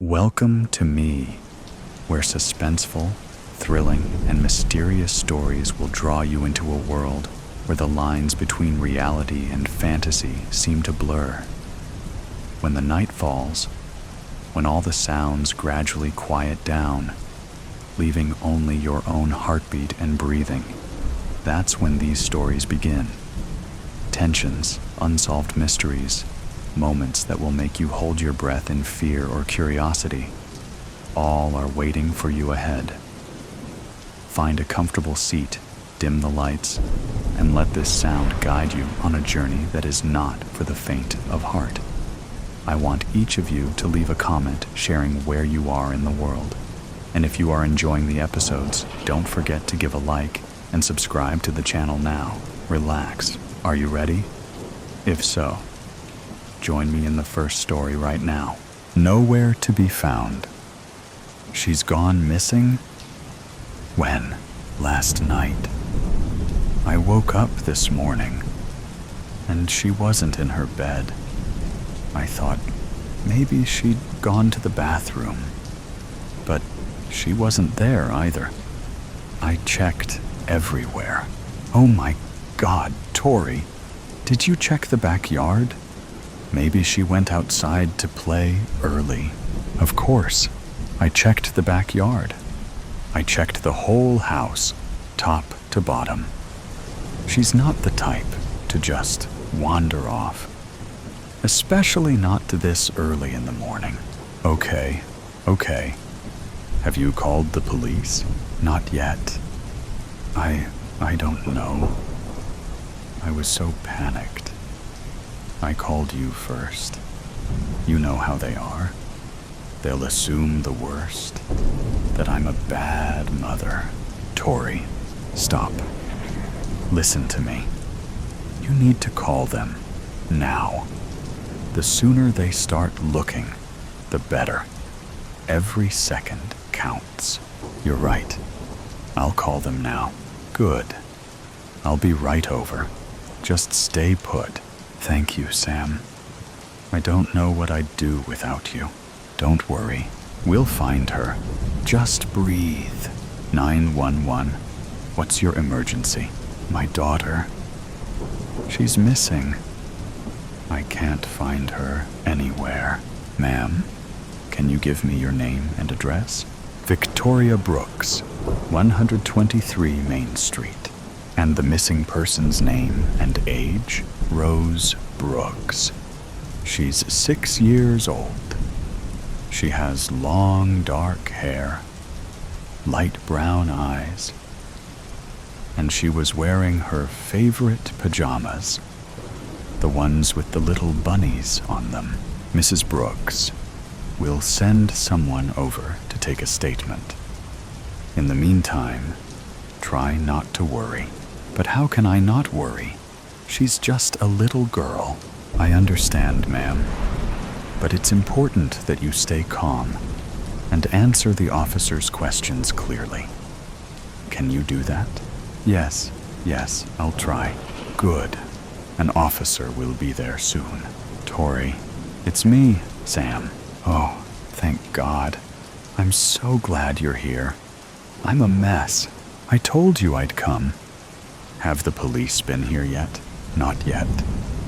Welcome to me, where suspenseful, thrilling, and mysterious stories will draw you into a world where the lines between reality and fantasy seem to blur. When the night falls, when all the sounds gradually quiet down, leaving only your own heartbeat and breathing, that's when these stories begin. Tensions, unsolved mysteries, moments that will make you hold your breath in fear or curiosity, all are waiting for you ahead. Find a comfortable seat, dim the lights, and let this sound guide you on a journey that is not for the faint of heart. I want each of you to leave a comment sharing where you are in the world. And if you are enjoying the episodes, don't forget to give a like and subscribe to the channel now. Relax. Are you ready? If so, join me in the first story right now. Nowhere to be found. She's gone missing? When? Last night. I woke up this morning, and she wasn't in her bed. I thought maybe she'd gone to the bathroom, but she wasn't there either. I checked everywhere. Oh my God, Tori, did you check the backyard? Maybe she went outside to play early. Of course, I checked the backyard. I checked the whole house, top to bottom. She's not the type to just wander off, especially not this early in the morning. Okay. Have you called the police? Not yet. I don't know. I was so panicked. I called you first. You know how they are. They'll assume the worst, that I'm a bad mother. Tori, stop. Listen to me. You need to call them now. The sooner they start looking, the better. Every second counts. You're right. I'll call them now. Good. I'll be right over. Just stay put. Thank you, Sam. I don't know what I'd do without you. Don't worry. We'll find her. Just breathe. 911. What's your emergency? My daughter. She's missing. I can't find her anywhere. Ma'am, can you give me your name and address? Victoria Brooks, 123 Main Street. And the missing person's name and age? Rose Brooks. She's 6 years old. She has long, dark hair, light brown eyes, and she was wearing her favorite pajamas, the ones with the little bunnies on them. Mrs. Brooks, we'll send someone over to take a statement. In the meantime, try not to worry. But how can I not worry? She's just a little girl. I understand, ma'am. But it's important that you stay calm and answer the officer's questions clearly. Can you do that? Yes, I'll try. Good. An officer will be there soon. Tori, it's me, Sam. Oh, thank God. I'm so glad you're here. I'm a mess. I told you I'd come. Have the police been here yet? Not yet.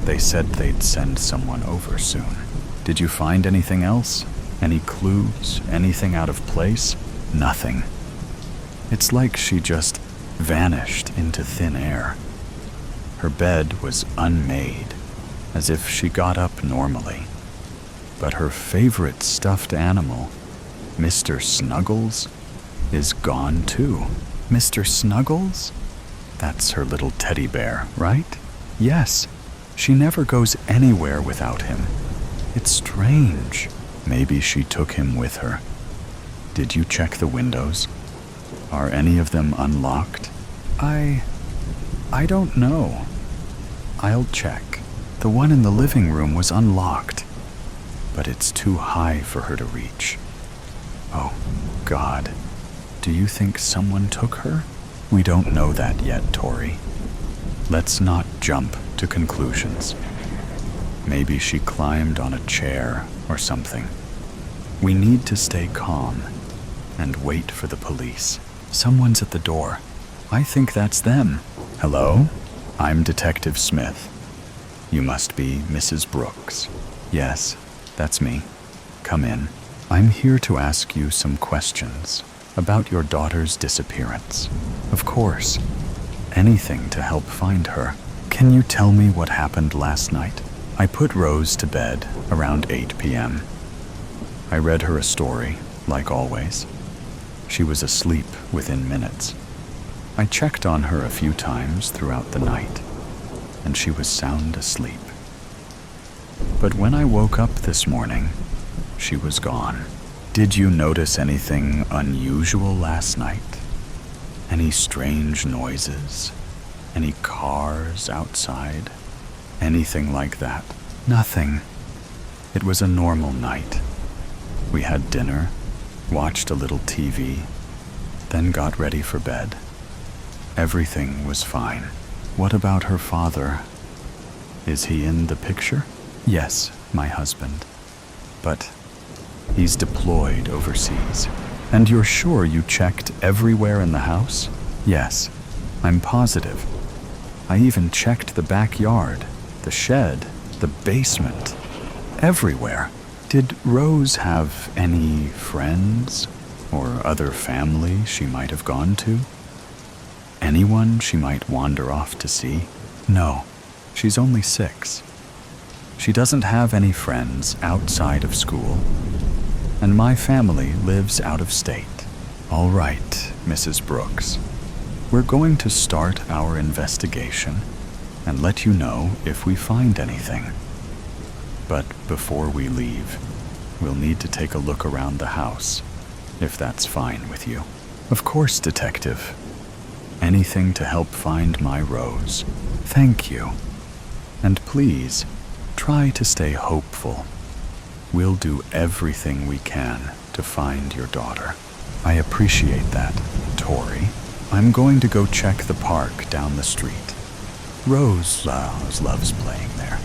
They said they'd send someone over soon. Did you find anything else? Any clues? Anything out of place? Nothing. It's like she just vanished into thin air. Her bed was unmade, as if she got up normally. But her favorite stuffed animal, Mr. Snuggles, is gone too. Mr. Snuggles? That's her little teddy bear, right? Yes. She never goes anywhere without him. It's strange. Maybe she took him with her. Did you check the windows? Are any of them unlocked? I don't know. I'll check. The one in the living room was unlocked, but it's too high for her to reach. Oh, God. Do you think someone took her? We don't know that yet, Tori. Let's not jump to conclusions. Maybe she climbed on a chair or something. We need to stay calm and wait for the police. Someone's at the door. I think that's them. Hello? I'm Detective Smith. You must be Mrs. Brooks. Yes, that's me. Come in. I'm here to ask you some questions about your daughter's disappearance. Of course. Anything to help find her. Can you tell me what happened last night? I put Rose to bed around 8 p.m. I read her a story, like always. She was asleep within minutes. I checked on her a few times throughout the night, and she was sound asleep. But when I woke up this morning, she was gone. Did you notice anything unusual last night? Any strange noises? Any cars outside? Anything like that? Nothing. It was a normal night. We had dinner, watched a little TV, then got ready for bed. Everything was fine. What about her father? Is he in the picture? Yes, my husband. But he's deployed overseas. And you're sure you checked everywhere in the house? Yes, I'm positive. I even checked the backyard, the shed, the basement, everywhere. Did Rose have any friends or other family she might have gone to? Anyone she might wander off to see? No, she's only 6. She doesn't have any friends outside of school, and my family lives out of state. All right, Mrs. Brooks. We're going to start our investigation and let you know if we find anything. But before we leave, we'll need to take a look around the house, if that's fine with you. Of course, Detective. Anything to help find my Rose. Thank you. And please, try to stay hopeful. We'll do everything we can to find your daughter. I appreciate that, Tori. I'm going to go check the park down the street. Rose loves playing there.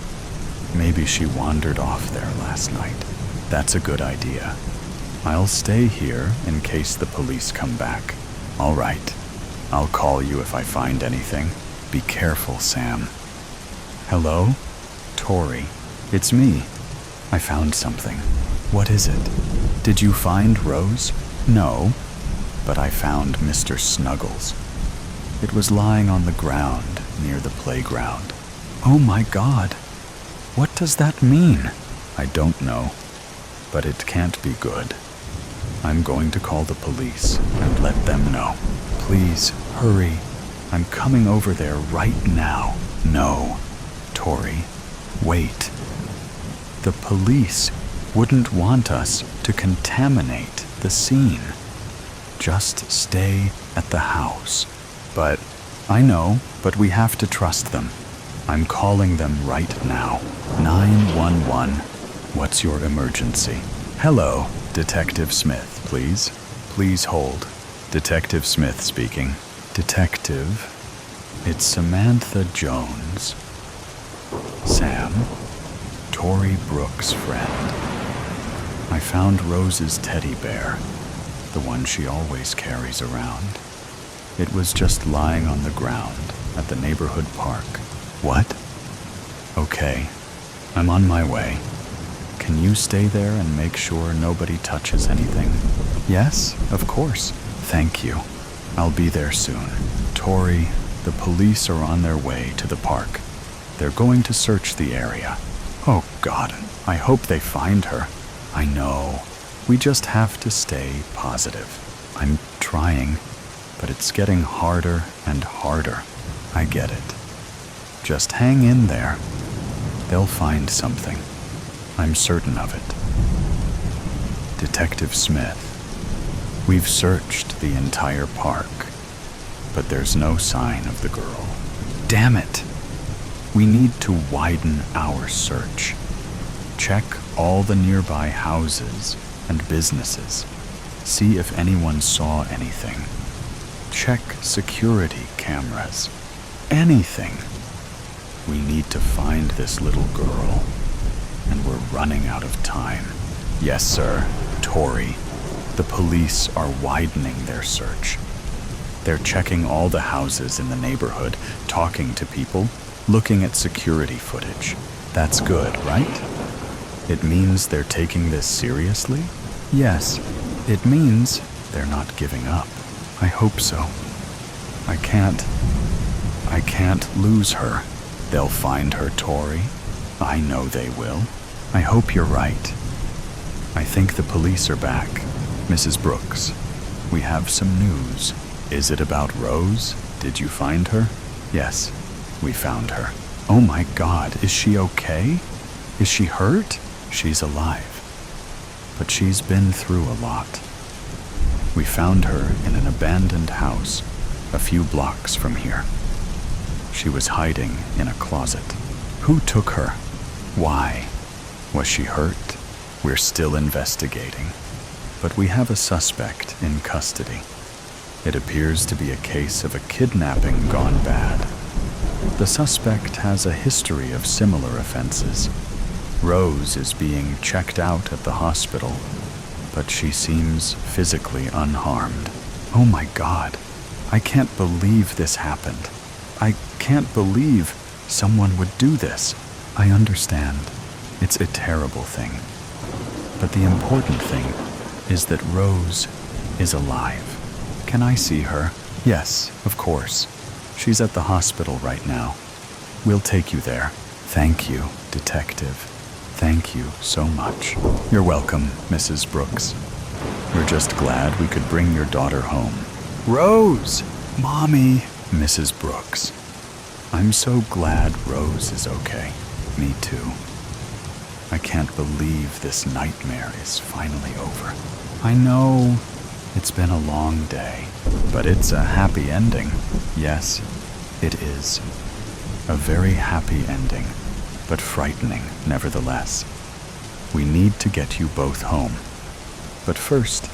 Maybe she wandered off there last night. That's a good idea. I'll stay here in case the police come back. All right. I'll call you if I find anything. Be careful, Sam. Hello? Tori. It's me. I found something. What is it? Did you find Rose? No, but I found Mr. Snuggles. It was lying on the ground near the playground. Oh my God. What does that mean? I don't know, but it can't be good. I'm going to call the police and let them know. Please, hurry. I'm coming over there right now. No, Tori, wait. The police wouldn't want us to contaminate the scene. Just stay at the house. But I know, but we have to trust them. I'm calling them right now. 911. What's your emergency? Hello, Detective Smith, please. Please hold. Detective Smith speaking. Detective, it's Samantha Jones. Sam, Tori Brooks' friend. I found Rose's teddy bear, the one she always carries around. It was just lying on the ground at the neighborhood park. What? Okay, I'm on my way. Can you stay there and make sure nobody touches anything? Yes, of course. Thank you. I'll be there soon. Tori, the police are on their way to the park. They're going to search the area. Oh God, I hope they find her. I know. We just have to stay positive. I'm trying, but it's getting harder and harder. I get it. Just hang in there. They'll find something. I'm certain of it. Detective Smith, we've searched the entire park, but there's no sign of the girl. Damn it! We need to widen our search. Check all the nearby houses and businesses. See if anyone saw anything. Check security cameras. Anything. We need to find this little girl, and we're running out of time. Yes, sir. Tori. The police are widening their search. They're checking all the houses in the neighborhood, talking to people, looking at security footage. That's good, right? It means they're taking this seriously? Yes, it means they're not giving up. I hope so. I can't lose her. They'll find her, Tori. I know they will. I hope you're right. I think the police are back. Mrs. Brooks, we have some news. Is it about Rose? Did you find her? Yes, we found her. Oh my God, is she okay? Is she hurt? She's alive. But she's been through a lot. We found her in an abandoned house a few blocks from here. She was hiding in a closet. Who took her? Why? Was she hurt? We're still investigating. But we have a suspect in custody. It appears to be a case of a kidnapping gone bad. The suspect has a history of similar offenses. Rose is being checked out at the hospital, but she seems physically unharmed. Oh my God, I can't believe this happened. I can't believe someone would do this. I understand. It's a terrible thing. But the important thing is that Rose is alive. Can I see her? Yes, of course. She's at the hospital right now. We'll take you there. Thank you, Detective. Thank you so much. You're welcome, Mrs. Brooks. We're just glad we could bring your daughter home. Rose! Mommy! Mrs. Brooks. I'm so glad Rose is okay. Me too. I can't believe this nightmare is finally over. I know. It's been a long day, but it's a happy ending. Yes, it is. A very happy ending, but frightening nevertheless. We need to get you both home. But first,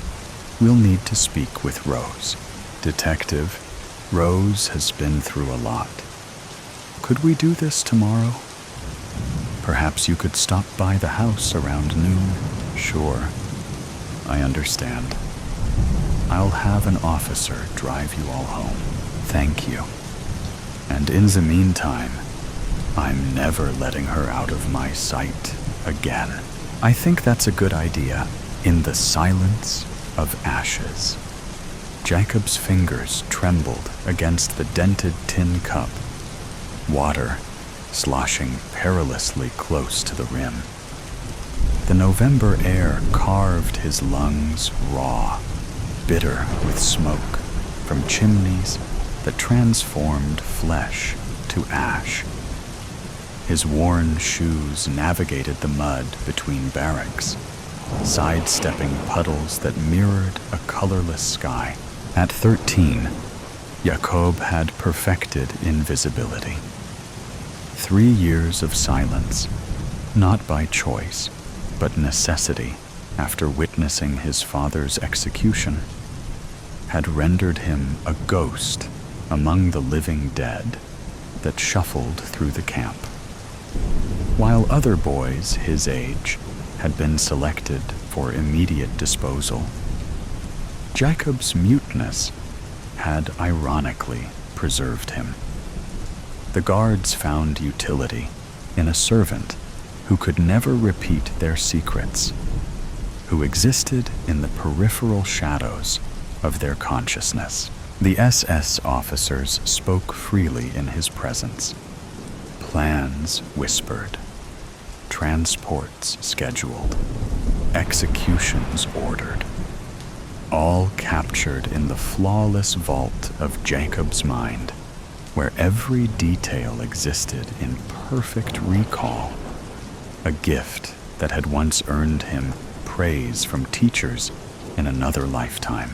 we'll need to speak with Rose. Detective, Rose has been through a lot. Could we do this tomorrow? Perhaps you could stop by the house around noon. Sure, I understand. I'll have an officer drive you all home. Thank you. And in the meantime, I'm never letting her out of my sight again. I think that's a good idea. In the silence of ashes. Jacob's fingers trembled against the dented tin cup. Water sloshing perilously close to the rim. The November air carved his lungs raw, bitter with smoke from chimneys that transformed flesh to ash. His worn shoes navigated the mud between barracks, sidestepping puddles that mirrored a colorless sky. At 13, Jacob had perfected invisibility. 3 years of silence, not by choice, but necessity, after witnessing his father's execution, had rendered him a ghost among the living dead that shuffled through the camp. While other boys his age had been selected for immediate disposal, Jacob's muteness had ironically preserved him. The guards found utility in a servant who could never repeat their secrets, who existed in the peripheral shadows of their consciousness. The SS officers spoke freely in his presence. Plans whispered, transports scheduled, executions ordered, all captured in the flawless vault of Jacob's mind, where every detail existed in perfect recall, a gift that had once earned him praise from teachers in another lifetime,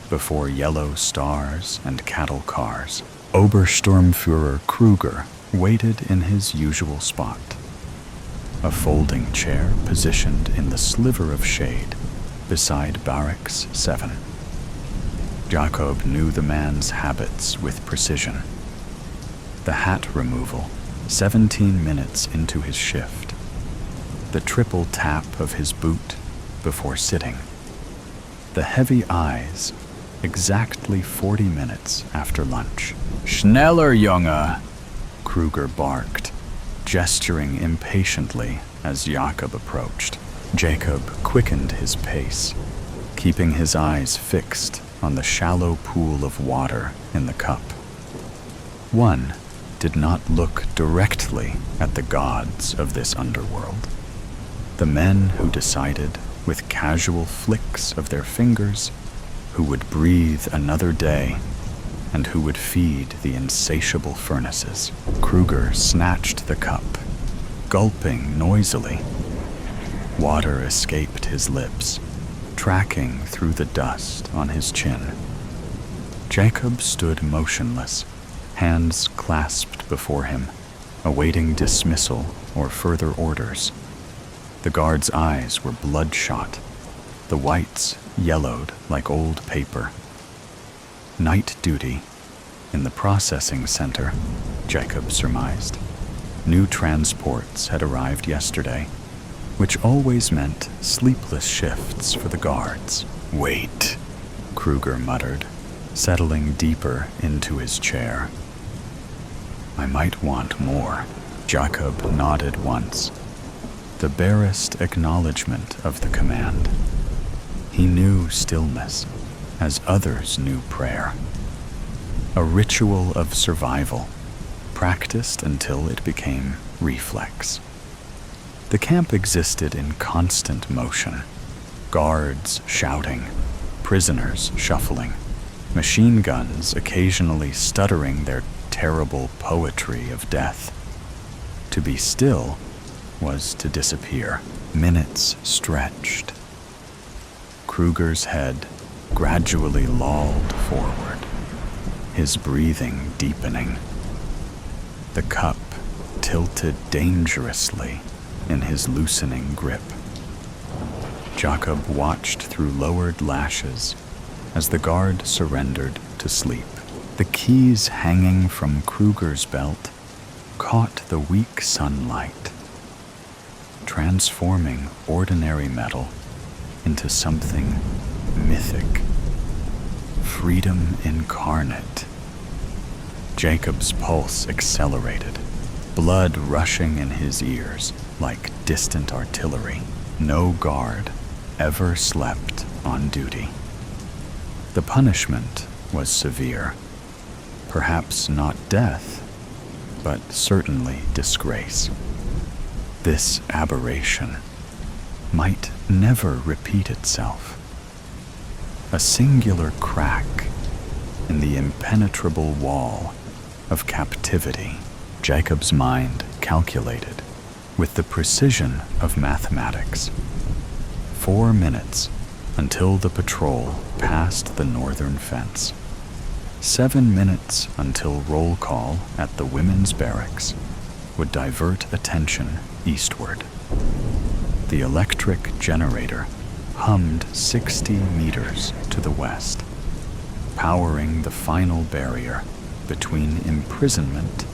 before yellow stars and cattle cars. Obersturmführer Kruger waited in his usual spot, a folding chair positioned in the sliver of shade beside Barracks 7. Jacob knew the man's habits with precision. The hat removal, 17 minutes into his shift. The triple tap of his boot before sitting. the heavy eyes, exactly 40 minutes after lunch. "Schneller, Junge!" Kruger barked, gesturing impatiently as Jakob approached. Jacob quickened his pace, keeping his eyes fixed on the shallow pool of water in the cup. One did not look directly at the gods of this underworld. The men who decided, with casual flicks of their fingers, who would breathe another day and who would feed the insatiable furnaces. Kruger snatched the cup, gulping noisily. Water escaped his lips, tracking through the dust on his chin. Jacob stood motionless, hands clasped before him, awaiting dismissal or further orders. The guard's eyes were bloodshot, the whites yellowed like old paper. Night duty in the processing center, Jacob surmised. New transports had arrived yesterday, which always meant sleepless shifts for the guards. "Wait," Kruger muttered, settling deeper into his chair. "I might want more." Jacob nodded once, the barest acknowledgement of the command. He knew stillness, as others knew prayer. A ritual of survival, practiced until it became reflex. The camp existed in constant motion, guards shouting, prisoners shuffling, machine guns occasionally stuttering their terrible poetry of death. To be still was to disappear. Minutes stretched. Kruger's head gradually lolled forward, his breathing deepening. The cup tilted dangerously in his loosening grip. Jacob watched through lowered lashes as the guard surrendered to sleep. The keys hanging from Kruger's belt caught the weak sunlight, transforming ordinary metal into something mythic. Freedom incarnate. Jacob's pulse accelerated, blood rushing in his ears like distant artillery. No guard ever slept on duty. The punishment was severe. Perhaps not death, but certainly disgrace. This aberration might never repeat itself. A singular crack in the impenetrable wall of captivity. Jacob's mind calculated with the precision of mathematics. 4 minutes until the patrol passed the northern fence. 7 minutes until roll call at the women's barracks would divert attention eastward. The electric generator hummed 60 meters to the west, powering the final barrier between imprisonment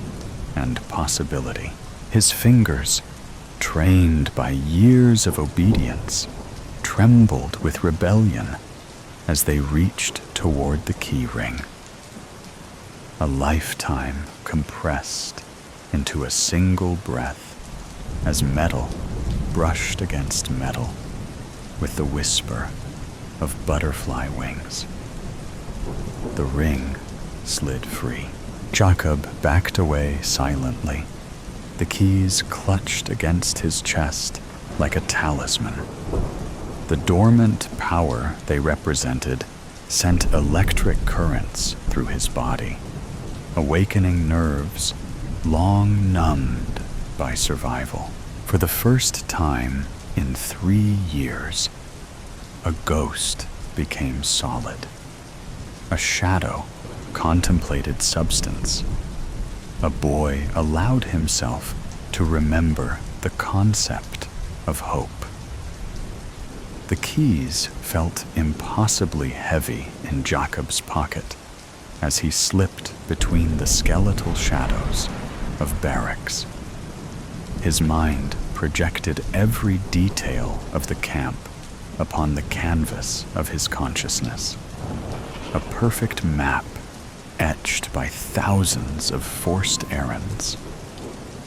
and possibility. His fingers, trained by years of obedience, trembled with rebellion as they reached toward the key ring. A lifetime compressed into a single breath as metal brushed against metal with the whisper of butterfly wings. The ring slid free. Jacob backed away silently, the keys clutched against his chest like a talisman. The dormant power they represented sent electric currents through his body, awakening nerves long numbed by survival. For the first time in 3 years, a ghost became solid. A shadow contemplated substance. A boy allowed himself to remember the concept of hope. The keys felt impossibly heavy in Jacob's pocket as he slipped between the skeletal shadows of barracks. His mind projected every detail of the camp upon the canvas of his consciousness. A perfect map etched by thousands of forced errands.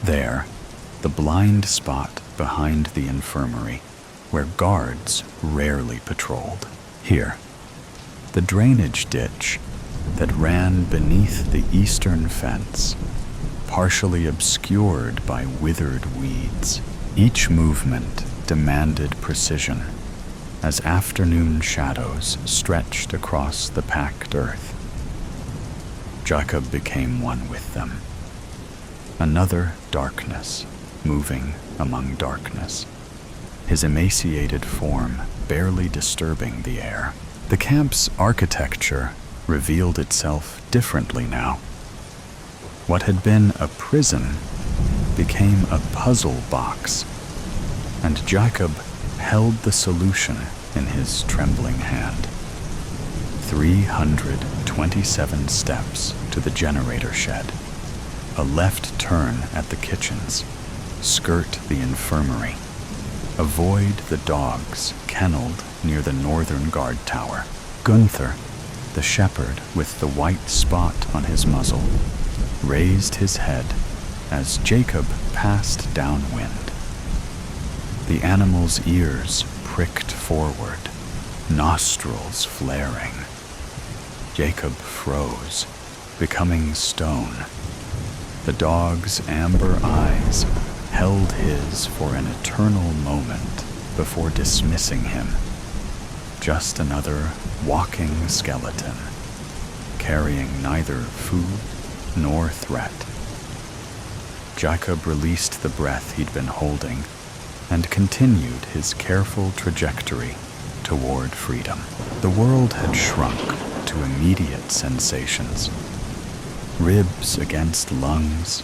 There, the blind spot behind the infirmary, where guards rarely patrolled. Here, the drainage ditch that ran beneath the eastern fence, partially obscured by withered weeds. Each movement demanded precision, as afternoon shadows stretched across the packed earth. Jacob became one with them. Another darkness, moving among darkness, his emaciated form barely disturbing the air. The camp's architecture revealed itself differently now. What had been a prison became a puzzle box, and Jacob held the solution in his trembling hand. 327 steps to the generator shed, a left turn at the kitchens, skirt the infirmary, avoid the dogs kenneled near the northern guard tower. Gunther, the shepherd with the white spot on his muzzle, raised his head as Jacob passed downwind. The animal's ears pricked forward, nostrils flaring. Jacob froze, becoming stone. The dog's amber eyes held his for an eternal moment before dismissing him. Just another walking skeleton, carrying neither food nor threat. Jacob released the breath he'd been holding and continued his careful trajectory toward freedom. The world had shrunk to immediate sensations. Ribs against lungs,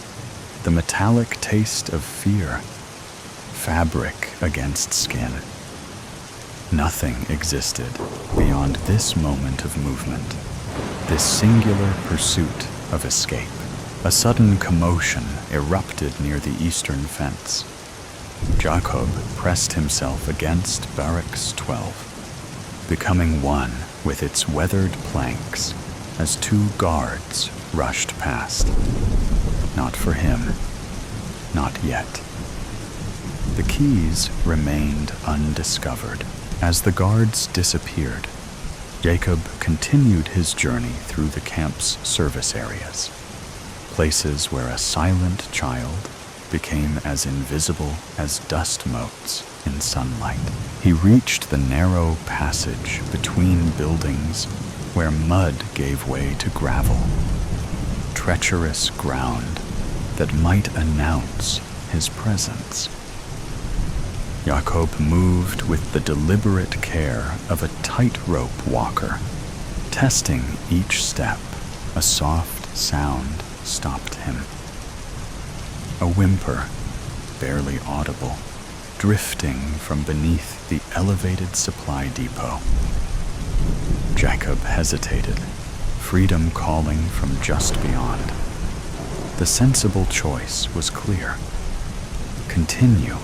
the metallic taste of fear, fabric against skin. Nothing existed beyond this moment of movement, this singular pursuit of escape. A sudden commotion erupted near the eastern fence. Jacob pressed himself against Barracks 12, becoming one with its weathered planks as two guards rushed past. Not for him, not yet. The keys remained undiscovered. As the guards disappeared, Jacob continued his journey through the camp's service areas, places where a silent child became as invisible as dust motes in sunlight. He reached the narrow passage between buildings where mud gave way to gravel, treacherous ground that might announce his presence. Jacob moved with the deliberate care of a tightrope walker, testing each step. A soft sound stopped him. A whimper, barely audible, drifting from beneath the elevated supply depot. Jacob hesitated, freedom calling from just beyond. The sensible choice was clear. Continue,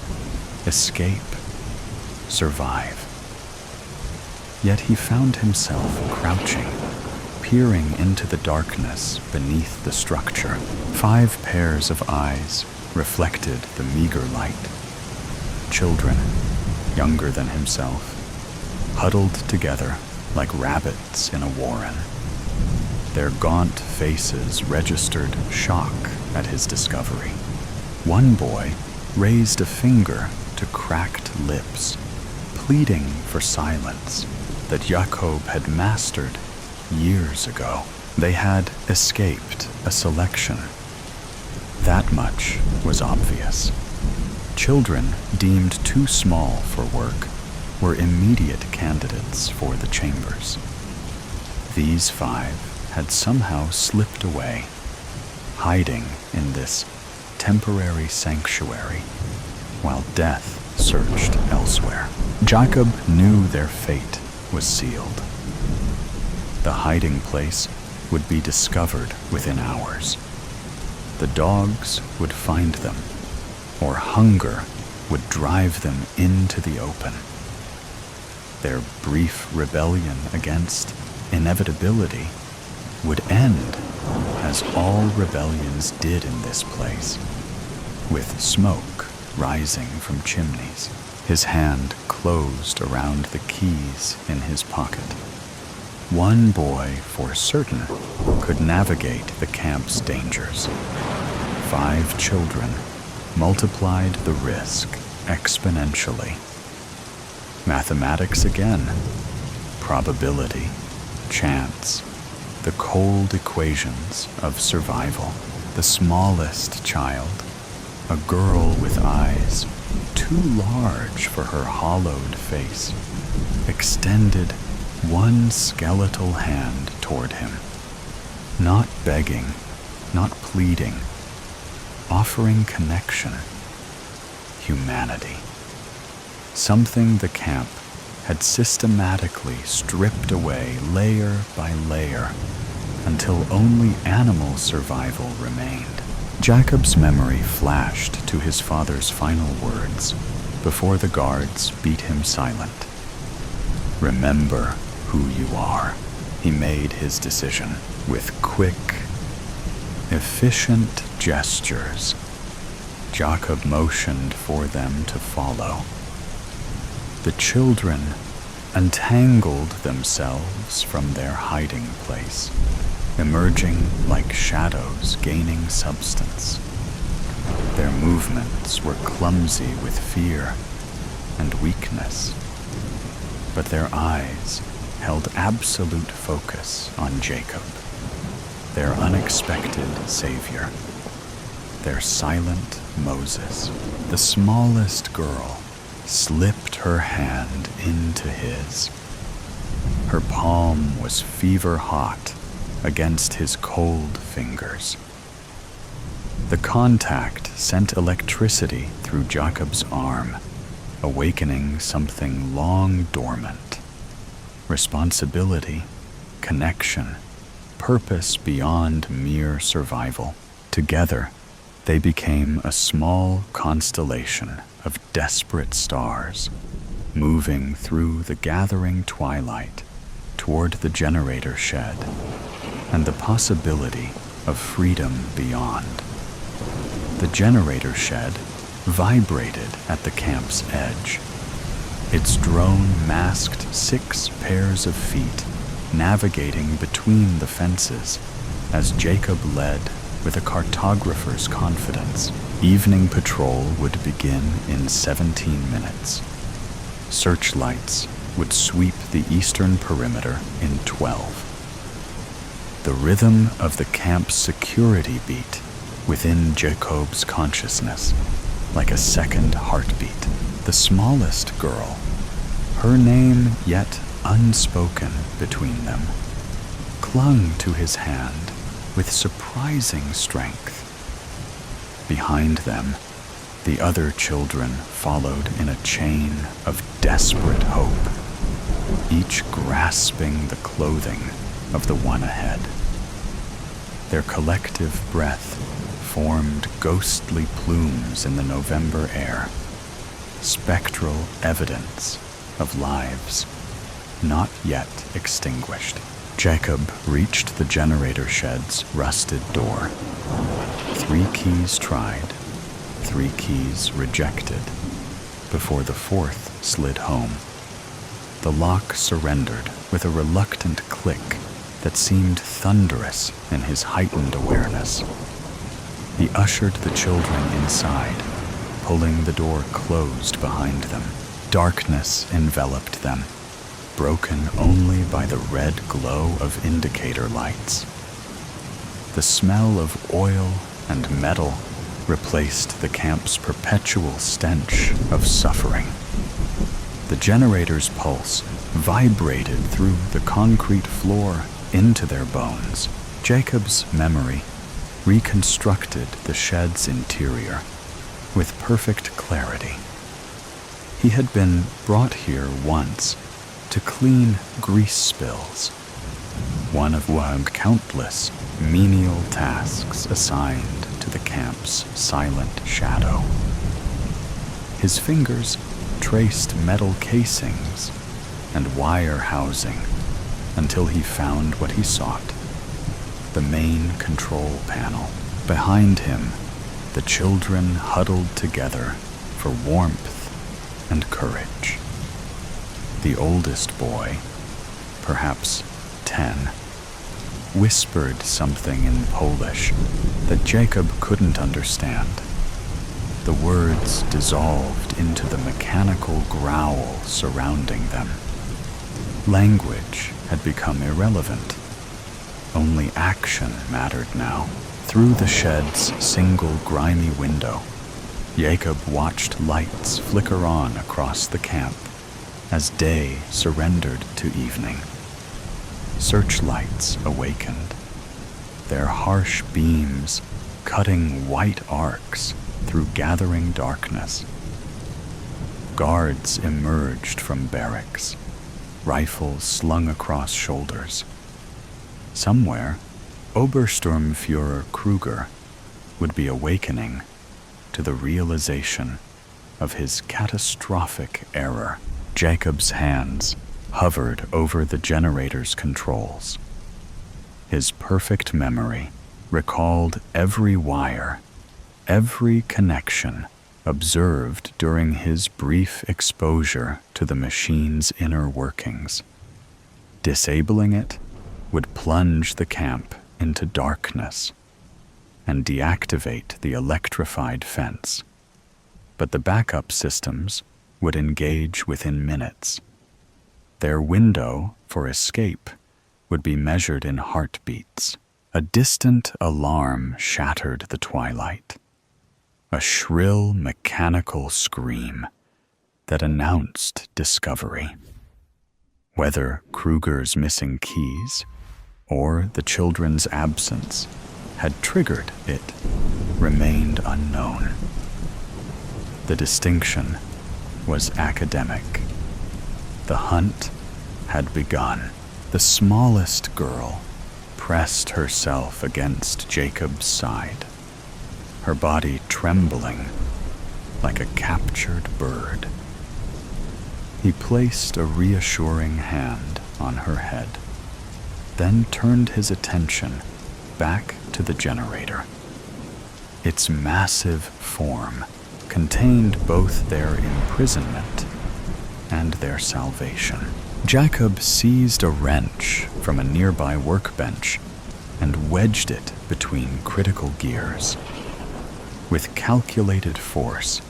escape, survive. Yet he found himself crouching, peering into the darkness beneath the structure. 5 pairs of eyes reflected the meager light. Children, younger than himself, huddled together like rabbits in a warren. Their gaunt faces registered shock at his discovery. One boy raised a finger to cracked lips, pleading for silence that Jacob had mastered years ago. They had escaped a selection. That much was obvious. Children deemed too small for work were immediate candidates for the chambers. These 5 had somehow slipped away, hiding in this temporary sanctuary, while death searched elsewhere. Jacob knew their fate was sealed. The hiding place would be discovered within hours. The dogs would find them, or hunger would drive them into the open. their brief rebellion against inevitability, would end as all rebellions did in this place, with smoke rising from chimneys. His hand closed around the keys in his pocket. One boy, for certain, could navigate the camp's dangers. 5 children multiplied the risk exponentially. Mathematics again. Probability, chance, the cold equations of survival. The smallest child, a girl with eyes too large for her hollowed face, extended one skeletal hand toward him, not begging, not pleading, offering connection, humanity. Something the camp had systematically stripped away layer by layer until only animal survival remained. Jacob's memory flashed to his father's final words before the guards beat him silent. Remember who you are. He made his decision with quick, efficient gestures. Jacob motioned for them to follow. The children untangled themselves from their hiding place, emerging like shadows gaining substance. Their movements were clumsy with fear and weakness, but their eyes held absolute focus on Jacob, their unexpected savior, their silent Moses. The smallest girl slipped her hand into his. Her palm was fever hot against his cold fingers. The contact sent electricity through Jacob's arm, awakening something long dormant. Responsibility, connection, purpose beyond mere survival. Together, they became a small constellation of desperate stars, moving through the gathering twilight toward the generator shed and the possibility of freedom beyond. The generator shed vibrated at the camp's edge. Its drone masked 6 pairs of feet, navigating between the fences as Jacob led with a cartographer's confidence. Evening patrol would begin in 17 minutes. Searchlights would sweep the eastern perimeter in 12. The rhythm of the camp's security beat within Jacob's consciousness, like a second heartbeat. The smallest girl, her name yet unspoken between them, clung to his hand with surprising strength. Behind them, the other children followed in a chain of desperate hope, each grasping the clothing of the one ahead. Their collective breath formed ghostly plumes in the November air, spectral evidence of lives not yet extinguished. Jacob reached the generator shed's rusted door. 3 keys tried, 3 keys rejected, before the 4th slid home. The lock surrendered with a reluctant click that seemed thunderous in his heightened awareness. He ushered the children inside, pulling the door closed behind them. Darkness enveloped them, broken only by the red glow of indicator lights. The smell of oil and metal replaced the camp's perpetual stench of suffering. The generator's pulse vibrated through the concrete floor into their bones. Jacob's memory reconstructed the shed's interior with perfect clarity. He had been brought here once to clean grease spills, one of countless menial tasks assigned to the camp's silent shadow. His fingers traced metal casings, and wire housing until he found what he sought, the main control panel. Behind him, the children huddled together for warmth and courage. The oldest boy, perhaps 10, whispered something in Polish that Jacob couldn't understand. The words dissolved into the mechanical growl surrounding them. Language had become irrelevant. Only action mattered now. Through the shed's single grimy window, Jacob watched lights flicker on across the camp as day surrendered to evening. Searchlights awakened, their harsh beams cutting white arcs through gathering darkness. Guards emerged from barracks, rifles slung across shoulders. Somewhere, Obersturmführer Kruger would be awakening to the realization of his catastrophic error. Jacob's hands hovered over the generator's controls. His perfect memory recalled every wire, every connection observed during his brief exposure to the machine's inner workings. Disabling it would plunge the camp into darkness and deactivate the electrified fence. But the backup systems would engage within minutes. Their window for escape would be measured in heartbeats. A distant alarm shattered the twilight. A shrill mechanical scream that announced discovery. Whether Kruger's missing keys or the children's absence had triggered it remained unknown. The distinction was academic. The hunt had begun. The smallest girl pressed herself against Jacob's side, her body trembling like a captured bird. He placed a reassuring hand on her head, then turned his attention back to the generator. Its massive form contained both their imprisonment and their salvation. Jacob seized a wrench from a nearby workbench and wedged it between critical gears. With calculated force,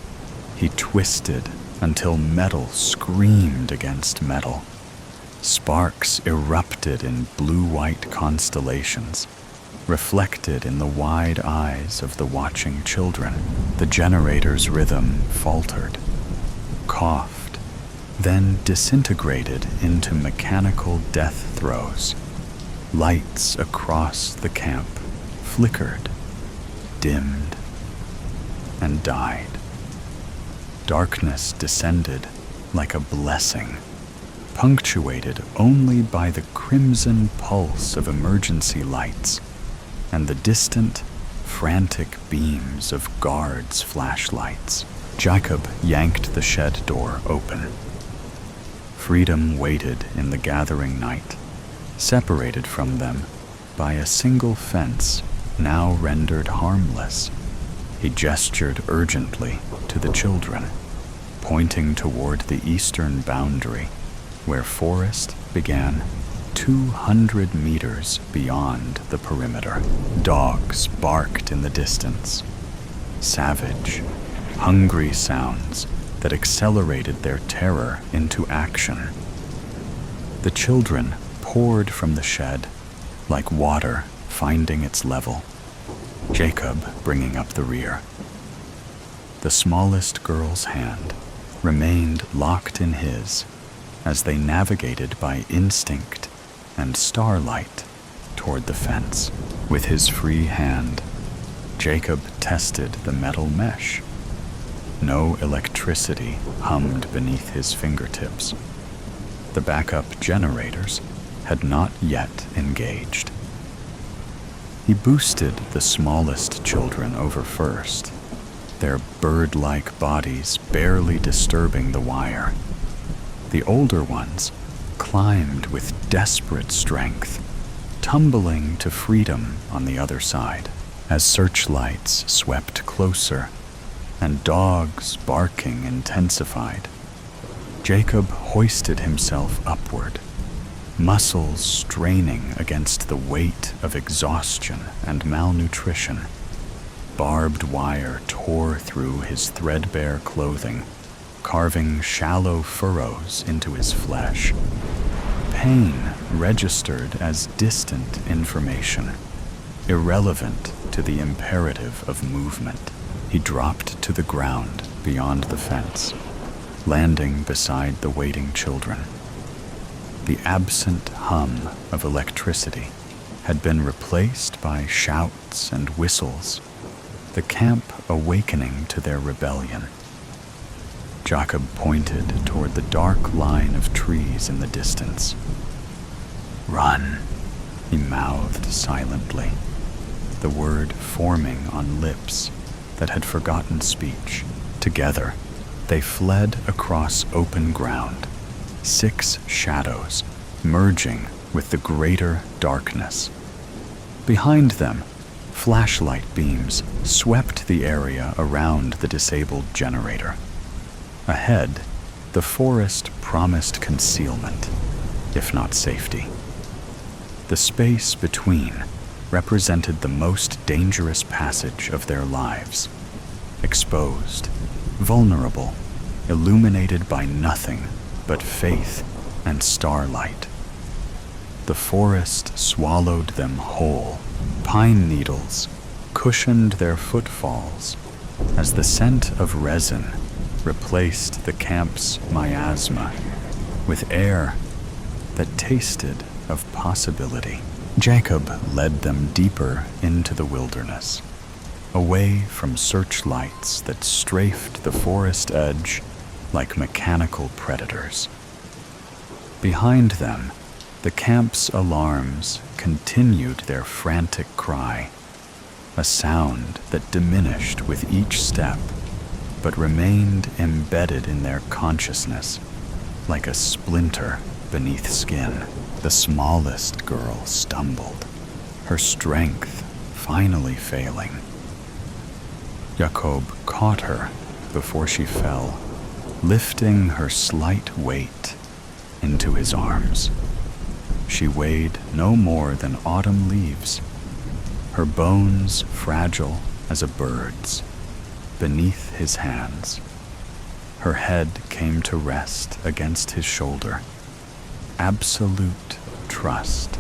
he twisted until metal screamed against metal. Sparks erupted in blue-white constellations, reflected in the wide eyes of the watching children. The generator's rhythm faltered, coughed, then disintegrated into mechanical death throes. Lights across the camp flickered, dimmed, and died. Darkness descended like a blessing, punctuated only by the crimson pulse of emergency lights and the distant, frantic beams of guards' flashlights. Jacob yanked the shed door open. Freedom waited in the gathering night, separated from them by a single fence now rendered harmless. He gestured urgently to the children, pointing toward the eastern boundary, where forest began 200 meters beyond the perimeter. Dogs barked in the distance, savage, hungry sounds that accelerated their terror into action. The children poured from the shed like water finding its level, Jacob bringing up the rear. The smallest girl's hand remained locked in his as they navigated by instinct and starlight toward the fence. With his free hand, Jacob tested the metal mesh. No electricity hummed beneath his fingertips. The backup generators had not yet engaged. He boosted the smallest children over first, their bird-like bodies barely disturbing the wire. The older ones climbed with desperate strength, tumbling to freedom on the other side as searchlights swept closer and dogs barking intensified. Jacob hoisted himself upward, muscles straining against the weight of exhaustion and malnutrition. Barbed wire tore through his threadbare clothing, carving shallow furrows into his flesh. Pain registered as distant information, irrelevant to the imperative of movement. He dropped to the ground beyond the fence, landing beside the waiting children. The absent hum of electricity had been replaced by shouts and whistles, the camp awakening to their rebellion. Jacob pointed toward the dark line of trees in the distance. "Run," he mouthed silently, the word forming on lips that had forgotten speech. Together, they fled across open ground, 6 shadows merging with the greater darkness. Behind them, flashlight beams swept the area around the disabled generator. Ahead, the forest promised concealment, if not safety. The space between represented the most dangerous passage of their lives. Exposed, vulnerable, illuminated by nothing but faith and starlight. The forest swallowed them whole. Pine needles cushioned their footfalls as the scent of resin replaced the camp's miasma with air that tasted of possibility. Jacob led them deeper into the wilderness, away from searchlights that strafed the forest edge like mechanical predators. Behind them, the camp's alarms continued their frantic cry, a sound that diminished with each step, but remained embedded in their consciousness like a splinter beneath skin. The smallest girl stumbled, her strength finally failing. Jacob caught her before she fell, lifting her slight weight into his arms. She weighed no more than autumn leaves, her bones fragile as a bird's, beneath his hands. Her head came to rest against his shoulder, absolute trust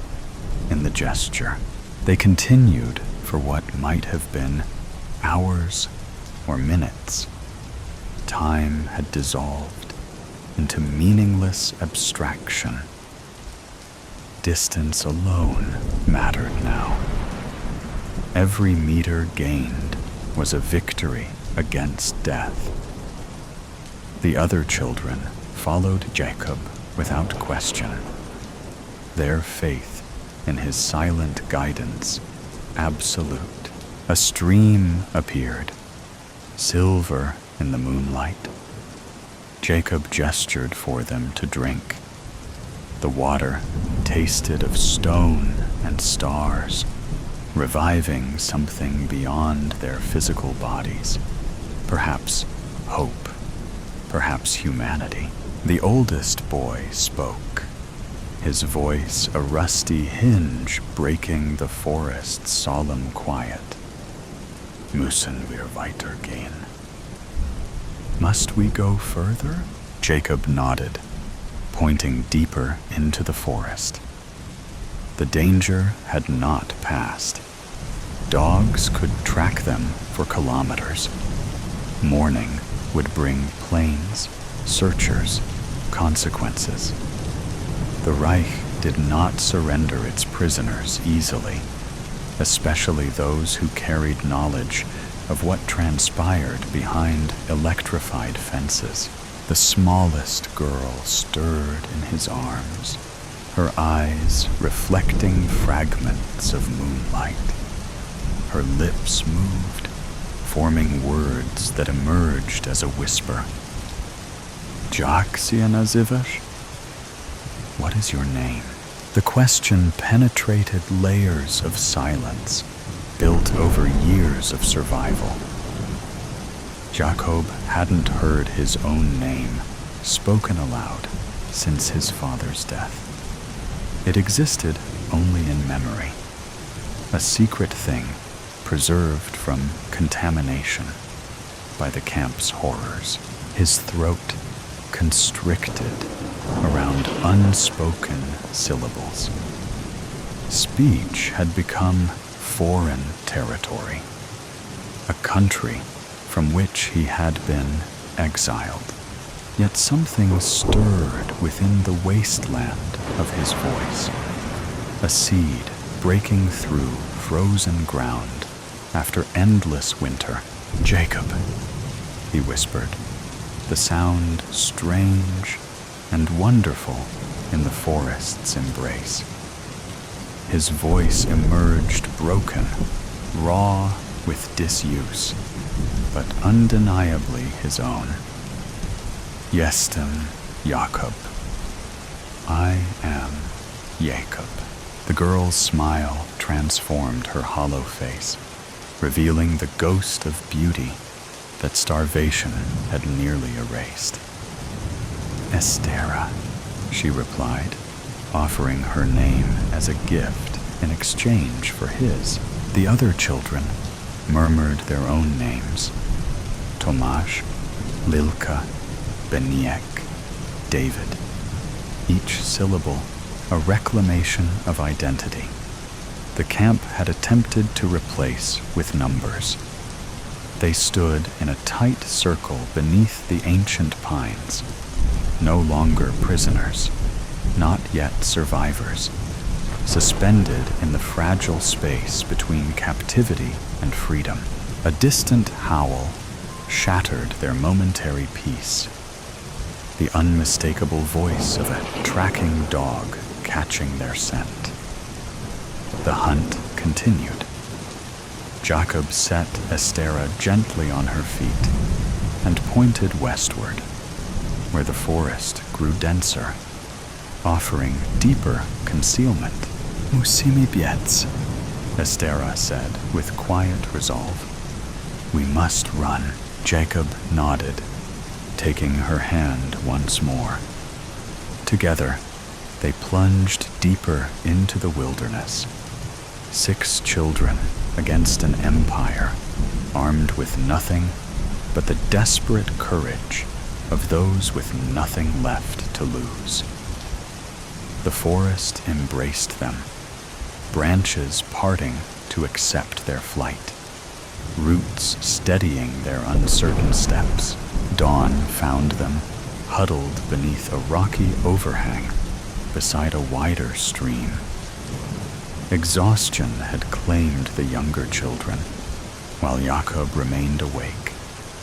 in the gesture. They continued for what might have been hours or minutes. Time had dissolved into meaningless abstraction. Distance alone mattered now. Every meter gained was a victory against death. The other children followed Jacob without question, their faith in his silent guidance absolute. A stream appeared, silver in the moonlight. Jacob gestured for them to drink. The water tasted of stone and stars, reviving something beyond their physical bodies. Perhaps hope, perhaps humanity. The oldest boy spoke, his voice a rusty hinge breaking the forest's solemn quiet. Müssen wir weitergehen? Must we go further? Jacob nodded, pointing deeper into the forest. The danger had not passed. Dogs could track them for kilometers. Morning would bring planes, searchers, consequences. The Reich did not surrender its prisoners easily, especially those who carried knowledge of what transpired behind electrified fences. The smallest girl stirred in his arms, her eyes reflecting fragments of moonlight. Her lips moved, forming words that emerged as a whisper. Jak się nazywasz? "What is your name?" The question penetrated layers of silence built over years of survival. Jacob hadn't heard his own name spoken aloud since his father's death. It existed only in memory, a secret thing preserved from contamination by the camp's horrors. His throat constricted around unspoken syllables. Speech had become foreign territory, a country from which he had been exiled. Yet something stirred within the wasteland of his voice, a seed breaking through frozen ground after endless winter. "Jacob," he whispered, the sound strange and wonderful in the forest's embrace. His voice emerged broken, raw with disuse, but undeniably his own. "Jestem, Jacob. I am Jacob." The girl's smile transformed her hollow face, revealing the ghost of beauty that starvation had nearly erased. "Estera," she replied, offering her name as a gift in exchange for his. The other children murmured their own names: Tomasz, Lilka, Beniek, David, each syllable a reclamation of identity. The camp had attempted to replace with numbers. They stood in a tight circle beneath the ancient pines, no longer prisoners, not yet survivors, suspended in the fragile space between captivity and freedom. A distant howl shattered their momentary peace, the unmistakable voice of a tracking dog catching their scent. The hunt continued. Jacob set Estera gently on her feet and pointed westward, where the forest grew denser, offering deeper concealment. "Musimy biec," Estera said with quiet resolve. "We must run." Jacob nodded, taking her hand once more. Together, they plunged deeper into the wilderness. 6 children against an empire, armed with nothing but the desperate courage of those with nothing left to lose. The forest embraced them, branches parting to accept their flight, roots steadying their uncertain steps. Dawn found them huddled beneath a rocky overhang beside a wider stream. Exhaustion had claimed the younger children, while Jacob remained awake,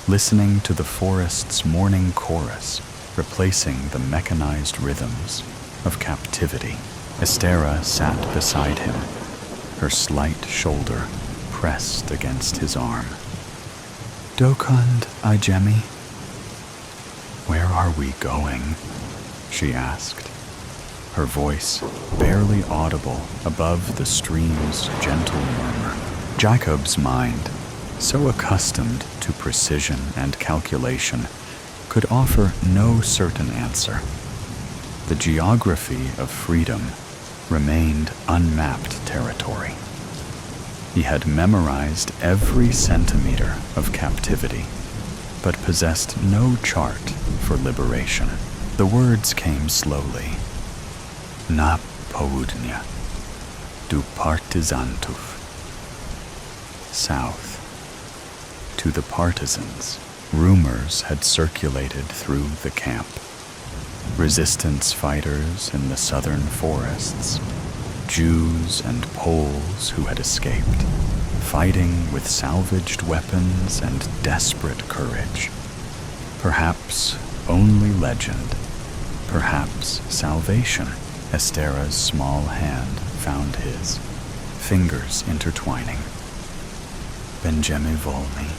listening to the forest's morning chorus, replacing the mechanized rhythms of captivity. Estera sat beside him, her slight shoulder pressed against his arm. "Dokąd idziemy?" "Where are we going?" she asked, her voice barely audible above the stream's gentle murmur. Jacob's mind, so accustomed to precision and calculation, could offer no certain answer. The geography of freedom remained unmapped territory. He had memorized every centimeter of captivity, but possessed no chart for liberation. The words came slowly. "Na południe, du partyzantów." South, to the partisans. Rumors had circulated through the camp. Resistance fighters in the southern forests, Jews and Poles who had escaped, fighting with salvaged weapons and desperate courage. Perhaps only legend, perhaps salvation. Estera's small hand found his, fingers intertwining. "Będziemy wolni."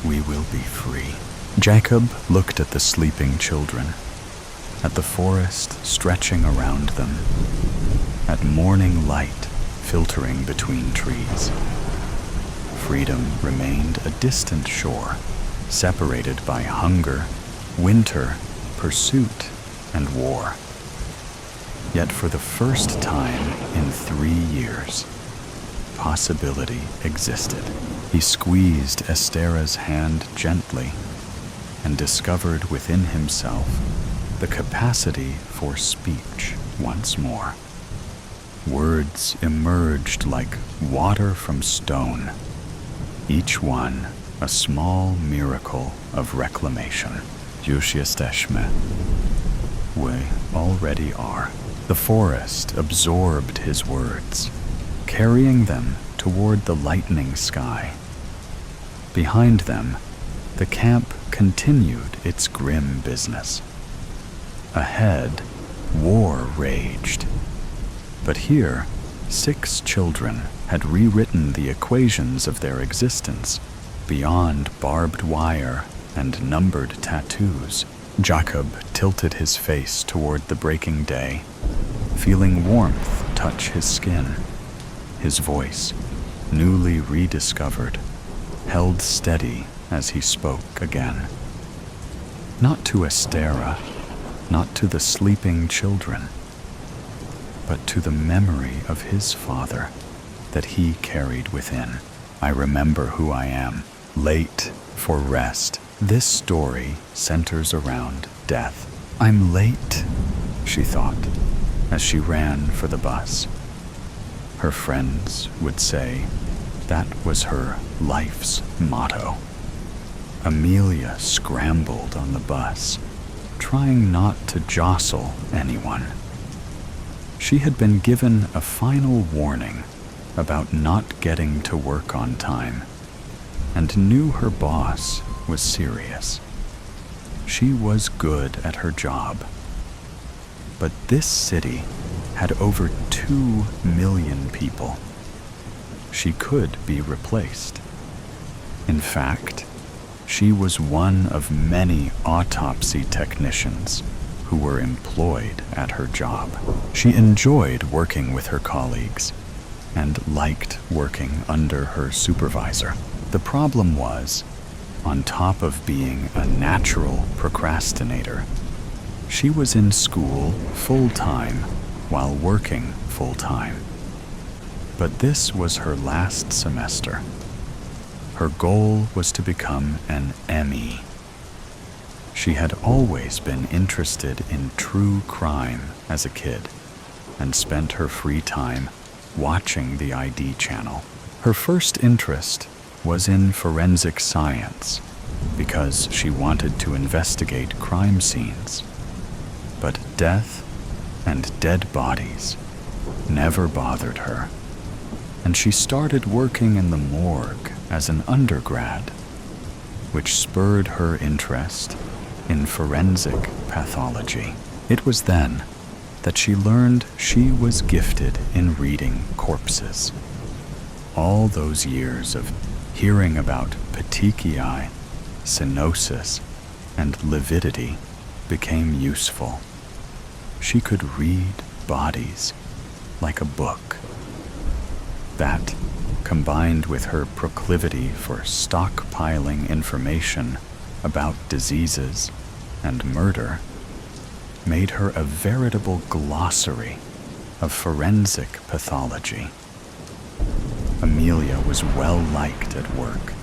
"We will be free." Jacob looked at the sleeping children. at the forest stretching around them, at morning light filtering between trees. Freedom remained a distant shore, separated by hunger, winter, pursuit, and war. Yet for the first time in 3 years, possibility existed. He squeezed Estera's hand gently and discovered within himself the capacity for speech once more. Words emerged like water from stone, each one a small miracle of reclamation. Już jesteśmy. We already are. The forest absorbed his words, carrying them toward the lightening sky. Behind them, the camp continued its grim business. Ahead, war raged. But here, 6 children had rewritten the equations of their existence beyond barbed wire and numbered tattoos. Jacob tilted his face toward the breaking day, feeling warmth touch his skin. His voice, newly rediscovered, held steady as he spoke again. Not to Estera, not to the sleeping children, but to the memory of his father that he carried within. I remember who I am, late for rest. This story centers around death. I'm late, she thought, as she ran for the bus. Her friends would say that was her life's motto. Amelia scrambled on the bus, trying not to jostle anyone. She had been given a final warning about not getting to work on time, and knew her boss was serious. She was good at her job. But this city had over 2 million people. She could be replaced. In fact, she was one of many autopsy technicians who were employed at her job. She enjoyed working with her colleagues and liked working under her supervisor. The problem was, on top of being a natural procrastinator, she was in school full-time while working full-time. But this was her last semester. Her goal was to become an ME. She had always been interested in true crime as a kid and spent her free time watching the ID channel. Her first interest was in forensic science because she wanted to investigate crime scenes. But death and dead bodies never bothered her, and she started working in the morgue as an undergrad, which spurred her interest in forensic pathology. It was then that she learned she was gifted in reading corpses. All those years of hearing about petechiae, cyanosis, and lividity became useful. She could read bodies like a book. That, combined with her proclivity for stockpiling information about diseases and murder, made her a veritable glossary of forensic pathology. Amelia was well liked at work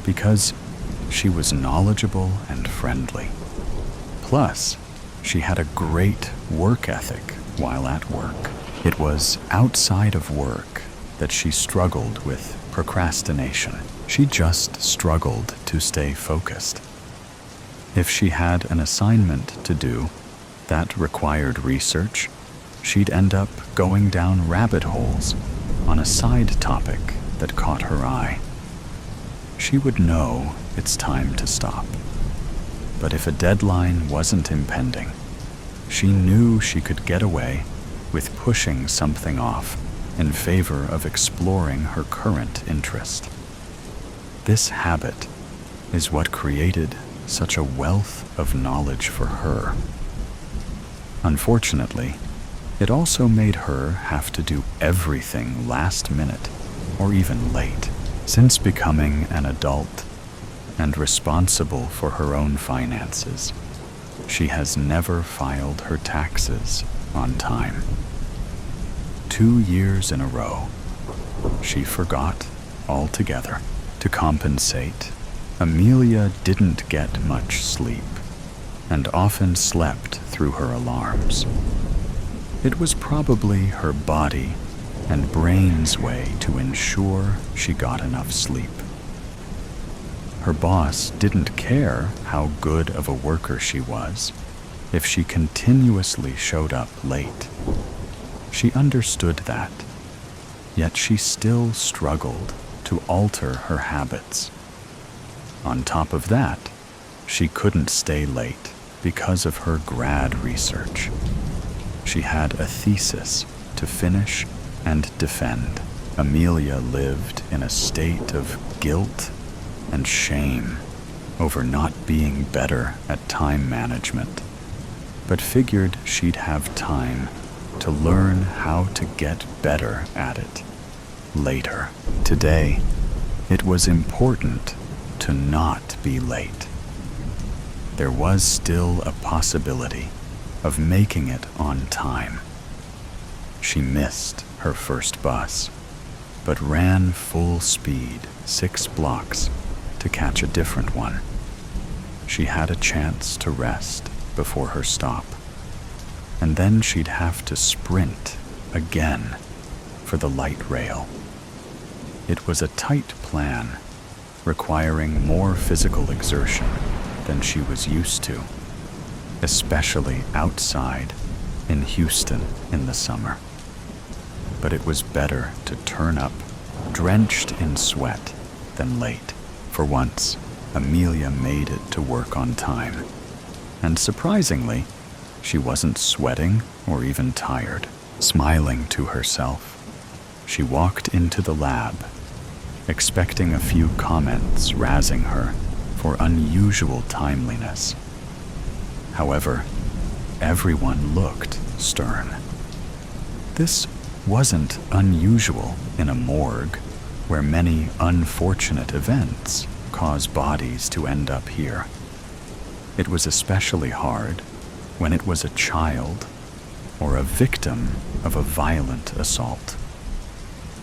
because she was knowledgeable and friendly. Plus, she had a great work ethic while at work. It was outside of work that she struggled with procrastination. She just struggled to stay focused. If she had an assignment to do that required research, she'd end up going down rabbit holes on a side topic that caught her eye. She would know it's time to stop. But if a deadline wasn't impending, she knew she could get away with pushing something off in favor of exploring her current interest. This habit is what created such a wealth of knowledge for her. Unfortunately, it also made her have to do everything last minute or even late. Since becoming an adult and responsible for her own finances, she has never filed her taxes on time. 2 years in a row, she forgot altogether. To compensate, Amelia didn't get much sleep and often slept through her alarms. It was probably her body and brain's way to ensure she got enough sleep. Her boss didn't care how good of a worker she was if she continuously showed up late. She understood that, yet she still struggled to alter her habits. On top of that, she couldn't stay late because of her grad research. She had a thesis to finish and defend. Amelia lived in a state of guilt and shame over not being better at time management, but figured she'd have time to learn how to get better at it later. Today, it was important to not be late. There was still a possibility of making it on time. She missed her first bus, but ran full speed 6 blocks to catch a different one. She had a chance to rest before her stop, and then she'd have to sprint again for the light rail. It was a tight plan, requiring more physical exertion than she was used to, especially outside in Houston in the summer. But it was better to turn up drenched in sweat than late. For once, Amelia made it to work on time, and surprisingly, she wasn't sweating or even tired. Smiling to herself, she walked into the lab, expecting a few comments razzing her for unusual timeliness. However, everyone looked stern. This wasn't unusual in a morgue where many unfortunate events cause bodies to end up here. It was especially hard when it was a child or a victim of a violent assault.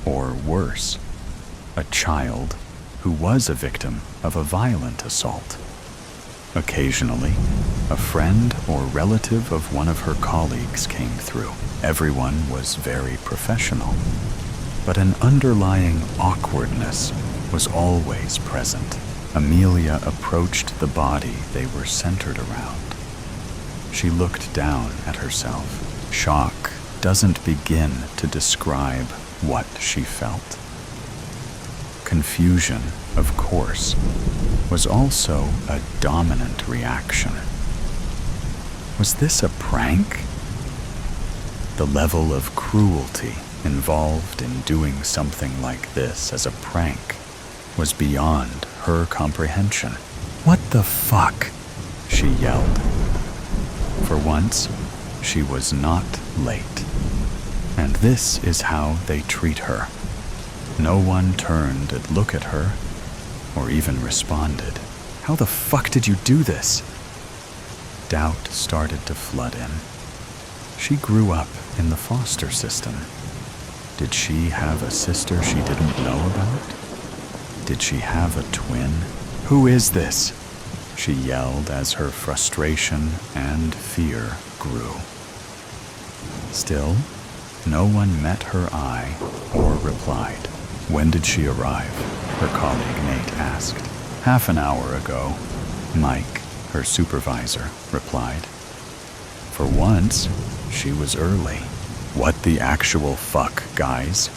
Or worse, a child who was a victim of a violent assault. Occasionally, a friend or relative of one of her colleagues came through. Everyone was very professional, but an underlying awkwardness was always present. Amelia approached the body they were centered around. She looked down at herself. Shock doesn't begin to describe what she felt. Confusion, of course, was also a dominant reaction. Was this a prank? The level of cruelty involved in doing something like this as a prank was beyond her comprehension. "What the fuck?" she yelled. For once, she was not late. And this is how they treat her. No one turned to look at her or even responded. "How the fuck did you do this?" Doubt started to flood in. She grew up in the foster system. Did she have a sister she didn't know about? Did she have a twin? "Who is this?" she yelled as her frustration and fear grew. Still, no one met her eye or replied. "When did she arrive?" her colleague Nate asked. "Half an hour ago," Mike, her supervisor, replied. For once, she was early. What the actual fuck, guys?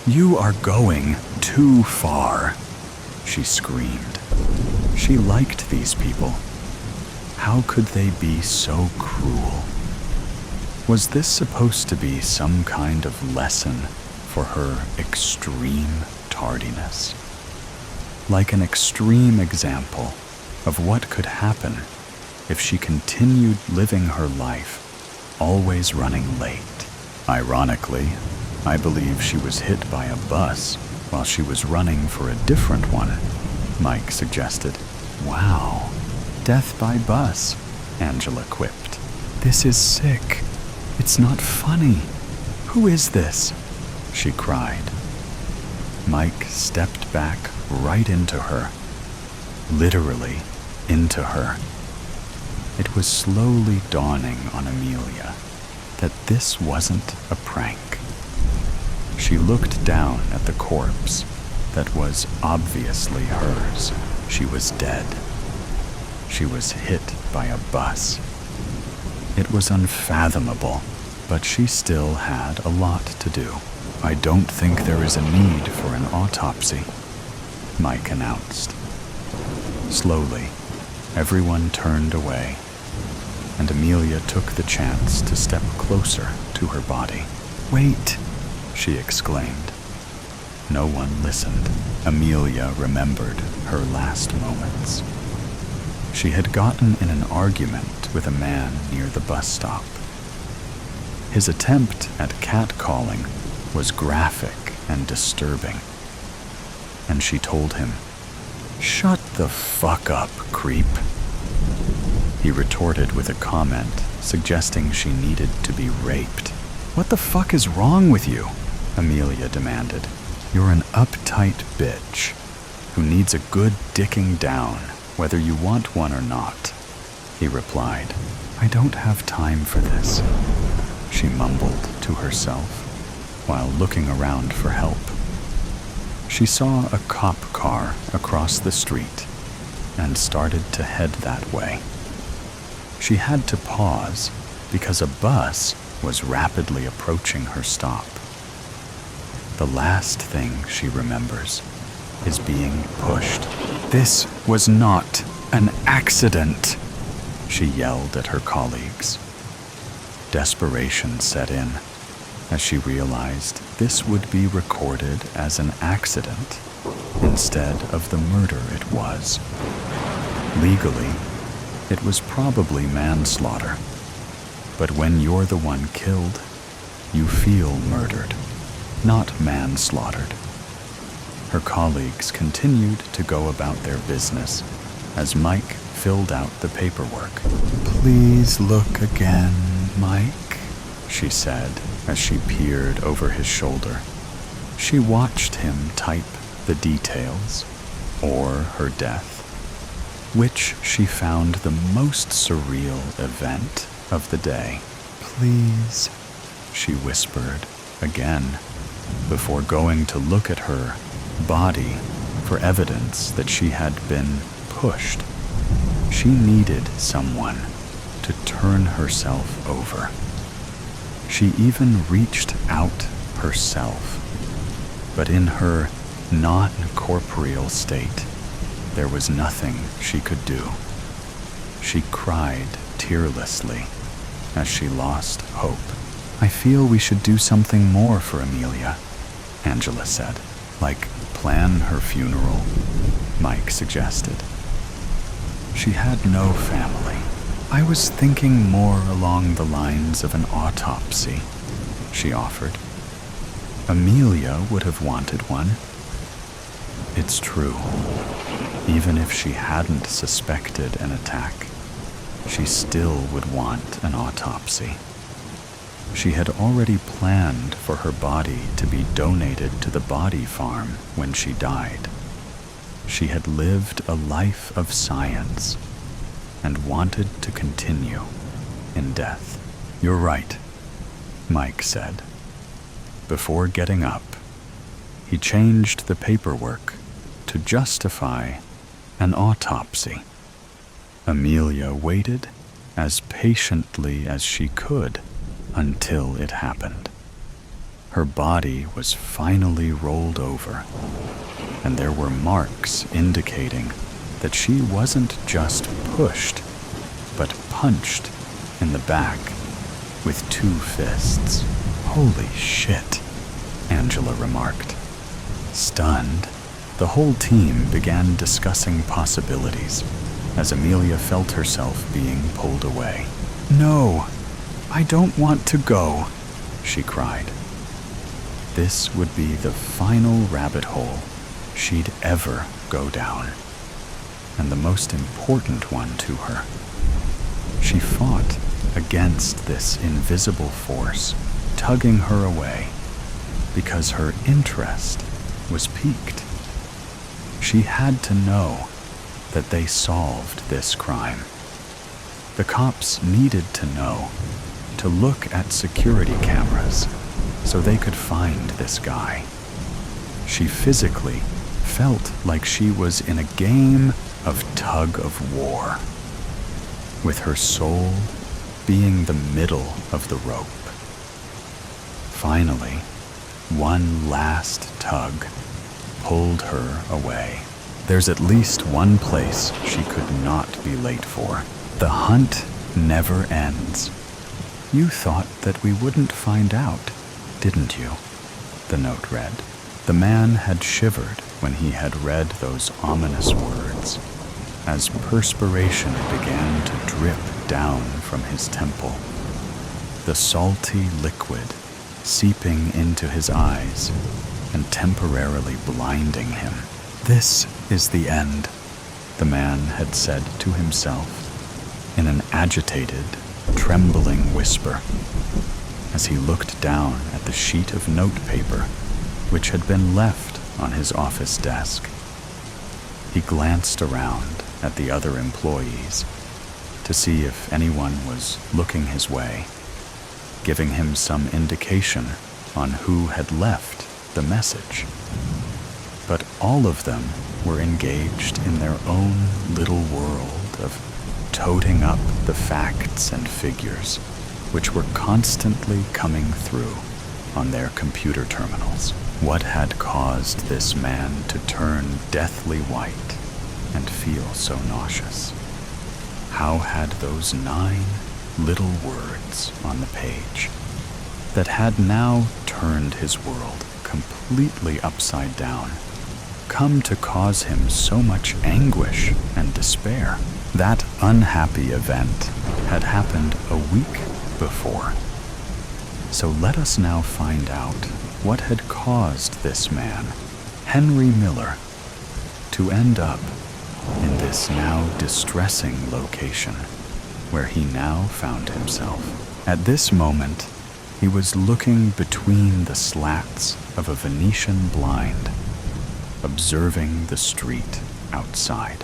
"You are going too far," she screamed. She liked these people. How could they be so cruel? Was this supposed to be some kind of lesson for her extreme tardiness? Like an extreme example of what could happen if she continued living her life, always running late. Ironically, I believe she was hit by a bus while she was running for a different one, Mike suggested. Wow, death by bus, Angela quipped. This is sick. It's not funny. Who is this? She cried. Mike stepped back right into her. Literally into her. It was slowly dawning on Amelia that this wasn't a prank. She looked down at the corpse that was obviously hers. She was dead. She was hit by a bus. It was unfathomable, but she still had a lot to do. I don't think there is a need for an autopsy, Mike announced. Slowly, everyone turned away, and Amelia took the chance to step closer to her body. Wait, she exclaimed. No one listened. Amelia remembered her last moments. She had gotten in an argument with a man near the bus stop. His attempt at catcalling was graphic and disturbing, and she told him, "Shut the fuck up, creep." He retorted with a comment suggesting she needed to be raped. "What the fuck is wrong with you?" Amelia demanded. "You're an uptight bitch who needs a good dicking down, whether you want one or not," he replied. "I don't have time for this," she mumbled to herself while looking around for help. She saw a cop car across the street and started to head that way. She had to pause because a bus was rapidly approaching her stop. The last thing she remembers is being pushed. "This was not an accident," she yelled at her colleagues. Desperation set in as she realized this would be recorded as an accident instead of the murder it was. Legally, it was probably manslaughter, but when you're the one killed, you feel murdered, not manslaughtered. Her colleagues continued to go about their business as Mike filled out the paperwork. "Please look again, Mike," she said as she peered over his shoulder. She watched him type the details, or her death, which she found the most surreal event of the day. "Please," she whispered again, before going to look at her body for evidence that she had been pushed. She needed someone to turn herself over. She even reached out herself, but in her non-corporeal state, there was nothing she could do. She cried tearlessly as she lost hope. "I feel we should do something more for Amelia," Angela said. "Like plan her funeral," Mike suggested. She had no family. "I was thinking more along the lines of an autopsy," she offered. "Amelia would have wanted one." It's true. Even if she hadn't suspected an attack, she still would want an autopsy. She had already planned for her body to be donated to the body farm when she died. She had lived a life of science and wanted to continue in death. "You're right," Mike said. Before getting up, he changed the paperwork to justify an autopsy. Amelia waited as patiently as she could until it happened. Her body was finally rolled over, and there were marks indicating that she wasn't just pushed, but punched in the back with 2 fists. "Holy shit," Angela remarked. Stunned, the whole team began discussing possibilities. as Amelia felt herself being pulled away. "No, I don't want to go," she cried. This would be the final rabbit hole she'd ever go down, and the most important one to her. She fought against this invisible force tugging her away because her interest was piqued. She had to know that they solved this crime. The cops needed to know, to look at security cameras so they could find this guy. She physically felt like she was in a game of tug of war, with her soul being the middle of the rope. Finally, one last tug pulled her away. There's at least one place she could not be late for. The hunt never ends. You thought that we wouldn't find out, didn't you? The note read. The man had shivered when he had read those ominous words, as perspiration began to drip down from his temple, the salty liquid seeping into his eyes and temporarily blinding him. "This is the end," the man had said to himself in an agitated, trembling whisper as he looked down at the sheet of notepaper which had been left on his office desk. He glanced around at the other employees to see if anyone was looking his way, giving him some indication on who had left the message. But all of them were engaged in their own little world of toting up the facts and figures which were constantly coming through on their computer terminals. What had caused this man to turn deathly white and feel so nauseous? How had those 9 little words on the page that had now turned his world completely upside down come to cause him so much anguish and despair? That unhappy event had happened a week before. So let us now find out what had caused this man, Henry Miller, to end up in this now distressing location where he now found himself. At this moment, he was looking between the slats of a Venetian blind, observing the street outside,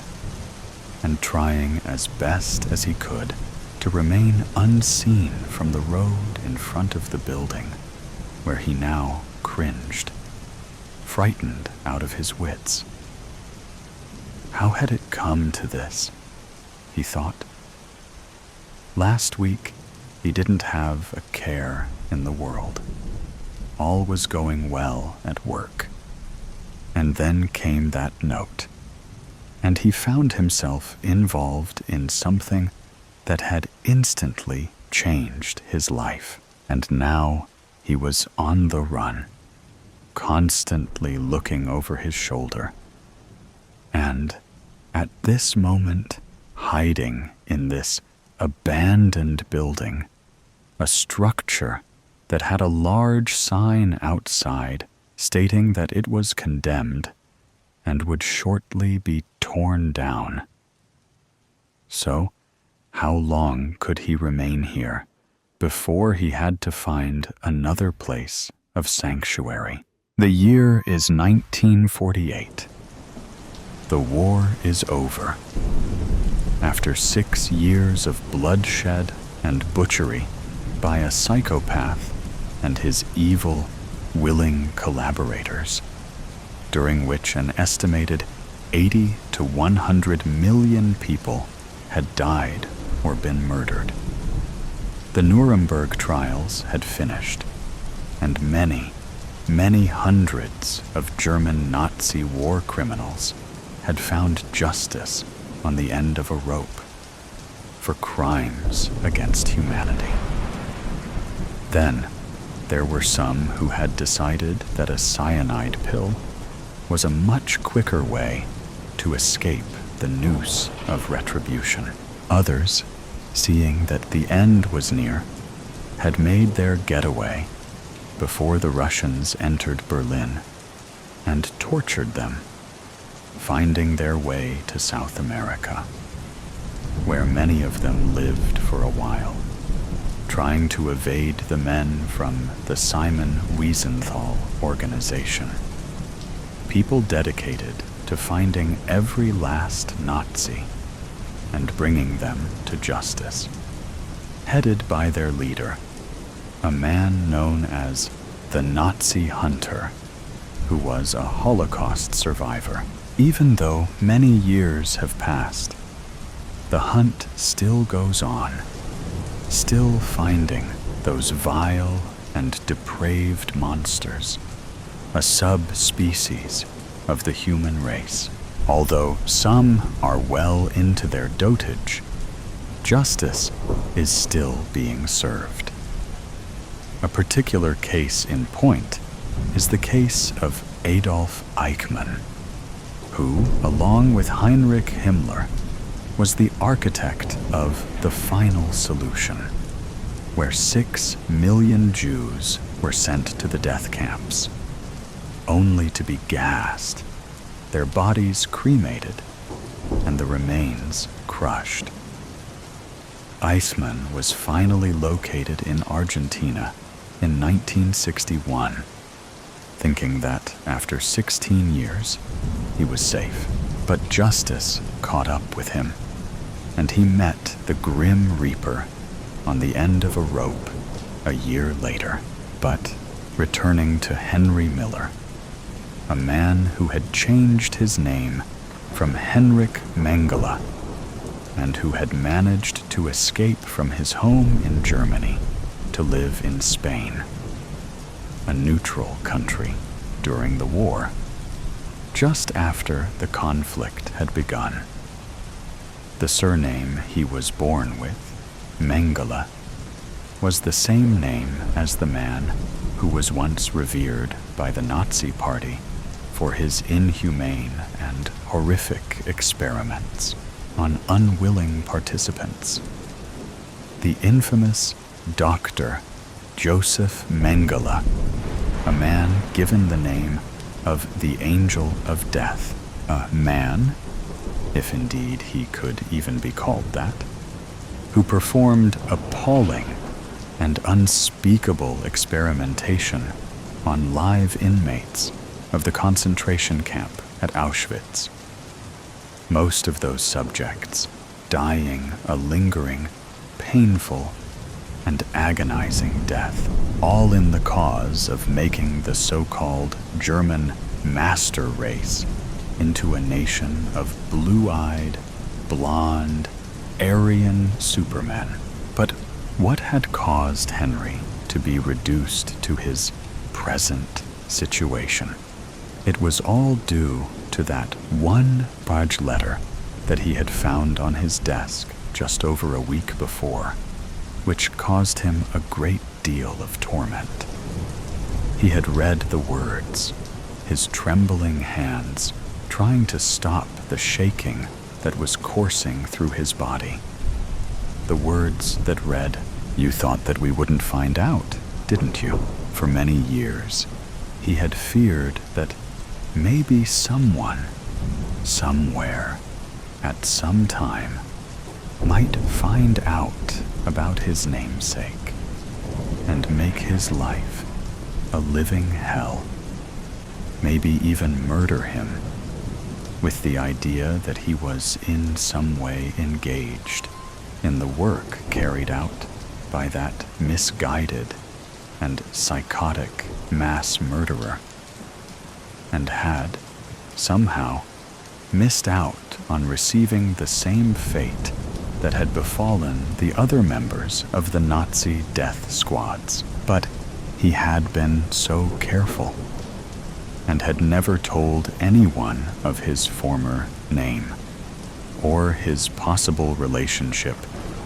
and trying as best as he could to remain unseen from the road in front of the building, where he now cringed, frightened out of his wits. How had it come to this? He thought. Last week, he didn't have a care in the world. All was going well at work. And then came that note, and he found himself involved in something that had instantly changed his life. And now he was on the run, constantly looking over his shoulder, and at this moment hiding in this abandoned building, a structure that had a large sign outside stating that it was condemned and would shortly be torn down. So, how long could he remain here before he had to find another place of sanctuary? The year is 1948. The war is over. After 6 years of bloodshed and butchery by a psychopath and his evil, willing collaborators, during which an estimated 80 to 100 million people had died or been murdered. The Nuremberg trials had finished, and many, many hundreds of German Nazi war criminals had found justice on the end of a rope for crimes against humanity. Then, there were some who had decided that a cyanide pill was a much quicker way to escape the noose of retribution. Others, seeing that the end was near, had made their getaway before the Russians entered Berlin and tortured them, finding their way to South America, where many of them lived for a while, trying to evade the men from the Simon Wiesenthal organization, people dedicated to finding every last Nazi and bringing them to justice, headed by their leader, a man known as the Nazi Hunter, who was a Holocaust survivor. Even though many years have passed, the hunt still goes on, still finding those vile and depraved monsters, a subspecies of the human race. Although some are well into their dotage, justice is still being served. A particular case in point is the case of Adolf Eichmann, who, along with Heinrich Himmler, was the architect of the final solution, where 6 million Jews were sent to the death camps, only to be gassed, their bodies cremated, and the remains crushed. Eichmann was finally located in Argentina in 1961, thinking that after 16 years he was safe. But justice caught up with him, and he met the Grim Reaper on the end of a rope a year later. But returning to Henry Miller, a man who had changed his name from Henrik Mengele and who had managed to escape from his home in Germany to live in Spain, a neutral country during the war, just after the conflict had begun. The surname he was born with, Mengele, was the same name as the man who was once revered by the Nazi Party for his inhumane and horrific experiments on unwilling participants. The infamous Dr. Joseph Mengele, a man given the name of the Angel of Death, a man, if indeed he could even be called that, who performed appalling and unspeakable experimentation on live inmates of the concentration camp at Auschwitz. Most of those subjects dying a lingering, painful, and agonizing death, all in the cause of making the so-called German master race into a nation of blue-eyed, blonde, Aryan supermen. But what had caused Henry to be reduced to his present situation? It was all due to that one barge letter that he had found on his desk just over a week before, which caused him a great deal of torment. He had read the words, his trembling hands trying to stop the shaking that was coursing through his body. The words that read, "You thought that we wouldn't find out, didn't you?" For many years, he had feared that maybe someone, somewhere, at some time, might find out about his namesake and make his life a living hell, maybe even murder him, with the idea that he was in some way engaged in the work carried out by that misguided and psychotic mass murderer, and had, somehow, missed out on receiving the same fate that had befallen the other members of the Nazi death squads. But he had been so careful, and had never told anyone of his former name, or his possible relationship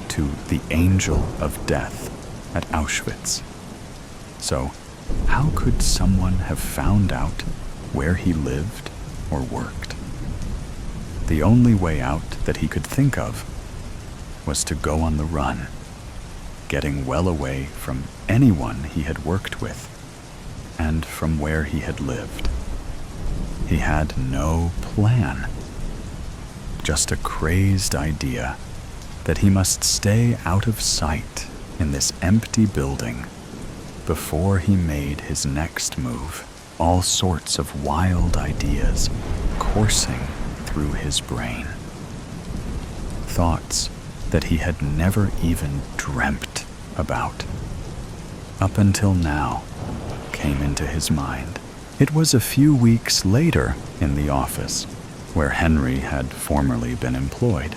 to the Angel of Death at Auschwitz. So, how could someone have found out where he lived or worked? The only way out that he could think of was to go on the run, getting well away from anyone he had worked with and from where he had lived. He had no plan, just a crazed idea that he must stay out of sight in this empty building before he made his next move. All sorts of wild ideas coursing through his brain. Thoughts that he had never even dreamt about, up until now, came into his mind. It was a few weeks later in the office where Henry had formerly been employed,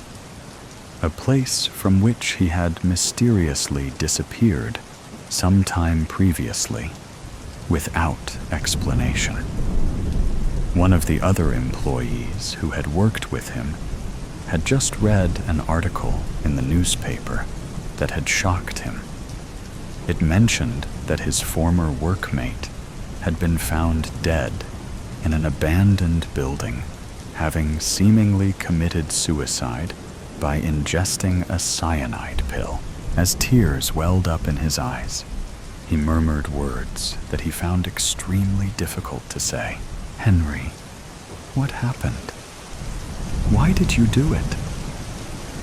a place from which he had mysteriously disappeared sometime previously, without explanation. One of the other employees who had worked with him had just read an article in the newspaper that had shocked him. It mentioned that his former workmate had been found dead in an abandoned building, having seemingly committed suicide by ingesting a cyanide pill. As tears welled up in his eyes, he murmured words that he found extremely difficult to say. "Henry, what happened? Why did you do it?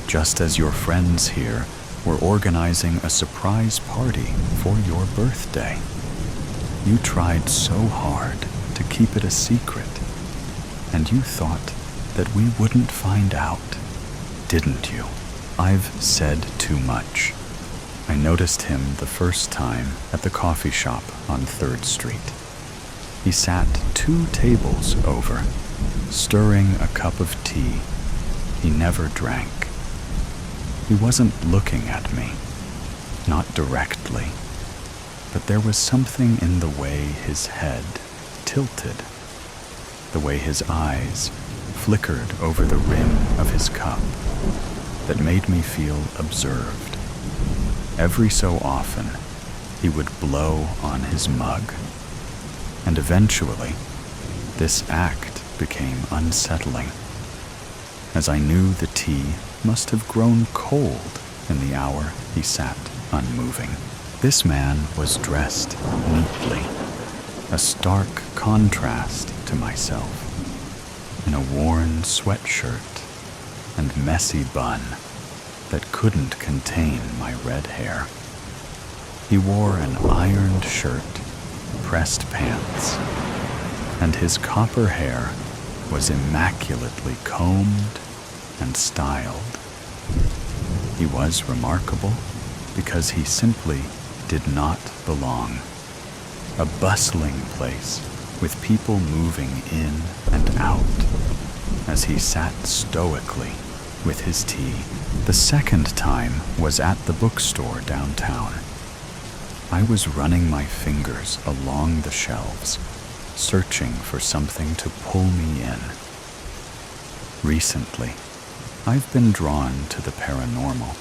Just as your friends here were organizing a surprise party for your birthday. You tried so hard to keep it a secret, and you thought that we wouldn't find out, didn't you?" I've said too much. I noticed him the first time at the coffee shop on 3rd Street. He sat 2 tables over, stirring a cup of tea he never drank. He wasn't looking at me, not directly, but there was something in the way his head tilted, the way his eyes flickered over the rim of his cup, that made me feel observed. Every so often, he would blow on his mug, and eventually, this act became unsettling, as I knew the tea must have grown cold in the hour he sat unmoving. This man was dressed neatly, a stark contrast to myself, in a worn sweatshirt and messy bun that couldn't contain my red hair. He wore an ironed shirt, pressed pants, and his copper hair was immaculately combed and styled. He was remarkable because he simply did not belong. A bustling place with people moving in and out as he sat stoically with his tea. The second time was at the bookstore downtown. I was running my fingers along the shelves, searching for something to pull me in. Recently, I've been drawn to the paranormal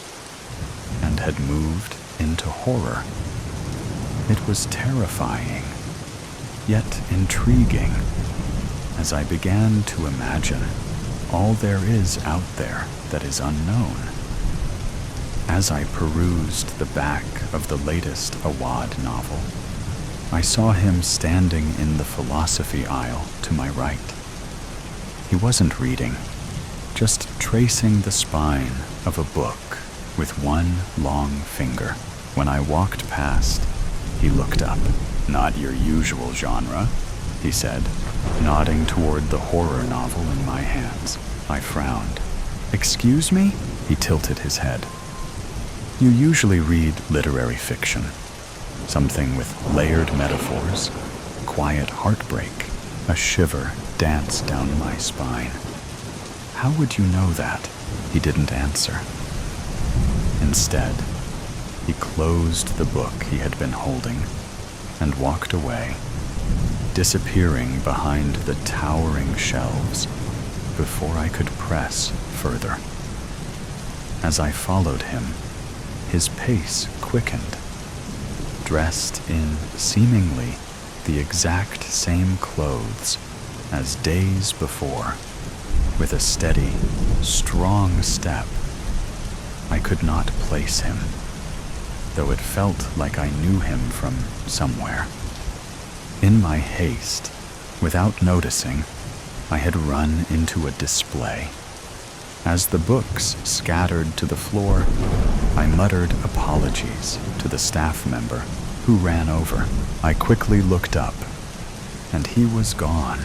and had moved into horror. It was terrifying, yet intriguing, as I began to imagine all there is out there that is unknown. As I perused the back of the latest Awad novel, I saw him standing in the philosophy aisle to my right. He wasn't reading, just tracing the spine of a book with one long finger. When I walked past, he looked up. "Not your usual genre," he said, nodding toward the horror novel in my hands. I frowned. "Excuse me?" He tilted his head. "You usually read literary fiction, something with layered metaphors, quiet heartbreak." A shiver danced down my spine. "How would you know that?" He didn't answer. Instead, he closed the book he had been holding and walked away, disappearing behind the towering shelves before I could press further. As I followed him, his pace quickened, dressed in seemingly the exact same clothes as days before. with a steady, strong step. I could not place him, though it felt like I knew him from somewhere. In my haste, without noticing, I had run into a display. As the books scattered to the floor, I muttered apologies to the staff member who ran over. I quickly looked up, and he was gone.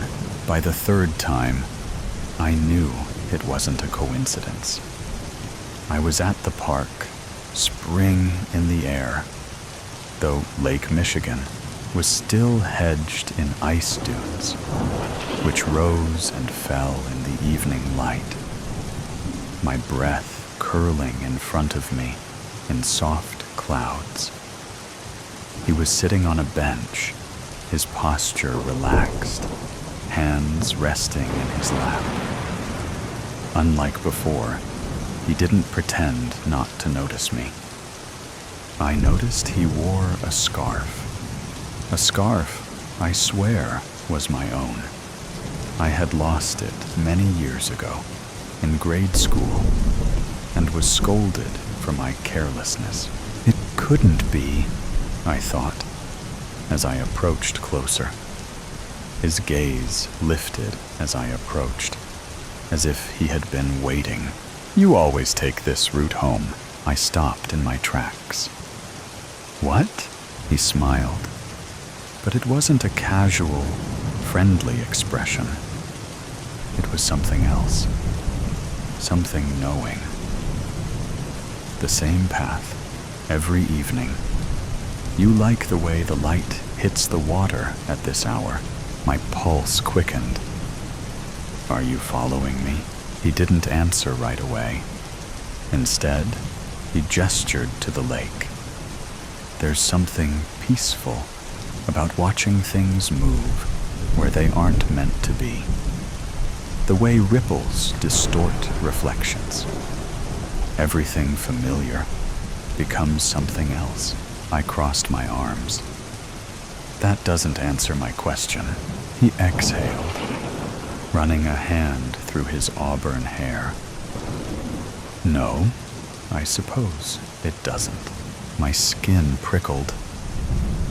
By the third time, I knew it wasn't a coincidence. I was at the park, spring in the air, though Lake Michigan was still hedged in ice dunes, which rose and fell in the evening light, my breath curling in front of me in soft clouds. He was sitting on a bench, his posture relaxed, hands resting in his lap. Unlike before, he didn't pretend not to notice me. I noticed he wore a scarf. A scarf, I swear, was my own. I had lost it many years ago, in grade school, and was scolded for my carelessness. It couldn't be, I thought, as I approached closer. His gaze lifted as I approached, as if he had been waiting. "You always take this route home." I stopped in my tracks. "What?" He smiled, but it wasn't a casual, friendly expression. It was something else, something knowing. The same path, every evening. "You like the way the light hits the water at this hour." My pulse quickened. "Are you following me?" He didn't answer right away. Instead, he gestured to the lake. There's something peaceful about watching things move where they aren't meant to be. The way ripples distort reflections. Everything familiar becomes something else. I crossed my arms. "That doesn't answer my question." He exhaled, running a hand through his auburn hair. "No, I suppose it doesn't." My skin prickled.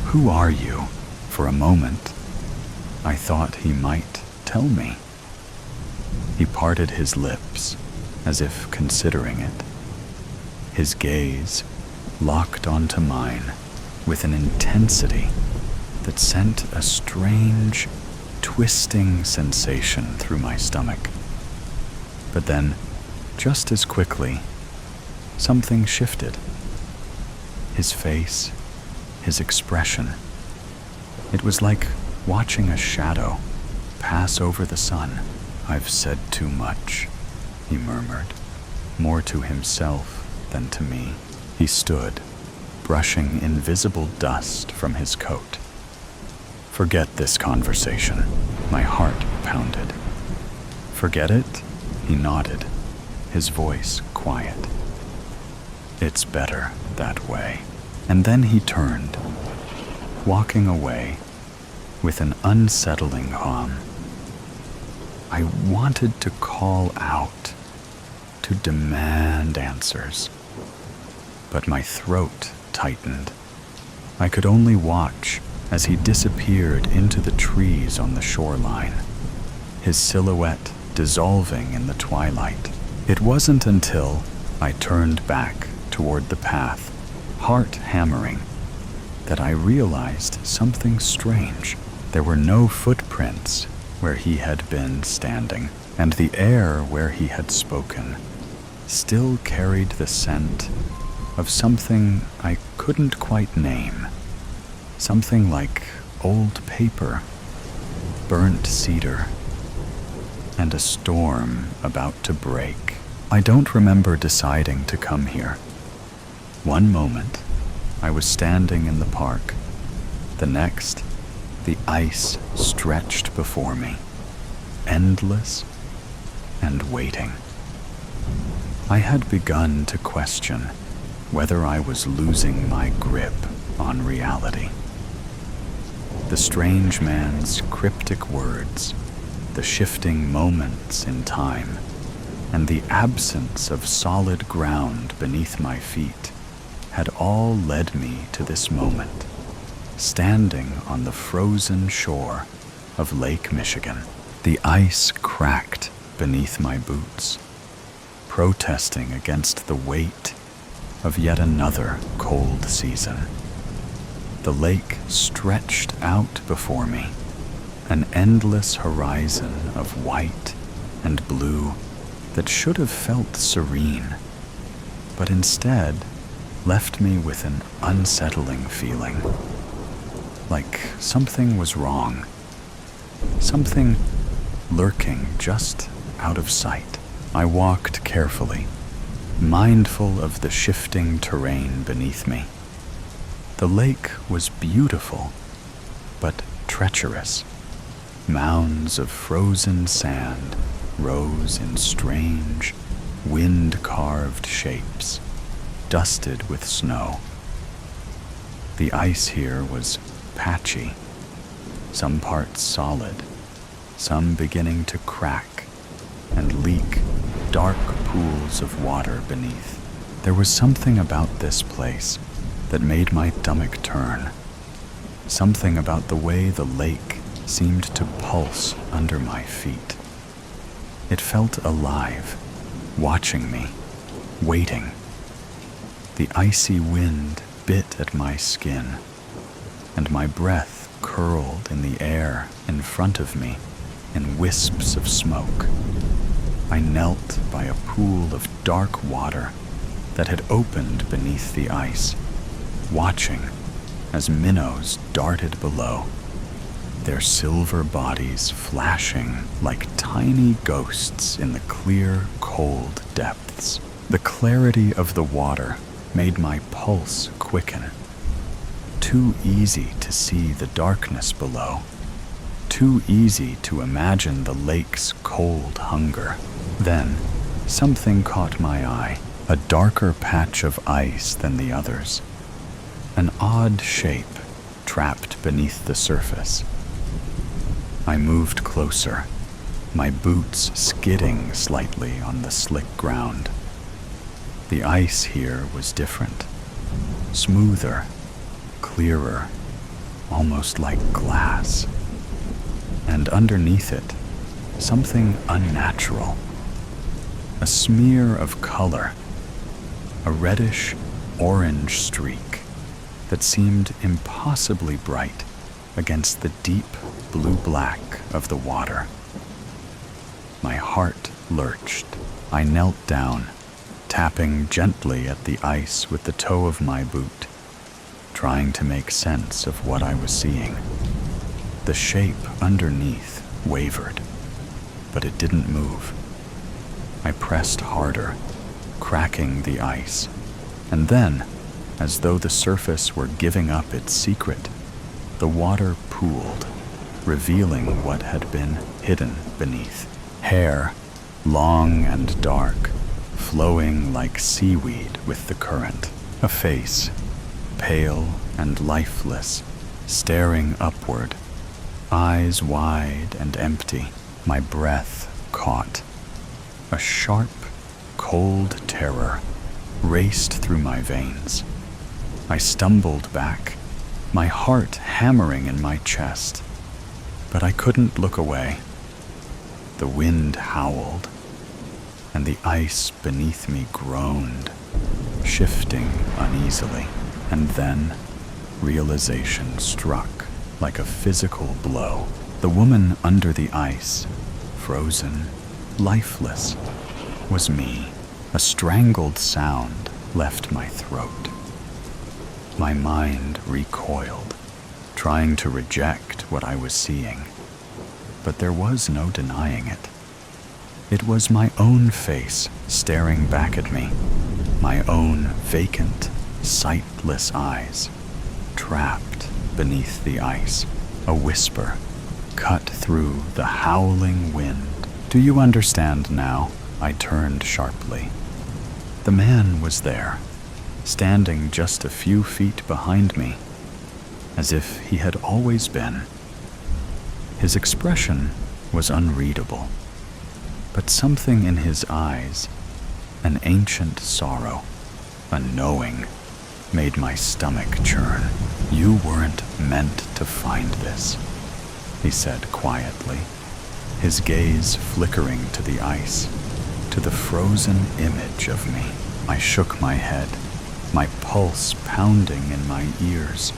"Who are you?" For a moment, I thought he might tell me. He parted his lips, as if considering it. His gaze locked onto mine with an intensity that sent a strange, twisting sensation through my stomach. But then, just as quickly, something shifted. His face, his expression. It was like watching a shadow pass over the sun. "I've said too much," he murmured, more to himself than to me. He stood, brushing invisible dust from his coat. "Forget this conversation." My heart pounded. "Forget it?" He nodded, his voice quiet. "It's better that way." And then he turned, walking away with an unsettling hum. I wanted to call out, to demand answers, but my throat tightened. I could only watch as he disappeared into the trees on the shoreline, his silhouette dissolving in the twilight. It wasn't until I turned back toward the path, heart hammering, that I realized something strange. There were no footprints where he had been standing, and the air where he had spoken still carried the scent of something I couldn't quite name. Something like old paper, burnt cedar, and a storm about to break. I don't remember deciding to come here. One moment, I was standing in the park. The next, the ice stretched before me, endless and waiting. I had begun to question whether I was losing my grip on reality. The strange man's cryptic words the shifting moments in time, and the absence of solid ground beneath my feet had all led me to this moment, standing on the frozen shore of Lake Michigan. The ice cracked beneath my boots, protesting against the weight of yet another cold season. The lake stretched out before me, an endless horizon of white and blue that should have felt serene, but instead left me with an unsettling feeling, like something was wrong, something lurking just out of sight. I walked carefully, mindful of the shifting terrain beneath me. The lake was beautiful, but treacherous. Mounds of frozen sand rose in strange, wind-carved shapes, dusted with snow. The ice here was patchy, some parts solid, some beginning to crack and leak dark pools of water beneath. There was something about this place that made my stomach turn, something about the way the lake seemed to pulse under my feet. It felt alive, watching me, waiting. The icy wind bit at my skin, and my breath curled in the air in front of me in wisps of smoke. I knelt by a pool of dark water that had opened beneath the ice, watching as minnows darted below, their silver bodies flashing like tiny ghosts in the clear, cold depths. The clarity of the water made my pulse quicken. Too easy to see the darkness below. Too easy to imagine the lake's cold hunger. Then, something caught my eye, a darker patch of ice than the others. An odd shape trapped beneath the surface. I moved closer, my boots skidding slightly on the slick ground. The ice here was different, smoother, clearer, almost like glass. And underneath it, something unnatural. A smear of color, a reddish-orange streak that seemed impossibly bright against the deep blue-black of the water. My heart lurched. I knelt down, tapping gently at the ice with the toe of my boot, trying to make sense of what I was seeing. The shape underneath wavered, but it didn't move. I pressed harder, cracking the ice, and then, as though the surface were giving up its secret, the water pooled, revealing what had been hidden beneath. Hair, long and dark, flowing like seaweed with the current. A face, pale and lifeless, staring upward, eyes wide and empty. My breath caught. A sharp, cold terror raced through my veins. I stumbled back, my heart hammering in my chest, but I couldn't look away. The wind howled, and the ice beneath me groaned, shifting uneasily. And then realization struck like a physical blow. The woman under the ice, frozen, lifeless, was me. A strangled sound left my throat. My mind recoiled, trying to reject what I was seeing, but there was no denying it. It was my own face staring back at me, my own vacant, sightless eyes, trapped beneath the ice. A whisper cut through the howling wind. "Do you understand now?" I turned sharply. The man was there, standing just a few feet behind me, as if he had always been. His expression was unreadable, but something in his eyes, an ancient sorrow, a knowing, made my stomach churn. "You weren't meant to find this," he said quietly, his gaze flickering to the ice, to the frozen image of me. I shook my head, my pulse pounding in my ears.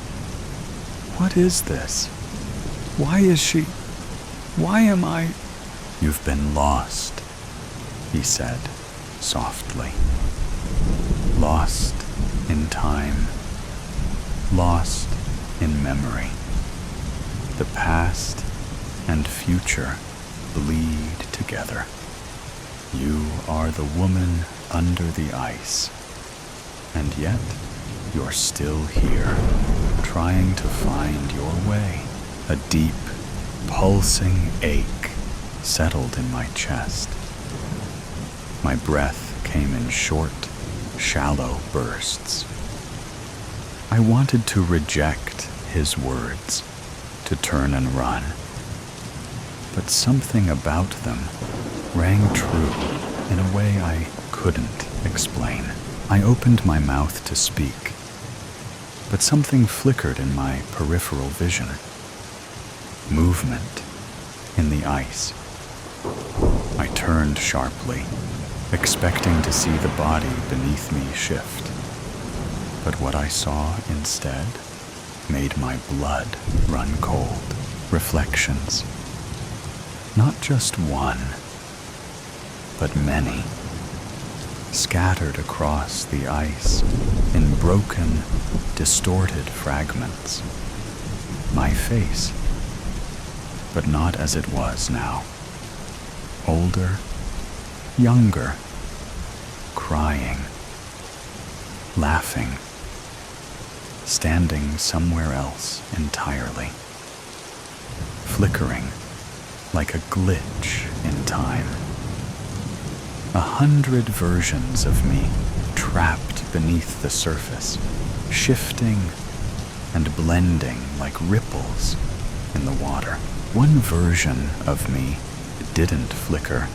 "What is this? Why is she? Why am I?" "You've been lost," he said softly. "Lost in time, lost in memory. The past and future bleed together. You are the woman under the ice, and yet you're still here, trying to find your way." A deep, pulsing ache settled in my chest. My breath came in short, shallow bursts. I wanted to reject his words, to turn and run, but something about them rang true in a way I couldn't explain. I opened my mouth to speak, but something flickered in my peripheral vision. Movement in the ice. I turned sharply, expecting to see the body beneath me shift. But what I saw instead made my blood run cold. Reflections. Not just one, but many, scattered across the ice in broken, distorted fragments. My face, but not as it was now. Older, younger, crying, laughing, standing somewhere else entirely, flickering like a glitch in time. 100 versions of me trapped beneath the surface, shifting and blending like ripples in the water. One version of me didn't flicker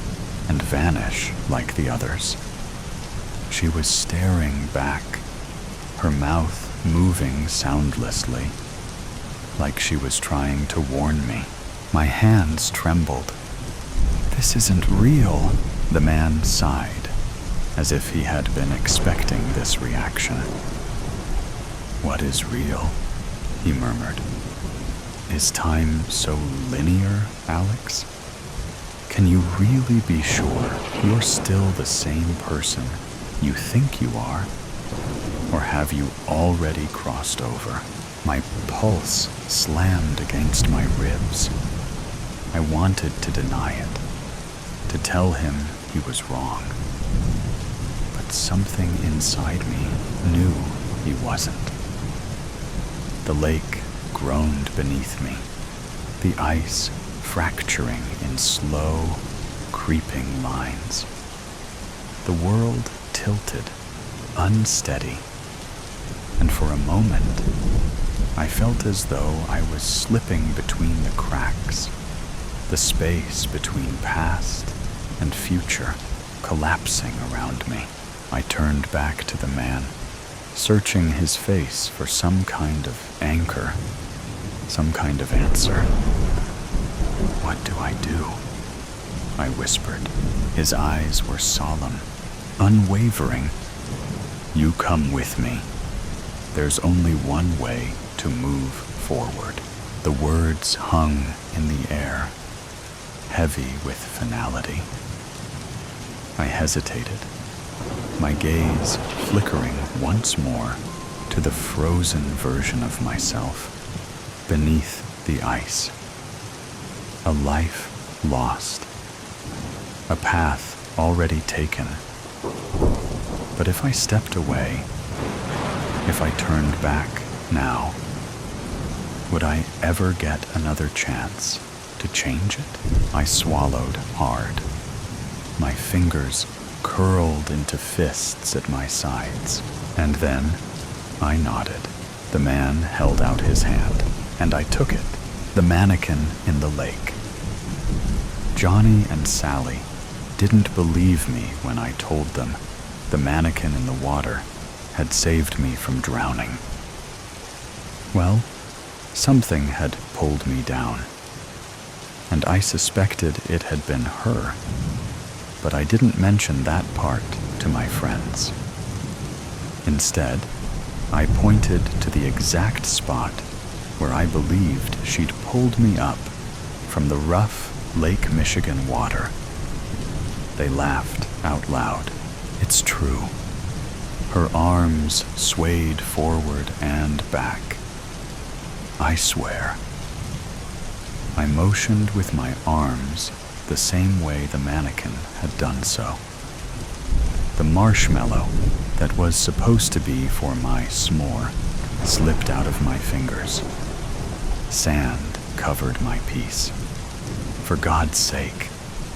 and vanish like the others. She was staring back, her mouth moving soundlessly, like she was trying to warn me. My hands trembled. "This isn't real," the man sighed, as if he had been expecting this reaction. "What is real?" he murmured. "Is time so linear, Alex? Can you really be sure you're still the same person you think you are? Or have you already crossed over?" My pulse slammed against my ribs. I wanted to deny it, to tell him he was wrong. But something inside me knew he wasn't. The lake groaned beneath me, the ice fracturing in slow, creeping lines. The world tilted, unsteady, and for a moment, I felt as though I was slipping between the cracks, the space between past and future collapsing around me. I turned back to the man, searching his face for some kind of anchor, some kind of answer. "What do I do?" I whispered. His eyes were solemn, unwavering. "You come with me. There's only one way to move forward." The words hung in the air, heavy with finality. I hesitated, my gaze flickering once more to the frozen version of myself beneath the ice. A life lost, a path already taken. But if I stepped away, if I turned back now, would I ever get another chance to change it? I swallowed hard. My fingers curled into fists at my sides. And then I nodded. The man held out his hand, and I took it, the mannequin in the lake. Johnny and Sally didn't believe me when I told them the mannequin in the water had saved me from drowning. Well, something had pulled me down, and I suspected it had been her, but I didn't mention that part to my friends. Instead, I pointed to the exact spot where I believed she'd pulled me up from the rough Lake Michigan water. They laughed out loud. It's true. Her arms swayed forward and back. I swear. I motioned with my arms the same way the mannequin had done so. The marshmallow that was supposed to be for my s'more slipped out of my fingers. Sand covered my piece. For God's sake,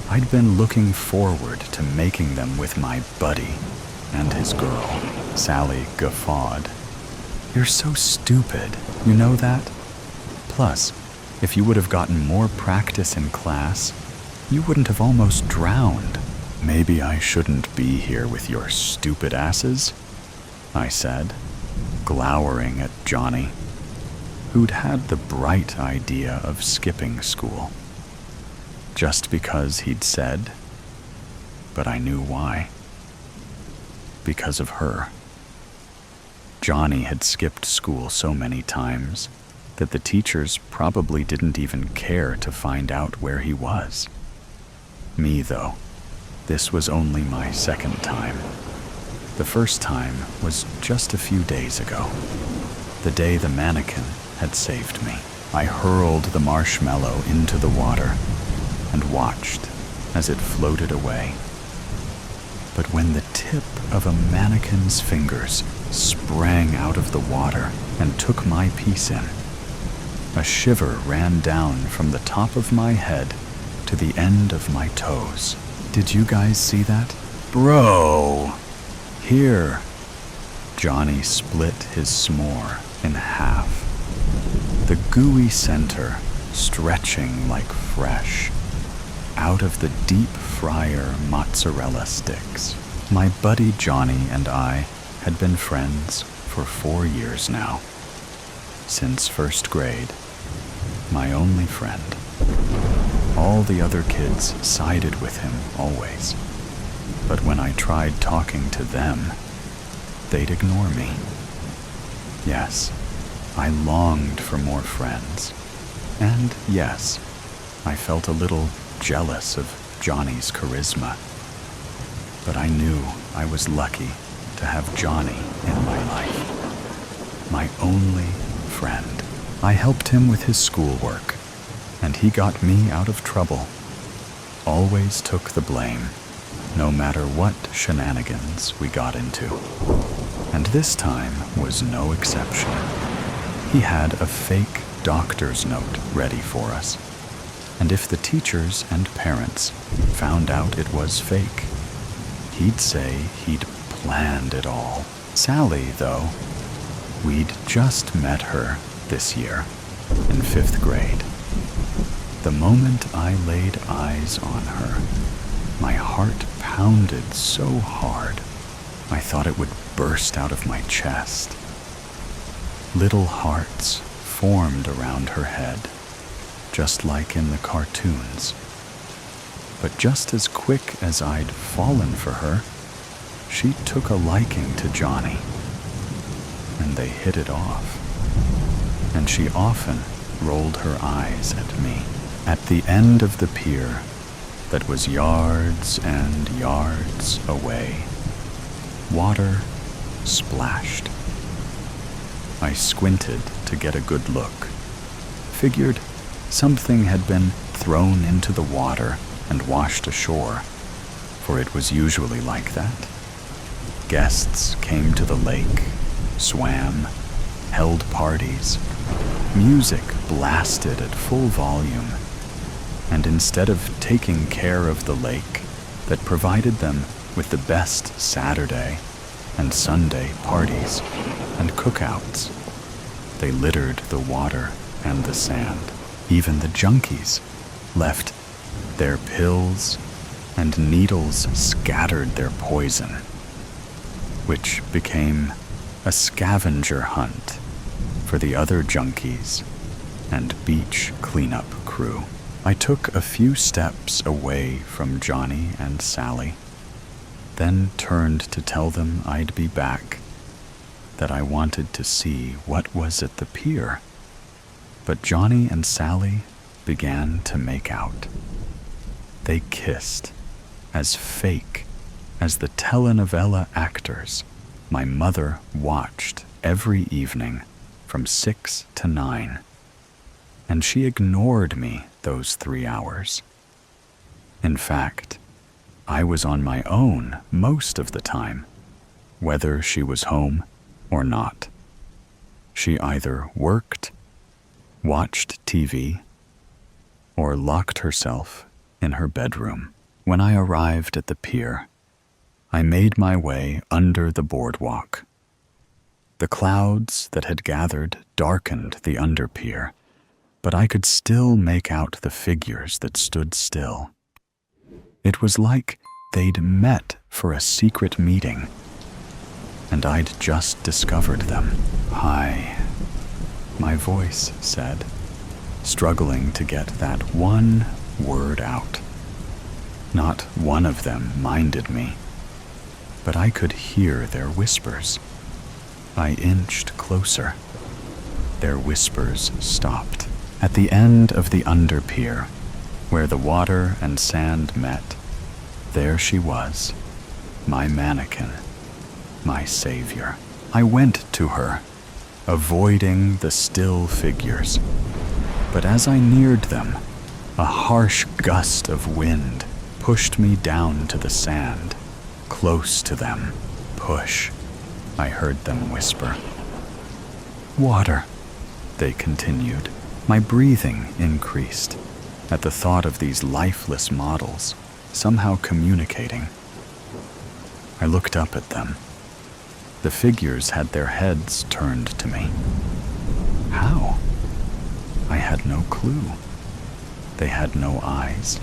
I'd been looking forward to making them with my buddy and his girl. Sally guffawed. You're so stupid, you know that? Plus, if you would have gotten more practice in class, you wouldn't have almost drowned. Maybe I shouldn't be here with your stupid asses, I said, glowering at Johnny, who'd had the bright idea of skipping school. Just because he'd said, but I knew why. Because of her. Johnny had skipped school so many times that the teachers probably didn't even care to find out where he was. Me, though, this was only my second time. The first time was just a few days ago, the day the mannequin had saved me. I hurled the marshmallow into the water and watched as it floated away. But when the tip of a mannequin's fingers sprang out of the water and took my piece in, a shiver ran down from the top of my head to the end of my toes. Did you guys see that? Bro! Here. Johnny split his s'more in half, the gooey center stretching like fresh out of the deep fryer mozzarella sticks. My buddy Johnny and I had been friends for 4 years now. Since first grade. My only friend. All the other kids sided with him always. But when I tried talking to them, they'd ignore me. Yes, I longed for more friends. And yes, I felt a little jealous of Johnny's charisma. But I knew I was lucky to have Johnny in my life. My only friend. I helped him with his schoolwork, and he got me out of trouble. Always took the blame, no matter what shenanigans we got into. And this time was no exception. He had a fake doctor's note ready for us. And if the teachers and parents found out it was fake, he'd say he'd planned it all. Sally, though, we'd just met her this year in 5th grade. The moment I laid eyes on her, my heart pounded so hard I thought it would burst out of my chest. Little hearts formed around her head, just like in the cartoons. But just as quick as I'd fallen for her, she took a liking to Johnny, and they hit it off. And she often rolled her eyes at me. At the end of the pier that was yards and yards away, water splashed. I squinted to get a good look. Figured something had been thrown into the water and washed ashore, for it was usually like that. Guests came to the lake, swam, held parties. Music blasted at full volume, and instead of taking care of the lake that provided them with the best Saturday and Sunday parties and cookouts, they littered the water and the sand. Even the junkies left their pills and needles scattered their poison, which became a scavenger hunt for the other junkies and beach cleanup crew. I took a few steps away from Johnny and Sally, then turned to tell them I'd be back, that I wanted to see what was at the pier. But Johnny and Sally began to make out. They kissed, as fake as the telenovela actors my mother watched every evening from 6 to 9. And she ignored me those 3 hours. In fact, I was on my own most of the time, whether she was home or not. She either worked, watched TV, or locked herself in her bedroom. When I arrived at the pier, I made my way under the boardwalk. The clouds that had gathered darkened the underpier, but I could still make out the figures that stood still. It was like they'd met for a secret meeting, and I'd just discovered them. "Hi," my voice said, struggling to get that one word out. Not one of them minded me, but I could hear their whispers. I inched closer. Their whispers stopped. At the end of the underpier, where the water and sand met, there she was, my mannequin, my savior. I went to her, avoiding the still figures. But as I neared them, a harsh gust of wind pushed me down to the sand, close to them. "Push," I heard them whisper. "Water," they continued. My breathing increased at the thought of these lifeless models somehow communicating. I looked up at them. The figures had their heads turned to me. How? I had no clue. They had no eyes,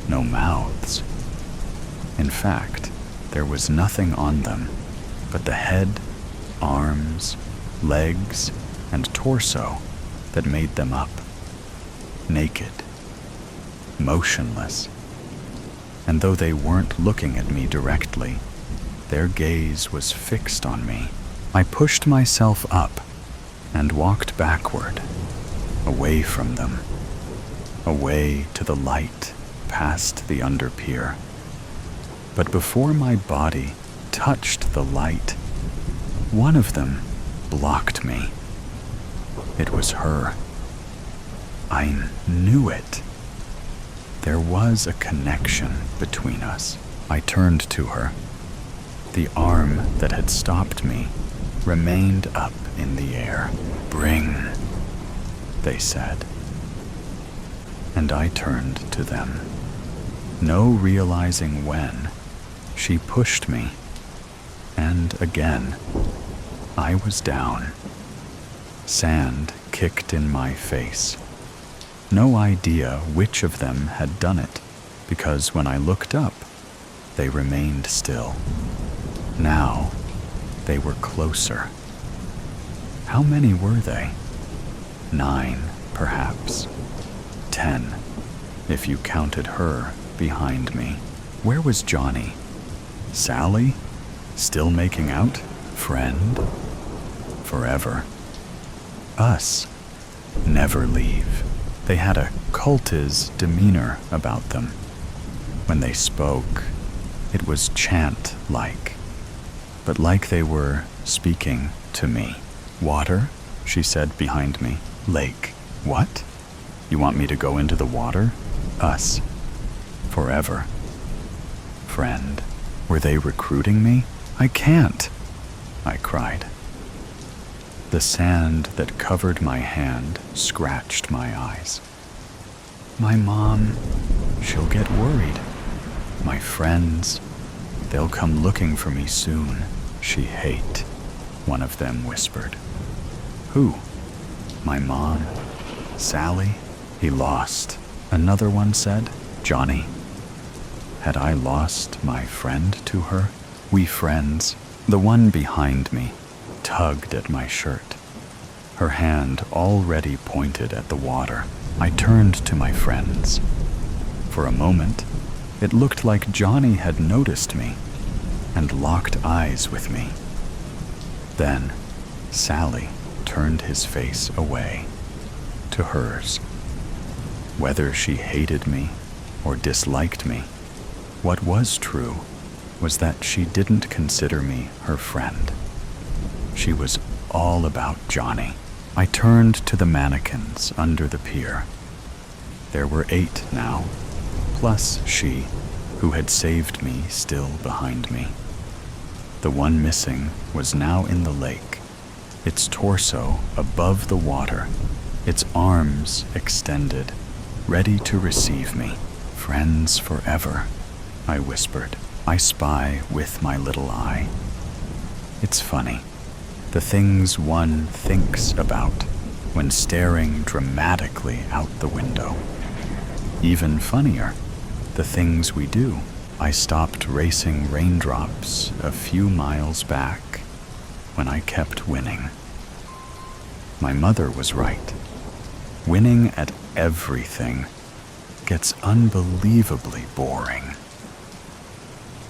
no mouths. In fact, there was nothing on them but the head, arms, legs, and torso that made them up. Naked, motionless. And though they weren't looking at me directly, their gaze was fixed on me. I pushed myself up and walked backward, away from them, away to the light past the underpier. But before my body touched the light, one of them blocked me. It was her. I knew it. There was a connection between us. I turned to her. The arm that had stopped me remained up in the air. "Bring," they said. And I turned to them. No realizing when, she pushed me, and again, I was down. Sand kicked in my face. No idea which of them had done it, because when I looked up, they remained still. Now, they were closer. How many were they? 9, perhaps. 10, if you counted her behind me. Where was Johnny? Sally? Still making out? Friend? Forever. Us? Never leave. They had a cultish demeanor about them. When they spoke, it was chant-like, but like they were speaking to me. "Water?" she said behind me. "Lake." "What? You want me to go into the water?" "Us. Forever. Friend." Were they recruiting me? "I can't," I cried. The sand that covered my hand scratched my eyes. "My mom, she'll get worried. My friends, they'll come looking for me soon. She hate," one of them whispered. "Who? My mom? Sally?" "He lost," another one said. Johnny. Had I lost my friend to her? We friends. The one behind me tugged at my shirt, her hand already pointed at the water. I turned to my friends. For a moment, it looked like Johnny had noticed me and locked eyes with me. Then, Sally turned his face away to hers. Whether she hated me or disliked me, what was true was that she didn't consider me her friend. She was all about Johnny. I turned to the mannequins under the pier. There were 8 now, plus she, who had saved me, still behind me. The one missing was now in the lake, its torso above the water, its arms extended, ready to receive me. Friends forever, I whispered. I spy with my little eye. It's funny, the things one thinks about when staring dramatically out the window. Even funnier, the things we do. I stopped racing raindrops a few miles back when I kept winning. My mother was right. Winning at everything gets unbelievably boring.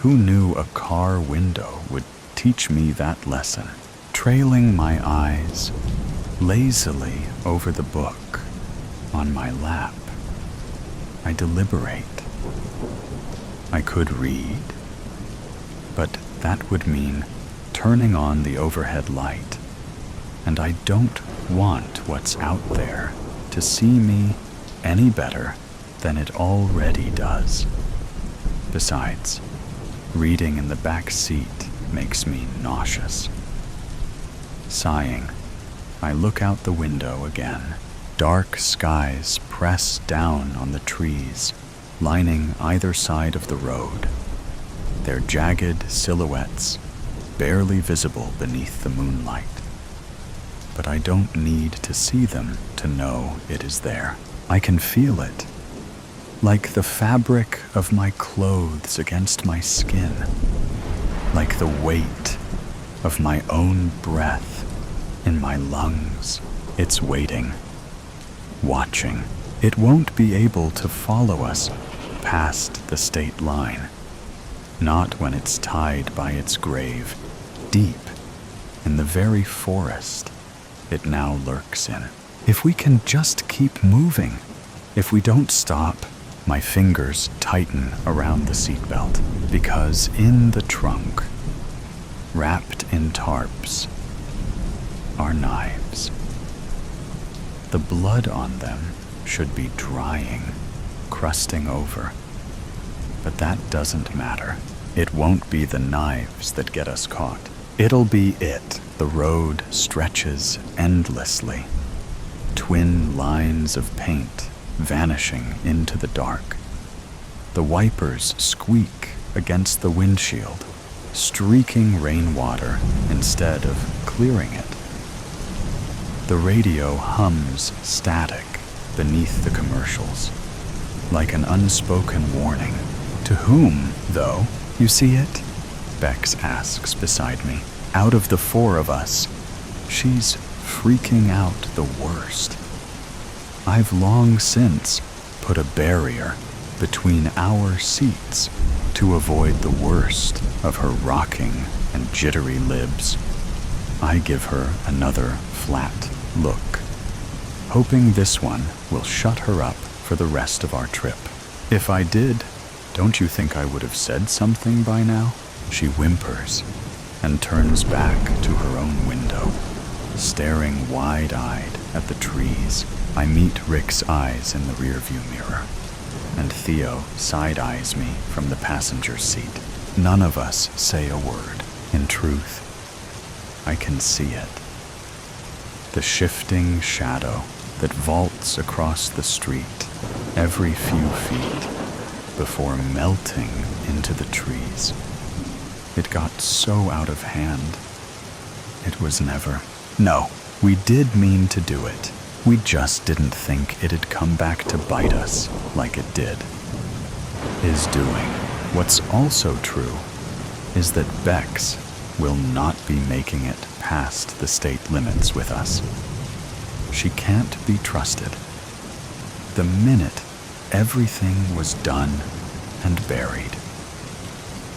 Who knew a car window would teach me that lesson? Trailing my eyes lazily over the book on my lap, I deliberate. I could read, but that would mean turning on the overhead light, and I don't want what's out there to see me any better than it already does. Besides, reading in the back seat makes me nauseous. Sighing, I look out the window again. Dark skies press down on the trees, lining either side of the road, their jagged silhouettes barely visible beneath the moonlight. But I don't need to see them to know it is there. I can feel it, like the fabric of my clothes against my skin, like the weight of my own breath in my lungs. It's waiting, watching. It won't be able to follow us past the state line, not when it's tied by its grave deep in the very forest it now lurks in. If we can just keep moving, if we don't stop. My fingers tighten around the seatbelt, because in the trunk, wrapped in tarps, are knives. The blood on them should be drying, crusting over. But that doesn't matter. It won't be the knives that get us caught. It'll be it. The road stretches endlessly. Twin lines of paint vanishing into the dark. The wipers squeak against the windshield, streaking rainwater instead of clearing it. The radio hums static beneath the commercials, like an unspoken warning. To whom, though? You see it? Bex asks beside me. Out of the 4 of us, she's freaking out the worst. I've long since put a barrier between our seats to avoid the worst of her rocking and jittery libs. I give her another flat look, hoping this one will shut her up for the rest of our trip. If I did, don't you think I would have said something by now? She whimpers and turns back to her own window, staring wide-eyed at the trees. I meet Rick's eyes in the rearview mirror, and Theo side-eyes me from the passenger seat. None of us say a word. In truth, I can see it. The shifting shadow that vaults across the street every few feet before melting into the trees. It got so out of hand. It was never. No, we did mean to do it. We just didn't think it'd come back to bite us like it did. is doing. What's also true is that Bex will not be making it past the state limits with us. She can't be trusted. The minute everything was done and buried,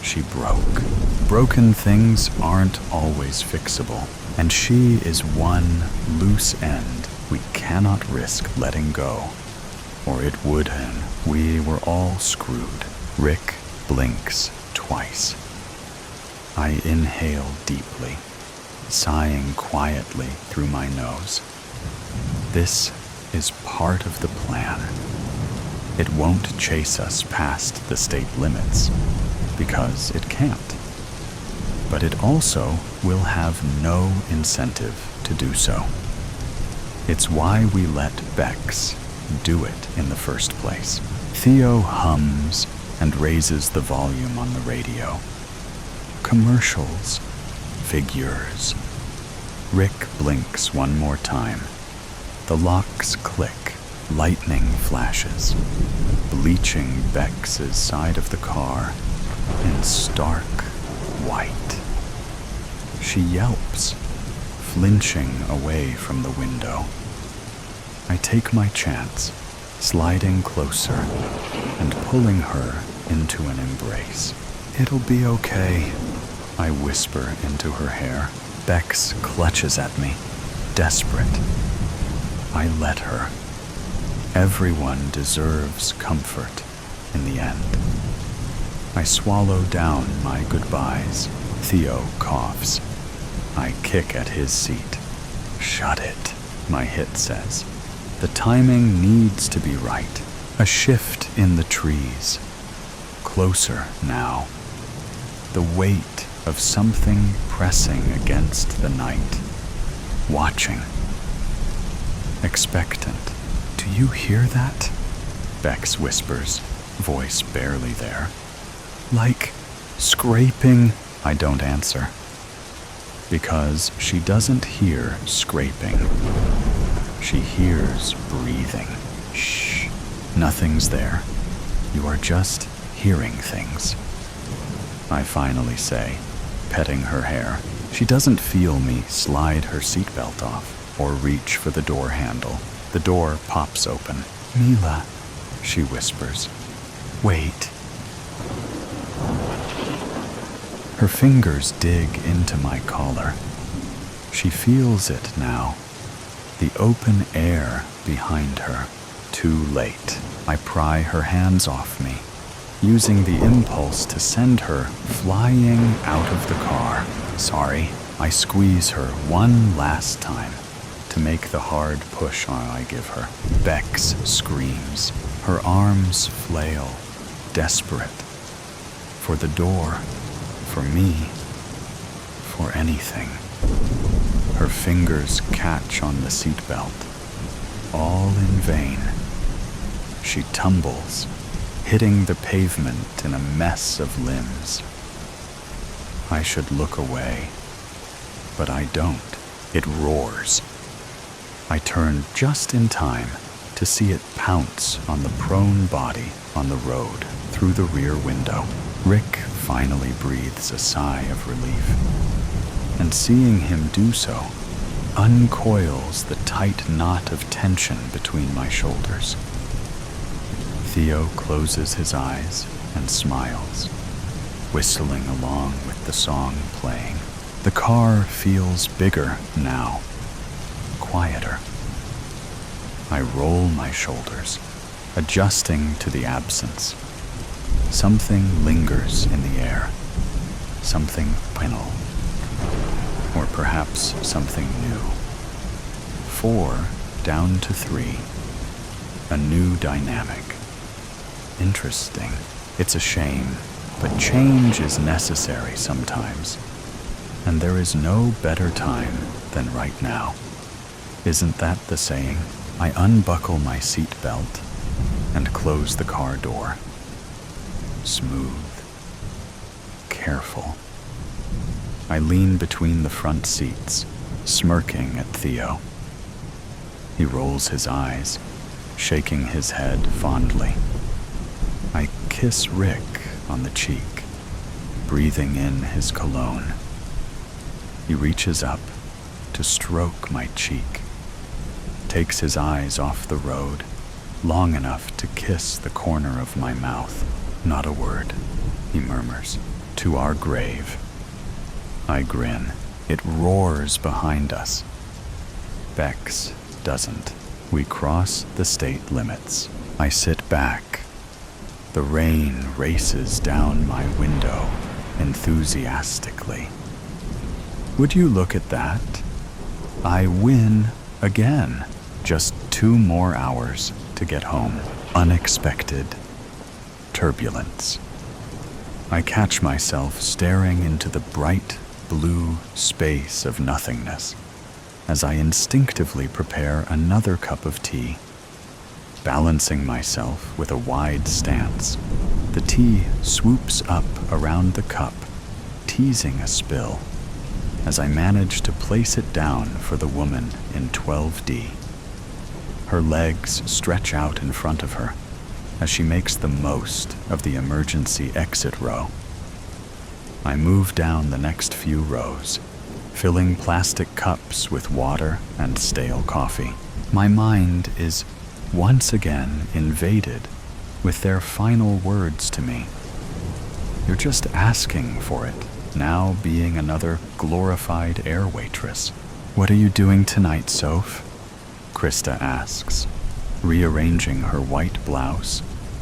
she broke. Broken things aren't always fixable, and she is one loose end we cannot risk letting go, or it would end. We were all screwed. Rick blinks twice. I inhale deeply, sighing quietly through my nose. This is part of the plan. It won't chase us past the state limits, because it can't. But it also will have no incentive to do so. It's why we let Bex do it in the first place. Theo hums and raises the volume on the radio. Commercials, figures. Rick blinks one more time. The locks click, lightning flashes, bleaching Bex's side of the car in stark white. She yelps, flinching away from the window. I take my chance, sliding closer and pulling her into an embrace. "It'll be okay," I whisper into her hair. Bex clutches at me, desperate. I let her. Everyone deserves comfort in the end. I swallow down my goodbyes. Theo coughs. I kick at his seat. "Shut it," my hit says. The timing needs to be right. A shift in the trees. Closer now. The weight of something pressing against the night. Watching. Expectant. "Do you hear that?" Bex whispers, voice barely there. "Like scraping." I don't answer. Because she doesn't hear scraping. She hears breathing. "Shh, nothing's there. You are just hearing things," I finally say, petting her hair. She doesn't feel me slide her seatbelt off or reach for the door handle. The door pops open. "Mila," she whispers. "Wait." Her fingers dig into my collar. She feels it now. The open air behind her. Too late. I pry her hands off me, using the impulse to send her flying out of the car. Sorry. I squeeze her one last time to make the hard push I give her. Bex screams. Her arms flail, desperate. For the door. For me, for anything. Her fingers catch on the seatbelt, all in vain. She tumbles, hitting the pavement in a mess of limbs. I should look away, but I don't. It roars. I turn just in time to see it pounce on the prone body on the road through the rear window. Rick finally breathes a sigh of relief, and seeing him do so uncoils the tight knot of tension between my shoulders. Theo closes his eyes and smiles, whistling along with the song playing. The car feels bigger now, quieter. I roll my shoulders, adjusting to the absence. Something lingers in the air, something final, or perhaps something new. 4 down to 3, a new dynamic. Interesting. It's a shame, but change is necessary sometimes, and there is no better time than right now. Isn't that the saying? I unbuckle my seat belt and close the car door. Smooth, careful. I lean between the front seats, smirking at Theo. He rolls his eyes, shaking his head fondly. I kiss kiss Rick on the cheek, breathing in his cologne. He reaches up to stroke my cheek, takes his eyes off the road, long enough to kiss the corner of my mouth. Not a word, he murmurs, to our grave. I grin. It roars behind us. Bex doesn't. We cross the state limits. I sit back. The rain races down my window enthusiastically. Would you look at that? I win again. Just 2 more hours to get home. Unexpected turbulence. I catch myself staring into the bright blue space of nothingness as I instinctively prepare another cup of tea. Balancing myself with a wide stance, the tea swoops up around the cup, teasing a spill, as I manage to place it down for the woman in 12D. Her legs stretch out in front of her as she makes the most of the emergency exit row. I move down the next few rows, filling plastic cups with water and stale coffee. My mind is once again invaded with their final words to me. You're just asking for it, now being another glorified air waitress. What are you doing tonight, Soph? Krista asks, rearranging her white blouse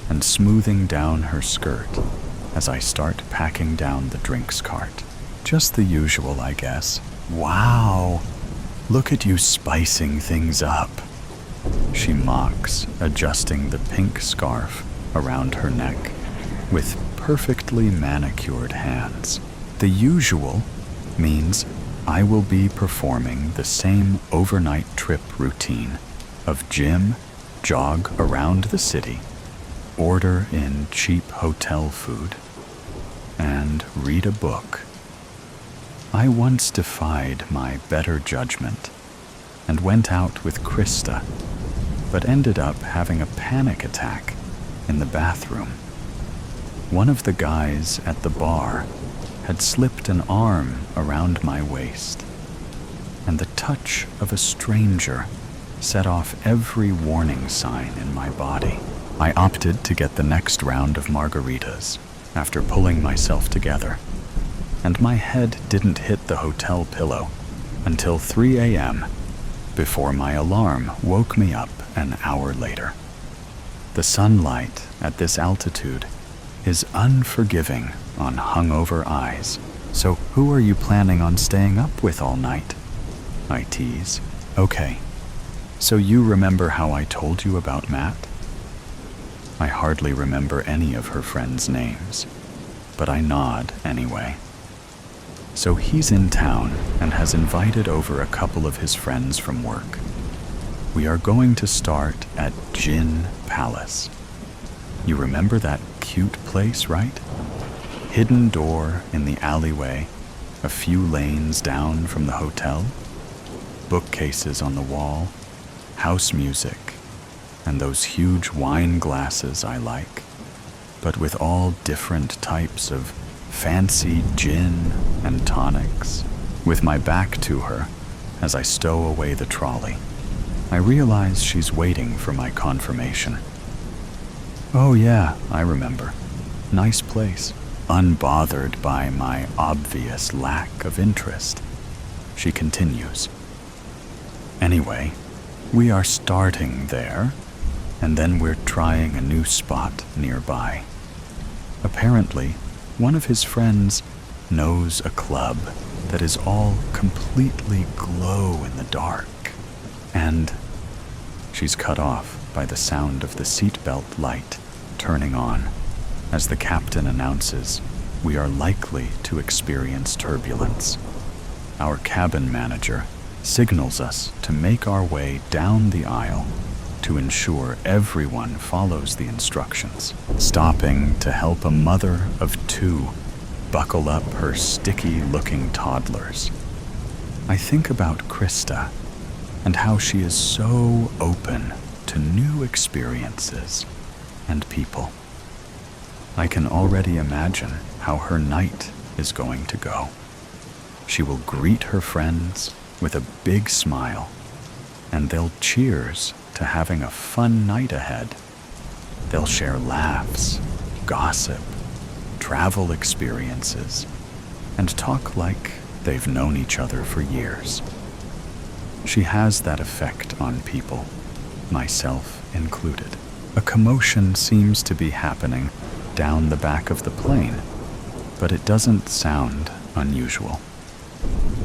and smoothing down her skirt as I start packing down the drinks cart. Just the usual, I guess. Wow, look at you spicing things up, she mocks, adjusting the pink scarf around her neck with perfectly manicured hands. The usual means I will be performing the same overnight trip routine of gym, jog around the city, order in cheap hotel food, and read a book. I once defied my better judgment and went out with Krista, but ended up having a panic attack in the bathroom. One of the guys at the bar had slipped an arm around my waist, and the touch of a stranger set off every warning sign in my body. I opted to get the next round of margaritas after pulling myself together, and my head didn't hit the hotel pillow until 3 a.m., before my alarm woke me up an hour later. The sunlight at this altitude is unforgiving on hungover eyes. So who are you planning on staying up with all night? I tease. Okay, so you remember how I told you about Matt? I hardly remember any of her friends' names, but I nod anyway. So he's in town and has invited over a couple of his friends from work. We are going to start at Gin Palace. You remember that cute place, right? Hidden door in the alleyway, a few lanes down from the hotel, bookcases on the wall, house music, and those huge wine glasses I like, but with all different types of fancy gin and tonics. With my back to her, as I stow away the trolley, I realize she's waiting for my confirmation. Oh yeah, I remember. Nice place. Unbothered by my obvious lack of interest, she continues. Anyway, we are starting there, and then we're trying a new spot nearby. Apparently, one of his friends knows a club that is all completely glow in the dark, and she's cut off by the sound of the seatbelt light turning on as the captain announces we are likely to experience turbulence. Our cabin manager signals us to make our way down the aisle to ensure everyone follows the instructions, stopping to help a mother of 2 buckle up her sticky-looking toddlers. I think about Krista and how she is so open to new experiences and people. I can already imagine how her night is going to go. She will greet her friends with a big smile, and they'll cheers to having a fun night ahead. They'll share laughs, gossip, travel experiences, and talk like they've known each other for years. She has that effect on people, myself included. A commotion seems to be happening down the back of the plane, but it doesn't sound unusual.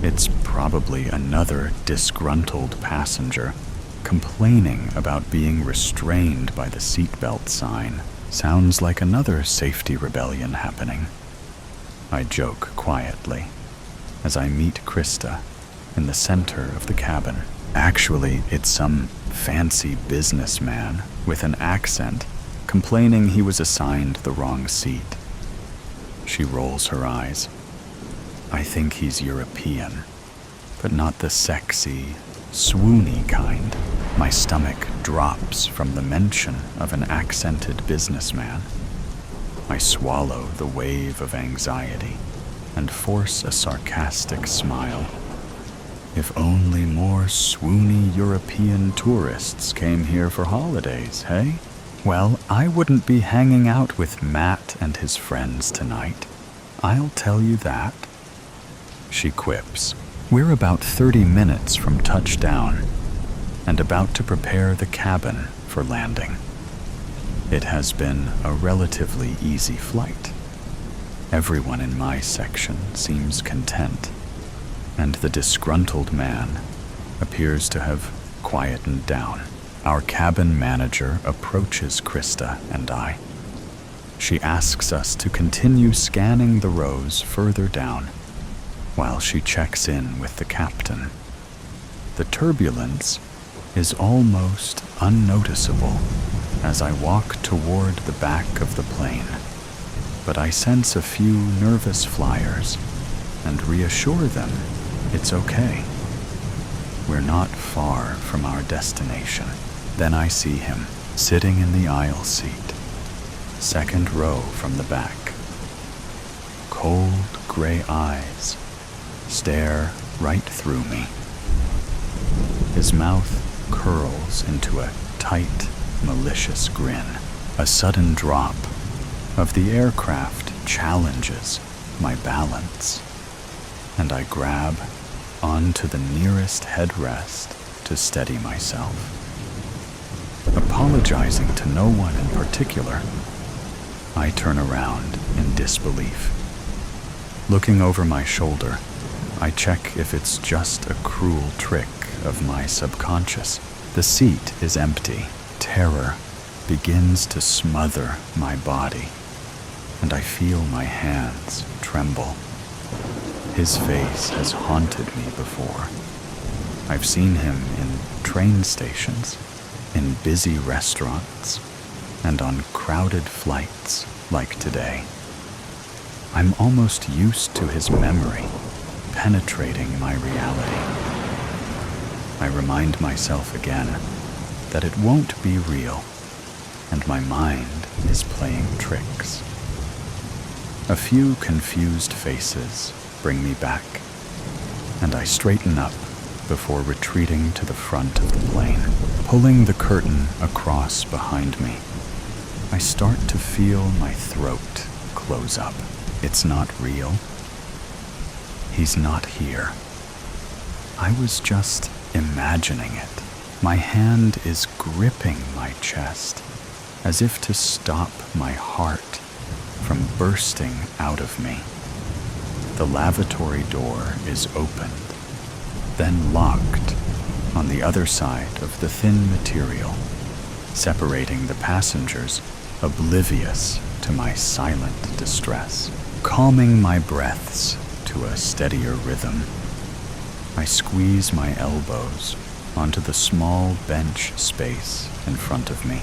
It's probably another disgruntled passenger complaining about being restrained by the seatbelt sign. Sounds like another safety rebellion happening. I joke quietly as I meet Krista in the center of the cabin. Actually, it's some fancy businessman with an accent complaining he was assigned the wrong seat. She rolls her eyes. I think he's European, but not the sexy, swoony kind. My stomach drops from the mention of an accented businessman. I swallow the wave of anxiety and force a sarcastic smile. If only more swoony European tourists came here for holidays, hey? Well, I wouldn't be hanging out with Matt and his friends tonight. I'll tell you that. She quips. We're about 30 minutes from touchdown and about to prepare the cabin for landing. It has been a relatively easy flight. Everyone in my section seems content, and the disgruntled man appears to have quietened down. Our cabin manager approaches Krista and I. She asks us to continue scanning the rows further down while she checks in with the captain. The turbulence is almost unnoticeable as I walk toward the back of the plane, but I sense a few nervous flyers and reassure them it's okay. We're not far from our destination. Then I see him sitting in the aisle seat, second row from the back. Cold gray eyes stare right through me. His mouth curls into a tight, malicious grin. A sudden drop of the aircraft challenges my balance, and I grab onto the nearest headrest to steady myself. Apologizing to no one in particular, I turn around in disbelief. Looking over my shoulder, I check if it's just a cruel trick of my subconscious. The seat is empty. Terror begins to smother my body, and I feel my hands tremble. His face has haunted me before. I've seen him in train stations, in busy restaurants, and on crowded flights like today. I'm almost used to his memory penetrating my reality. I remind myself again that it won't be real, and my mind is playing tricks. A few confused faces bring me back, and I straighten up before retreating to the front of the plane. Pulling the curtain across behind me, I start to feel my throat close up. It's not real. He's not here. I was just imagining it. My hand is gripping my chest as if to stop my heart from bursting out of me. The lavatory door is opened, then locked on the other side of the thin material, separating the passengers, oblivious to my silent distress. Calming my breaths to a steadier rhythm, I squeeze my elbows onto the small bench space in front of me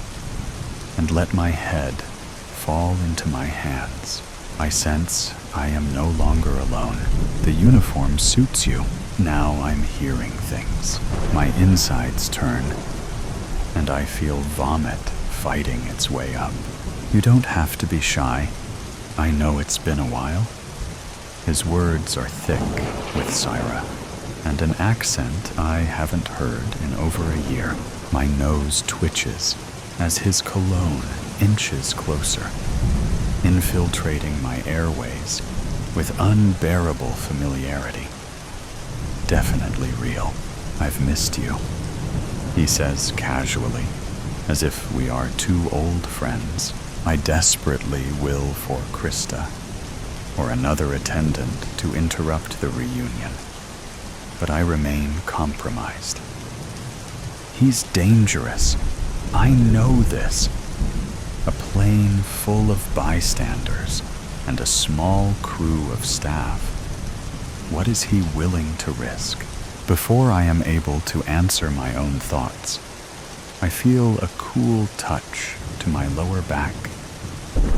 and let my head fall into my hands. I sense I am no longer alone. The uniform suits you. Now I'm hearing things. My insides turn, and I feel vomit fighting its way up. You don't have to be shy. I know it's been a while. His words are thick with Syra, and an accent I haven't heard in over a year. My nose twitches as his cologne inches closer, infiltrating my airways with unbearable familiarity. Definitely real. I've missed you, he says casually, as if we are two old friends. I desperately will for Krista, or another attendant to interrupt the reunion, but I remain compromised. He's dangerous. I know this. A plane full of bystanders and a small crew of staff. What is he willing to risk? Before I am able to answer my own thoughts, I feel a cool touch to my lower back,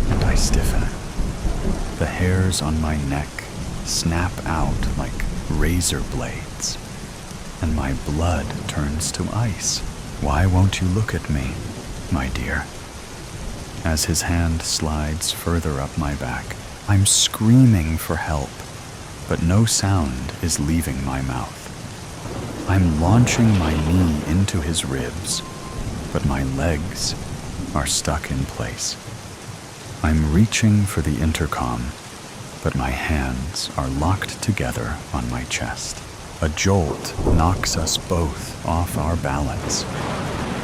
and I stiffen. The hairs on my neck snap out like razor blades, and my blood turns to ice. Why won't you look at me, my dear? As his hand slides further up my back, I'm screaming for help, but no sound is leaving my mouth. I'm launching my knee into his ribs, but my legs are stuck in place. I'm reaching for the intercom, but my hands are locked together on my chest. A jolt knocks us both off our balance,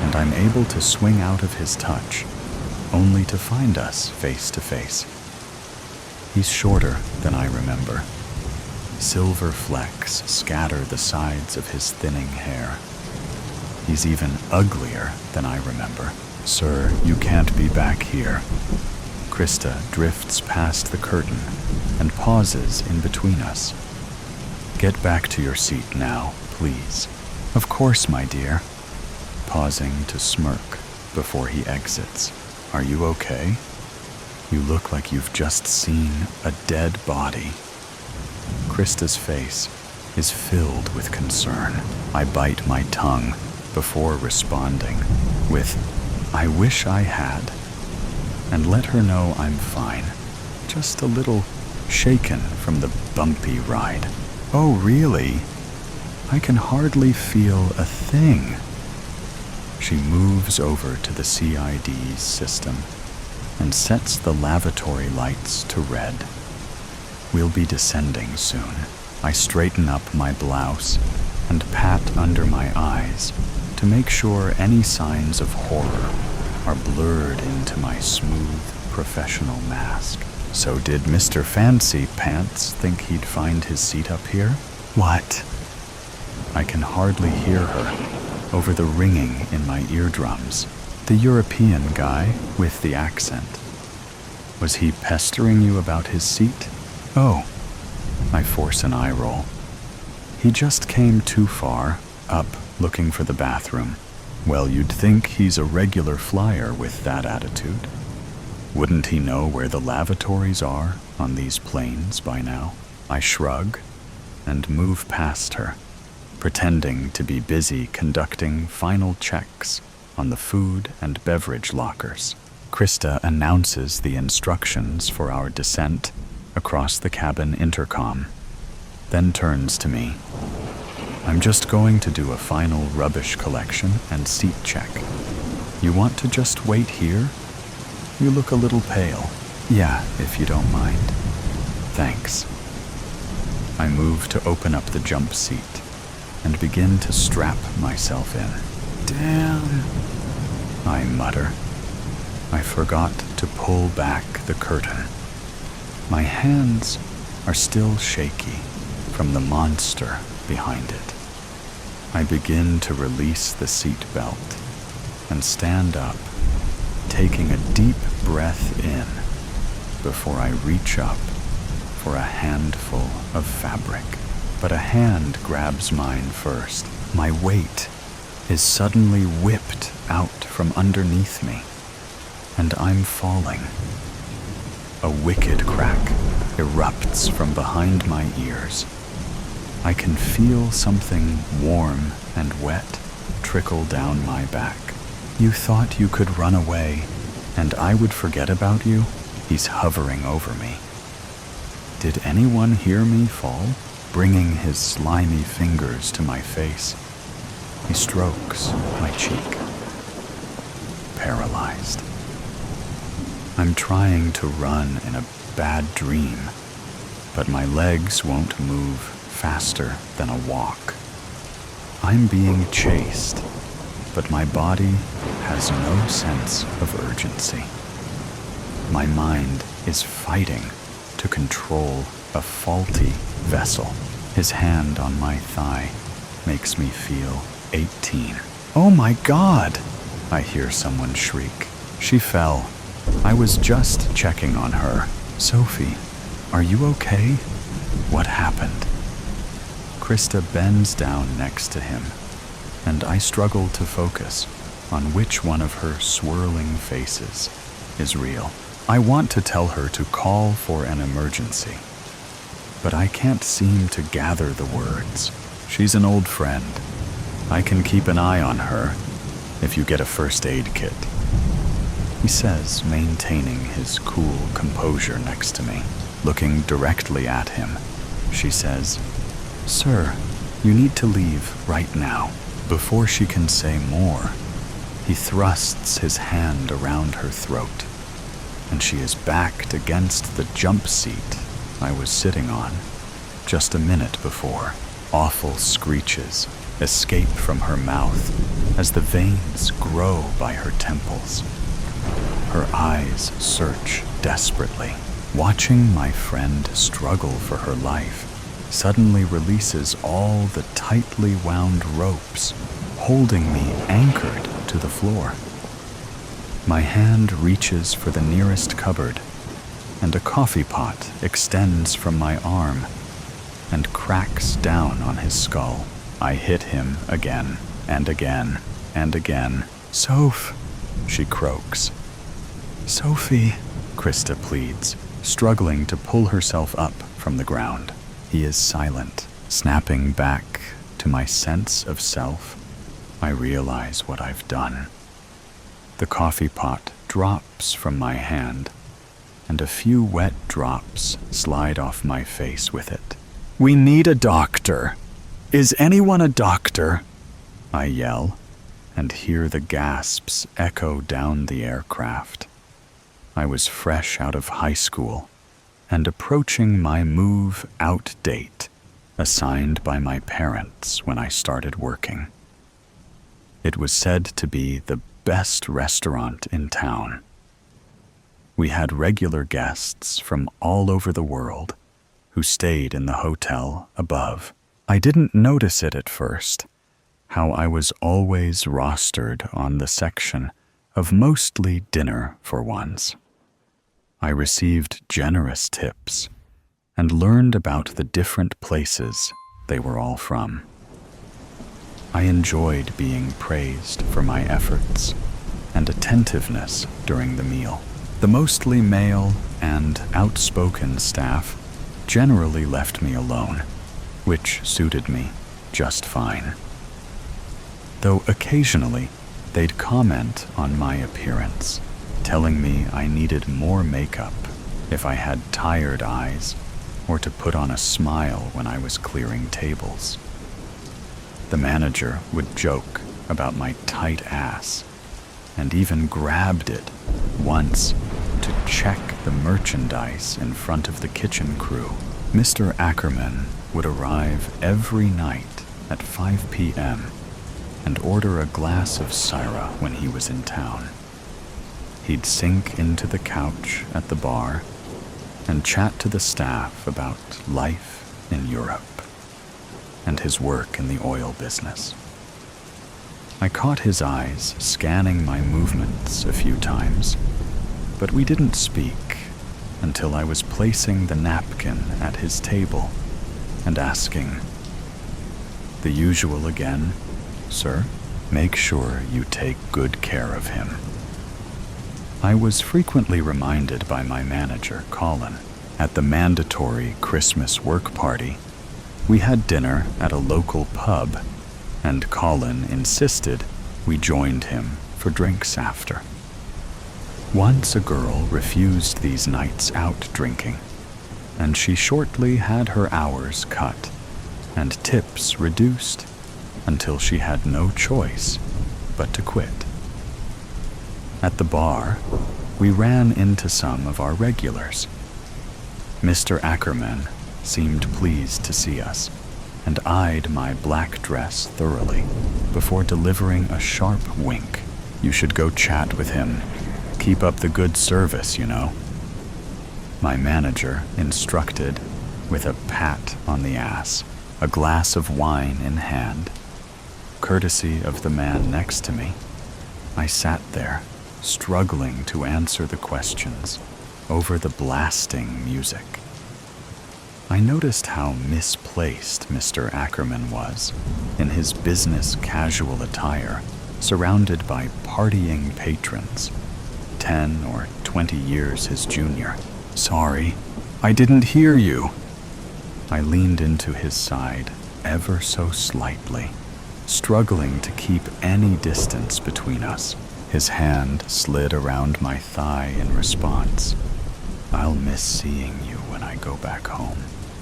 and I'm able to swing out of his touch, only to find us face to face. He's shorter than I remember. Silver flecks scatter the sides of his thinning hair. He's even uglier than I remember. Sir, you can't be back here. Krista drifts past the curtain and pauses in between us. Get back to your seat now, please. Of course, my dear. Pausing to smirk before he exits. Are you okay? You look like you've just seen a dead body. Krista's face is filled with concern. I bite my tongue before responding with, I wish I had, and let her know I'm fine, just a little shaken from the bumpy ride. Oh, really? I can hardly feel a thing. She moves over to the CID's system and sets the lavatory lights to red. We'll be descending soon. I straighten up my blouse and pat under my eyes to make sure any signs of horror are blurred into my smooth, professional mask. So did Mr. Fancy Pants think he'd find his seat up here? What? I can hardly hear her over the ringing in my eardrums. The European guy with the accent. Was he pestering you about his seat? Oh, I force an eye roll. He just came too far, up looking for the bathroom. Well, you'd think he's a regular flyer with that attitude. Wouldn't he know where the lavatories are on these planes by now? I shrug and move past her, pretending to be busy conducting final checks on the food and beverage lockers. Krista announces the instructions for our descent across the cabin intercom, then turns to me. I'm just going to do a final rubbish collection and seat check. You want to just wait here? You look a little pale. Yeah, if you don't mind. Thanks. I move to open up the jump seat and begin to strap myself in. Damn, I mutter. I forgot to pull back the curtain. My hands are still shaky from the monster behind it. I begin to release the seat belt and stand up, taking a deep breath in before I reach up for a handful of fabric. But a hand grabs mine first. My weight is suddenly whipped out from underneath me, and I'm falling. A wicked crack erupts from behind my ears. I can feel something warm and wet trickle down my back. You thought you could run away And I would forget about you? He's hovering over me. Did anyone hear me fall? Bringing his slimy fingers to my face. He strokes my cheek. Paralyzed. I'm trying to run in a bad dream, but my legs won't move faster than a walk. I'm being chased, but my body has no sense of urgency. My mind is fighting to control a faulty vessel. His hand on my thigh makes me feel 18. Oh my God! I hear someone shriek. She fell. I was just checking on her. Sophie, are you okay? What happened? Krista bends down next to him, and I struggle to focus on which one of her swirling faces is real. I want to tell her to call for an emergency, but I can't seem to gather the words. She's an old friend. I can keep an eye on her if you get a first aid kit, he says, maintaining his cool composure next to me. Looking directly at him, she says, "Sir, you need to leave right now." Before she can say more, he thrusts his hand around her throat, and she is backed against the jump seat I was sitting on just a minute before. Awful screeches escape from her mouth as the veins grow by her temples. Her eyes search desperately. Watching my friend struggle for her life suddenly releases all the tightly wound ropes, holding me anchored to the floor. My hand reaches for the nearest cupboard, and a coffee pot extends from my arm and cracks down on his skull. I hit him again and again and again. "Soph," she croaks. "Sophie," Krista pleads, struggling to pull herself up from the ground. He is silent. Snapping back to my sense of self, I realize what I've done. The coffee pot drops from my hand, and a few wet drops slide off my face with it. "We need a doctor. Is anyone a doctor?" I yell, and hear the gasps echo down the aircraft. I was fresh out of high school and approaching my move-out date, assigned by my parents when I started working. It was said to be the best restaurant in town. We had regular guests from all over the world who stayed in the hotel above. I didn't notice it at first, how I was always rostered on the section of mostly dinner for ones. I received generous tips and learned about the different places they were all from. I enjoyed being praised for my efforts and attentiveness during the meal. The mostly male and outspoken staff generally left me alone, which suited me just fine. Though occasionally they'd comment on my appearance, telling me I needed more makeup if I had tired eyes or to put on a smile when I was clearing tables. The manager would joke about my tight ass and even grabbed it once to check the merchandise in front of the kitchen crew. Mr. Ackerman would arrive every night at 5 p.m. and order a glass of Syrah when he was in town. He'd sink into the couch at the bar and chat to the staff about life in Europe and his work in the oil business. I caught his eyes scanning my movements a few times, but we didn't speak until I was placing the napkin at his table and asking, "The usual again, sir? Make sure you take good care of him." I was frequently reminded by my manager, Colin. At the mandatory Christmas work party, we had dinner at a local pub, and Colin insisted we joined him for drinks after. Once a girl refused these nights out drinking, and she shortly had her hours cut and tips reduced until she had no choice but to quit. At the bar, we ran into some of our regulars. Mr. Ackerman seemed pleased to see us and eyed my black dress thoroughly before delivering a sharp wink. "You should go chat with him. Keep up the good service, you know," my manager instructed with a pat on the ass, a glass of wine in hand. Courtesy of the man next to me, I sat there, struggling to answer the questions over the blasting music. I noticed how misplaced Mr. Ackerman was in his business casual attire, surrounded by partying patrons, 10 or 20 years his junior. "Sorry, I didn't hear you." I leaned into his side ever so slightly, struggling to keep any distance between us. His hand slid around my thigh in response. "I'll miss seeing you when I go back home."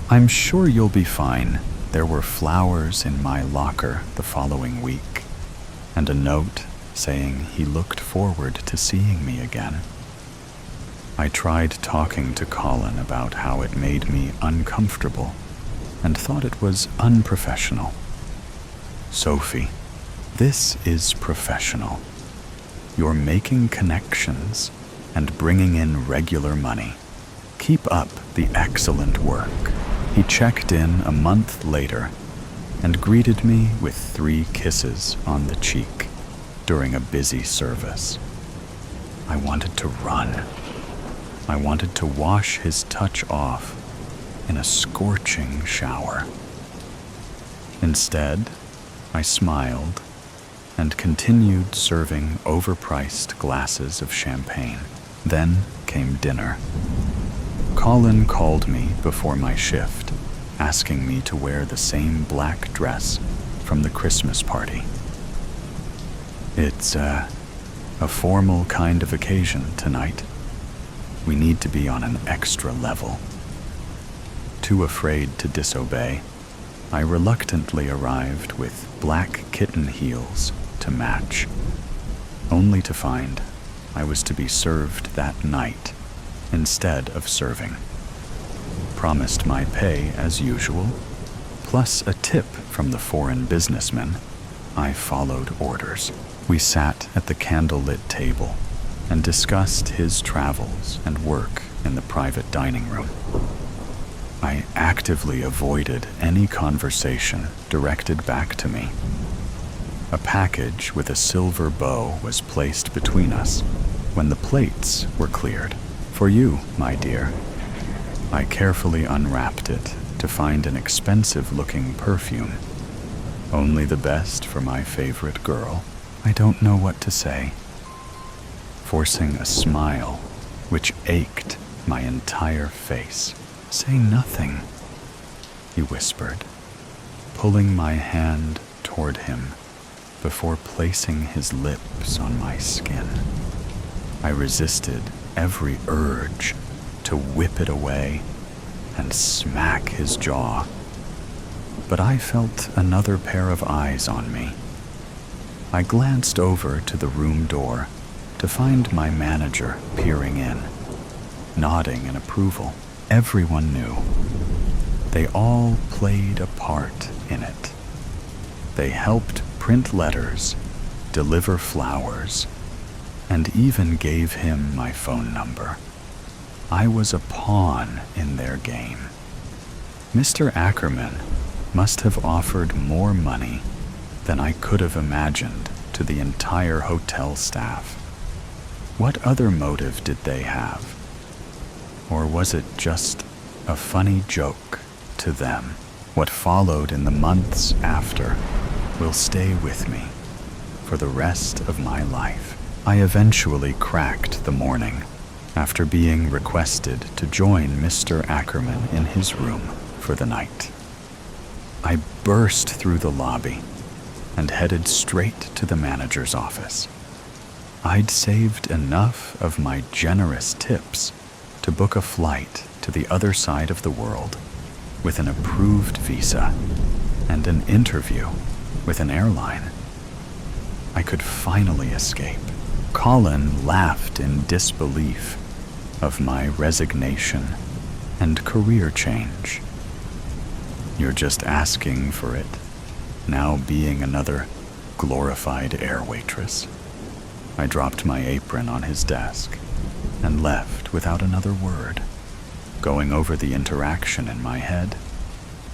"I'm sure you'll be fine." There were flowers in my locker the following week, and a note saying he looked forward to seeing me again. I tried talking to Colin about how it made me uncomfortable and thought it was unprofessional. "Sophie, this is professional. You're making connections and bringing in regular money. Keep up the excellent work." He checked in a month later and greeted me with 3 kisses on the cheek during a busy service. I wanted to run. I wanted to wash his touch off in a scorching shower. Instead, I smiled and continued serving overpriced glasses of champagne. Then came dinner. Colin called me before my shift, asking me to wear the same black dress from the Christmas party. "It's a formal kind of occasion tonight. We need to be on an extra level." Too afraid to disobey, I reluctantly arrived with black kitten heels to match, only to find I was to be served that night instead of serving. Promised my pay as usual, plus a tip from the foreign businessman, I followed orders. We sat at the candlelit table and discussed his travels and work in the private dining room. I actively avoided any conversation directed back to me. A package with a silver bow was placed between us when the plates were cleared. "For you, my dear." I carefully unwrapped it to find an expensive-looking perfume. Only the best for my favorite girl. I don't know what to say. Forcing a smile, which ached my entire face. "Say nothing," he whispered, pulling my hand toward him before placing his lips on my skin. I resisted every urge to whip it away and smack his jaw, but I felt another pair of eyes on me. I glanced over to the room door to find my manager peering in, nodding in approval. Everyone knew. They all played a part in it. They helped print letters, deliver flowers, and even gave him my phone number. I was a pawn in their game. Mr. Ackerman must have offered more money than I could have imagined to the entire hotel staff. What other motive did they have? Or was it just a funny joke to them? What followed in the months after will stay with me for the rest of my life. I eventually cracked the morning after being requested to join Mr. Ackerman in his room for the night. I burst through the lobby and headed straight to the manager's office. I'd saved enough of my generous tips to book a flight to the other side of the world with an approved visa and an interview with an airline. I could finally escape. Colin laughed in disbelief of my resignation and career change. You're just asking for it, now being another glorified air waitress. I dropped my apron on his desk and left without another word, going over the interaction in my head,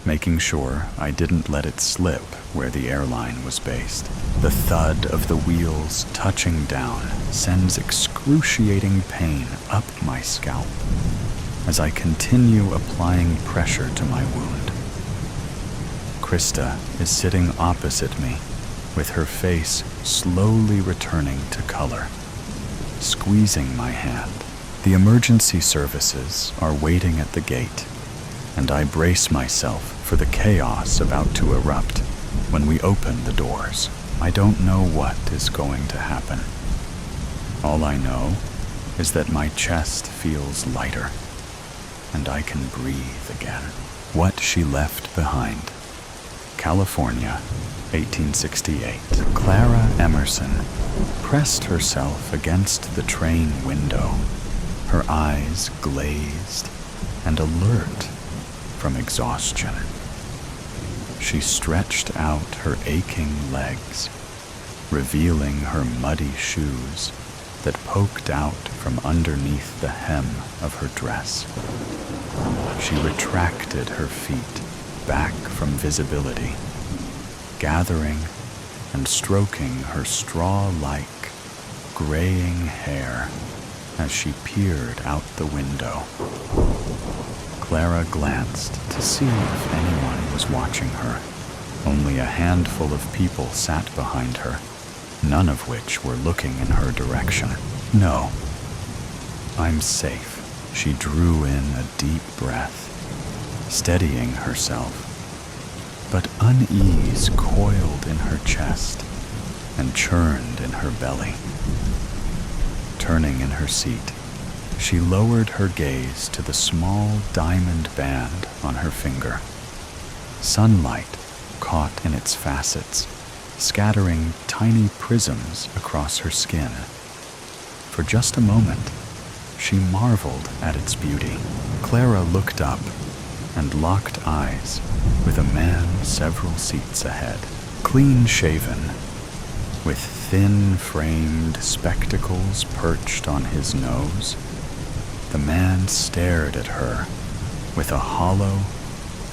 making sure I didn't let it slip where the airline was based. The thud of the wheels touching down sends excruciating pain up my scalp as I continue applying pressure to my wound. Krista is sitting opposite me, with her face slowly returning to color, squeezing my hand. The emergency services are waiting at the gate, and I brace myself for the chaos about to erupt when we open the doors. I don't know what is going to happen. All I know is that my chest feels lighter, and I can breathe again. What she left behind. California, 1868. Clara Emerson pressed herself against the train window, her eyes glazed and alert from exhaustion. She stretched out her aching legs, revealing her muddy shoes that poked out from underneath the hem of her dress. She retracted her feet back from visibility, gathering and stroking her straw-like, graying hair as she peered out the window. Clara glanced to see if anyone was watching her. Only a handful of people sat behind her, none of which were looking in her direction. No, I'm safe. She drew in a deep breath, steadying herself. But unease coiled in her chest and churned in her belly. Turning in her seat, she lowered her gaze to the small diamond band on her finger. Sunlight caught in its facets, scattering tiny prisms across her skin. For just a moment, she marveled at its beauty. Clara looked up and locked eyes with a man several seats ahead, clean-shaven, with thin-framed spectacles perched on his nose. The man stared at her with a hollow,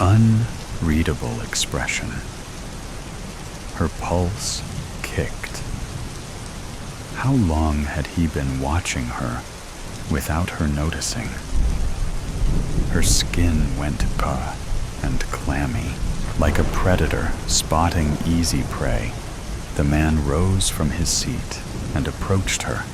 unreadable expression. Her pulse kicked. How long had he been watching her without her noticing? Her skin went pale and clammy, like a predator spotting easy prey. The man rose from his seat and approached her,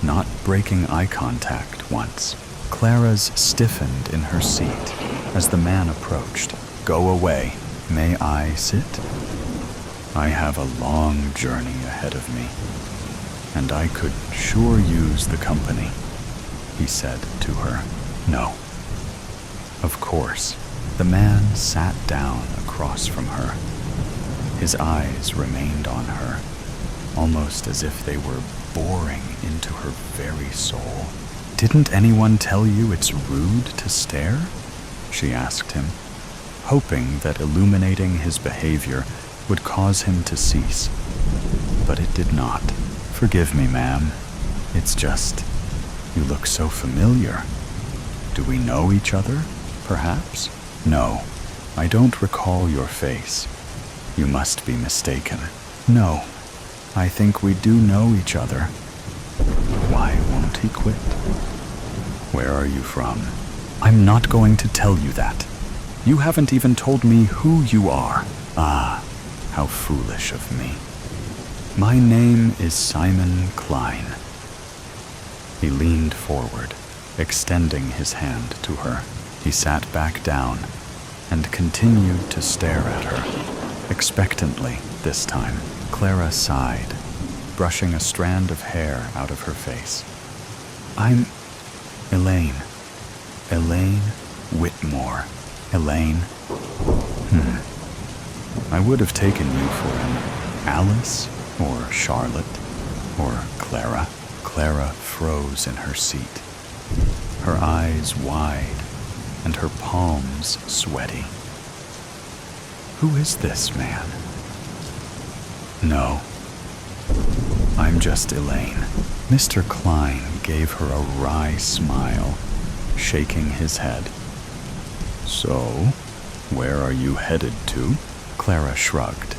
not breaking eye contact once. Clara's stiffened in her seat as the man approached. "Go away. May I sit? I have a long journey ahead of me, and I could sure use the company," he said to her. "No." Of course, the man sat down across from her. His eyes remained on her, almost as if they were boring into her very soul. "Didn't anyone tell you it's rude to stare?" she asked him, hoping that illuminating his behavior would cause him to cease. But it did not. "Forgive me, ma'am. It's just, you look so familiar. Do we know each other, perhaps?" "No, I don't recall your face. You must be mistaken." "No, I think we do know each other." Why won't he quit? "Where are you from?" "I'm not going to tell you that. You haven't even told me who you are." "Ah, how foolish of me. My name is Simon Klein." He leaned forward, extending his hand to her. He sat back down and continued to stare at her, expectantly this time. Clara sighed brushing a strand of hair out of her face. "I'm Elaine. Elaine Whitmore. Elaine. I would have taken you for an Alice or Charlotte or Clara." Clara froze in her seat, her eyes wide and her palms sweaty. "Who is this man?" "No, I'm just Elaine." Mr. Klein gave her a wry smile, shaking his head. "So, where are you headed to?" Clara shrugged.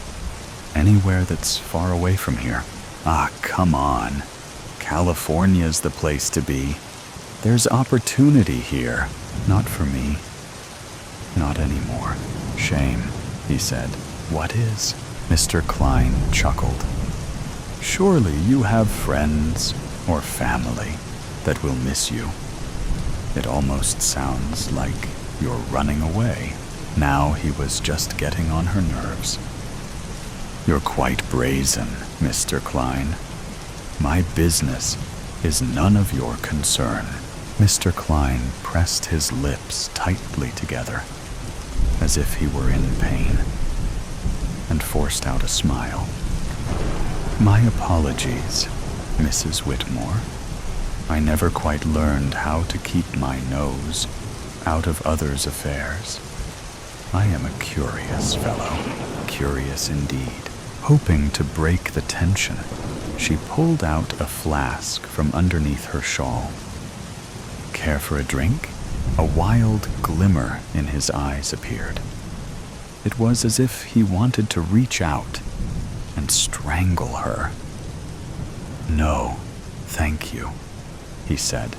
"Anywhere that's far away from here." "Ah, come on. California's the place to be. There's opportunity here." "Not for me. Not anymore." "Shame," he said. "What is?" Mr. Klein chuckled. "Surely you have friends or family that will miss you. It almost sounds like you're running away." Now he was just getting on her nerves. "You're quite brazen, Mr. Klein. My business is none of your concern." Mr. Klein pressed his lips tightly together, as if he were in pain, and forced out a smile. "My apologies, Mrs. Whitmore. I never quite learned how to keep my nose out of others' affairs. I am a curious fellow, curious indeed." Hoping to break the tension, she pulled out a flask from underneath her shawl. "Care for a drink?" A wild glimmer in his eyes appeared. It was as if he wanted to reach out and strangle her. "No, thank you," he said,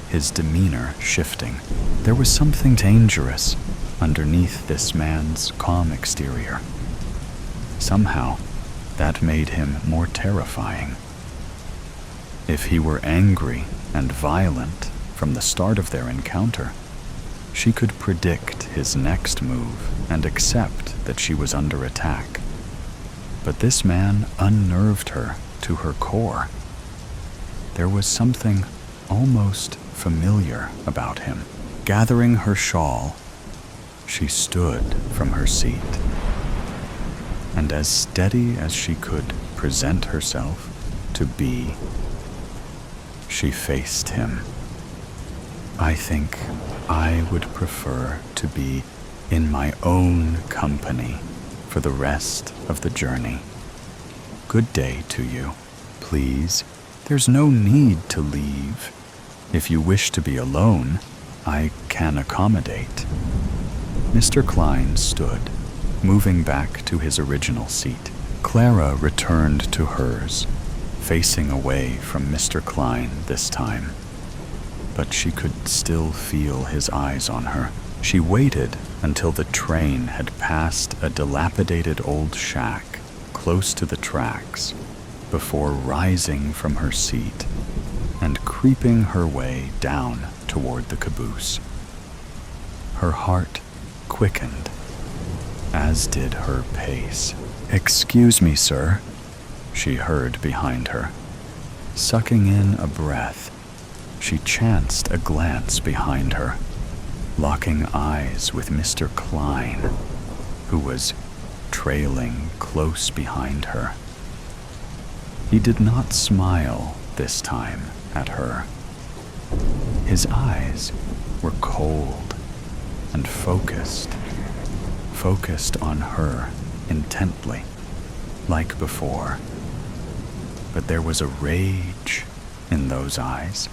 his demeanor shifting. There was something dangerous underneath this man's calm exterior. Somehow, that made him more terrifying. If he were angry and violent from the start of their encounter, she could predict his next move and accept that she was under attack. But this man unnerved her to her core. There was something almost familiar about him. Gathering her shawl, she stood from her seat, and as steady as she could present herself to be, she faced him. "I think I would prefer to be in my own company for the rest of the journey. Good day to you. Please, there's no need to leave. If you wish to be alone, I can accommodate." Mr. Klein stood, moving back to his original seat. Clara returned to hers, facing away from Mr. Klein this time. But she could still feel his eyes on her. She waited until the train had passed a dilapidated old shack close to the tracks before rising from her seat and creeping her way down toward the caboose. Her heart quickened, as did her pace. "Excuse me, sir," she heard behind her. Sucking in a breath, she chanced a glance behind her, locking eyes with Mr. Klein, who was trailing close behind her. He did not smile this time at her. His eyes were cold and focused on her intently, like before. But there was a rage in those eyes,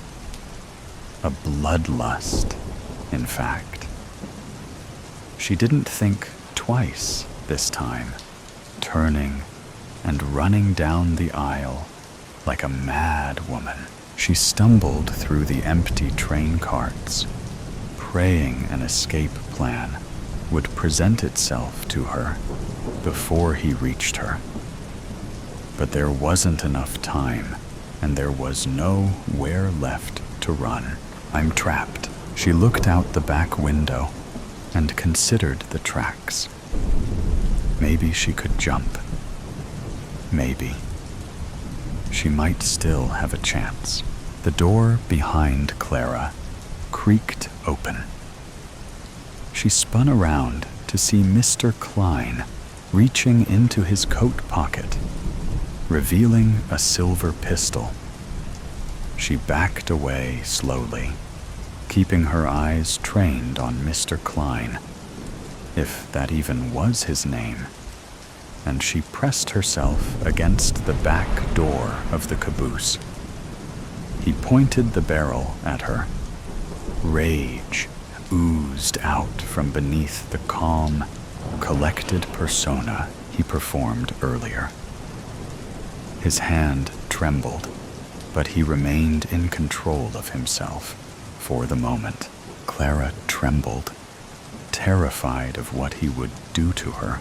a bloodlust, in fact. She didn't think twice this time, turning and running down the aisle like a mad woman. She stumbled through the empty train carts, praying an escape plan would present itself to her before he reached her. But there wasn't enough time, and there was nowhere left to run. "I'm trapped." She looked out the back window and considered the tracks. Maybe she could jump. Maybe. she might still have a chance. The door behind Clara creaked open. She spun around to see Mr. Klein reaching into his coat pocket, revealing a silver pistol. She backed away slowly, keeping her eyes trained on Mr. Klein, if that even was his name, and she pressed herself against the back door of the caboose. He pointed the barrel at her. Rage oozed out from beneath the calm, collected persona he performed earlier. His hand trembled, but he remained in control of himself for the moment. Clara trembled, terrified of what he would do to her.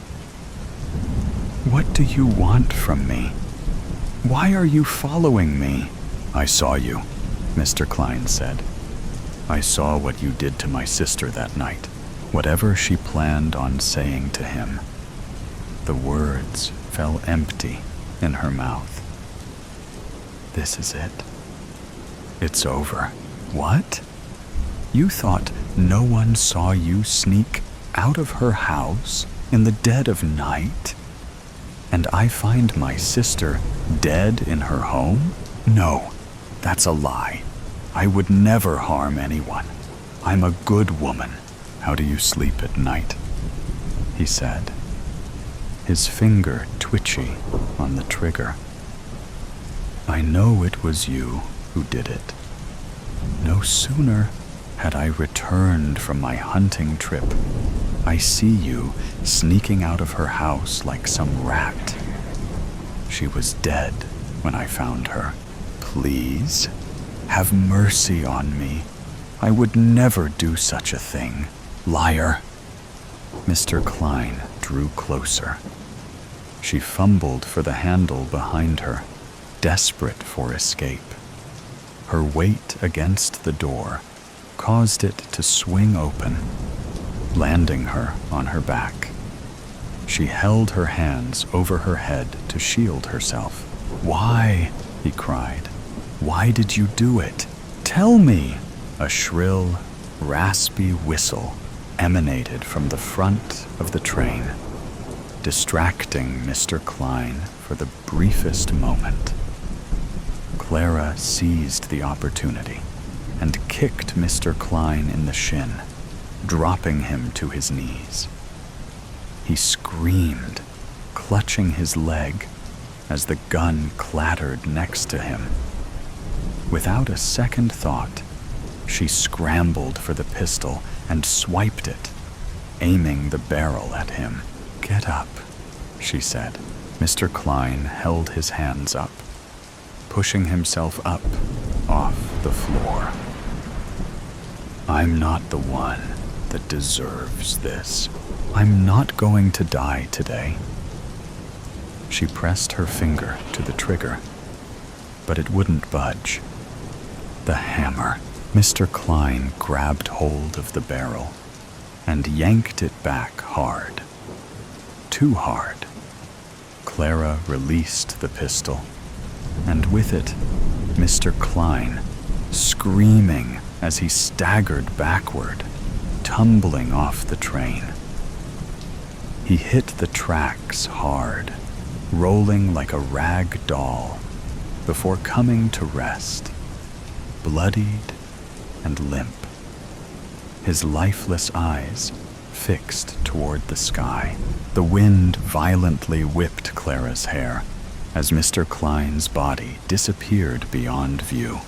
"What do you want from me? Why are you following me?" "I saw you," Mr. Klein said. "I saw what you did to my sister that night." Whatever she planned on saying to him, the words fell empty in her mouth. "This is it. It's over." "What? You thought no one saw you sneak out of her house in the dead of night? And I find my sister dead in her home? No, that's a lie. I would never harm anyone. I'm a good woman." "How do you sleep at night?" he said, his finger twitchy on the trigger. "I know it was you who did it. No sooner had I returned from my hunting trip, I see you sneaking out of her house like some rat. She was dead when I found her. Please, have mercy on me. I would never do such a thing. Liar." Mr. Klein drew closer. She fumbled for the handle behind her, desperate for escape. Her weight against the door caused it to swing open, landing her on her back. She held her hands over her head to shield herself. "Why?" he cried. "Why did you do it? Tell me!" A shrill, raspy whistle emanated from the front of the train, distracting Mr. Klein for the briefest moment. Clara seized the opportunity and kicked Mr. Klein in the shin, dropping him to his knees. He screamed, clutching his leg as the gun clattered next to him. Without a second thought, she scrambled for the pistol and swiped it, aiming the barrel at him. "Get up," she said. Mr. Klein held his hands up, pushing himself up off the floor. "I'm not the one that deserves this. I'm not going to die today." She pressed her finger to the trigger, but it wouldn't budge. The hammer. Mr. Klein grabbed hold of the barrel and yanked it back hard. Too hard. Clara released the pistol, and with it, Mr. Klein, screaming as he staggered backward, tumbling off the train. He hit the tracks hard, rolling like a rag doll, before coming to rest, bloodied and limp, his lifeless eyes fixed toward the sky. The wind violently whipped Clara's hair as Mr. Klein's body disappeared beyond view.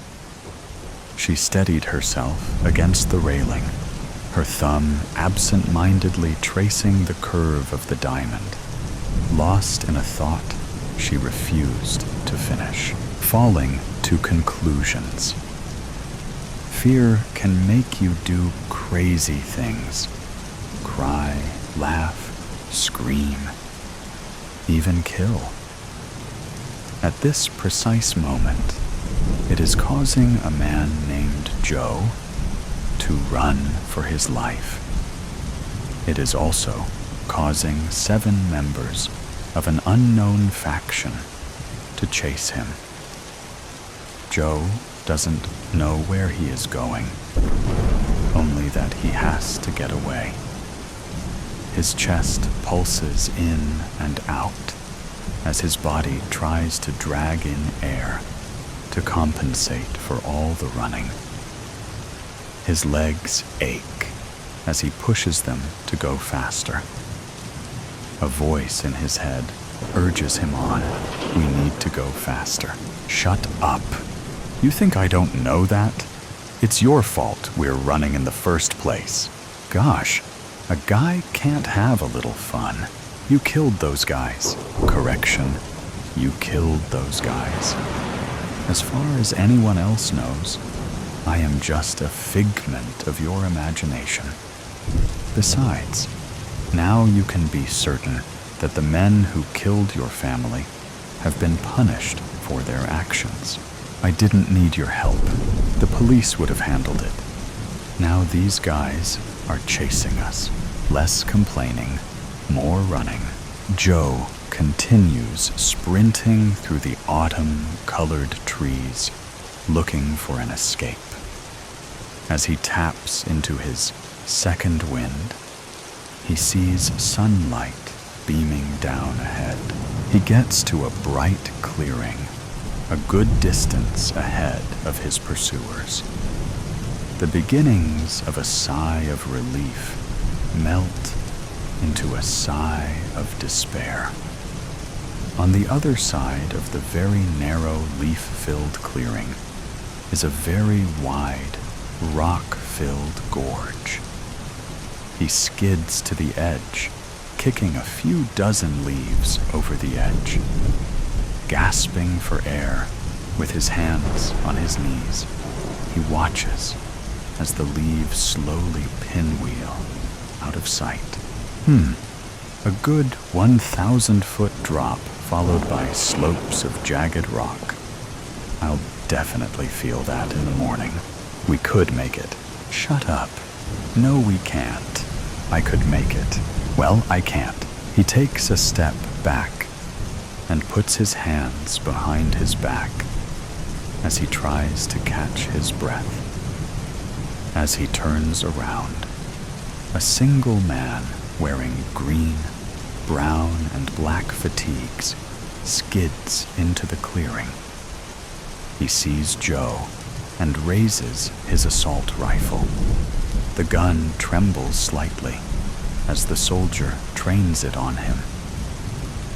She steadied herself against the railing, her thumb absent-mindedly tracing the curve of the diamond, lost in a thought she refused to finish, falling to conclusions. Fear can make you do crazy things. Cry, laugh, scream, even kill. At this precise moment, it is causing a man named Joe to run for his life. It is also causing 7 members of an unknown faction to chase him. Joe doesn't know where he is going, only that he has to get away. His chest pulses in and out as his body tries to drag in air to compensate for all the running. His legs ache as he pushes them to go faster. A voice in his head urges him on. We need to go faster. Shut up. You think I don't know that? It's your fault we're running in the first place. Gosh, a guy can't have a little fun. You killed those guys. Correction, you killed those guys. As far as anyone else knows, I am just a figment of your imagination. Besides, now you can be certain that the men who killed your family have been punished for their actions. I didn't need your help. The police would have handled it. Now these guys are chasing us. Less complaining, more running. Joe continues sprinting through the autumn-colored trees, looking for an escape. As he taps into his second wind, he sees sunlight beaming down ahead. He gets to a bright clearing, a good distance ahead of his pursuers. The beginnings of a sigh of relief melt into a sigh of despair. On the other side of the very narrow leaf-filled clearing is a very wide, rock-filled gorge. He skids to the edge, kicking a few dozen leaves over the edge. Gasping for air, with his hands on his knees, he watches as the leaves slowly pinwheel out of sight. A good 1,000-foot drop followed by slopes of jagged rock. I'll definitely feel that in the morning. We could make it. Shut up. No, we can't. I could make it. Well, I can't. He takes a step back and puts his hands behind his back as he tries to catch his breath. As he turns around, a single man wearing green, brown, and black fatigues skids into the clearing. He sees Joe and raises his assault rifle. The gun trembles slightly as the soldier trains it on him.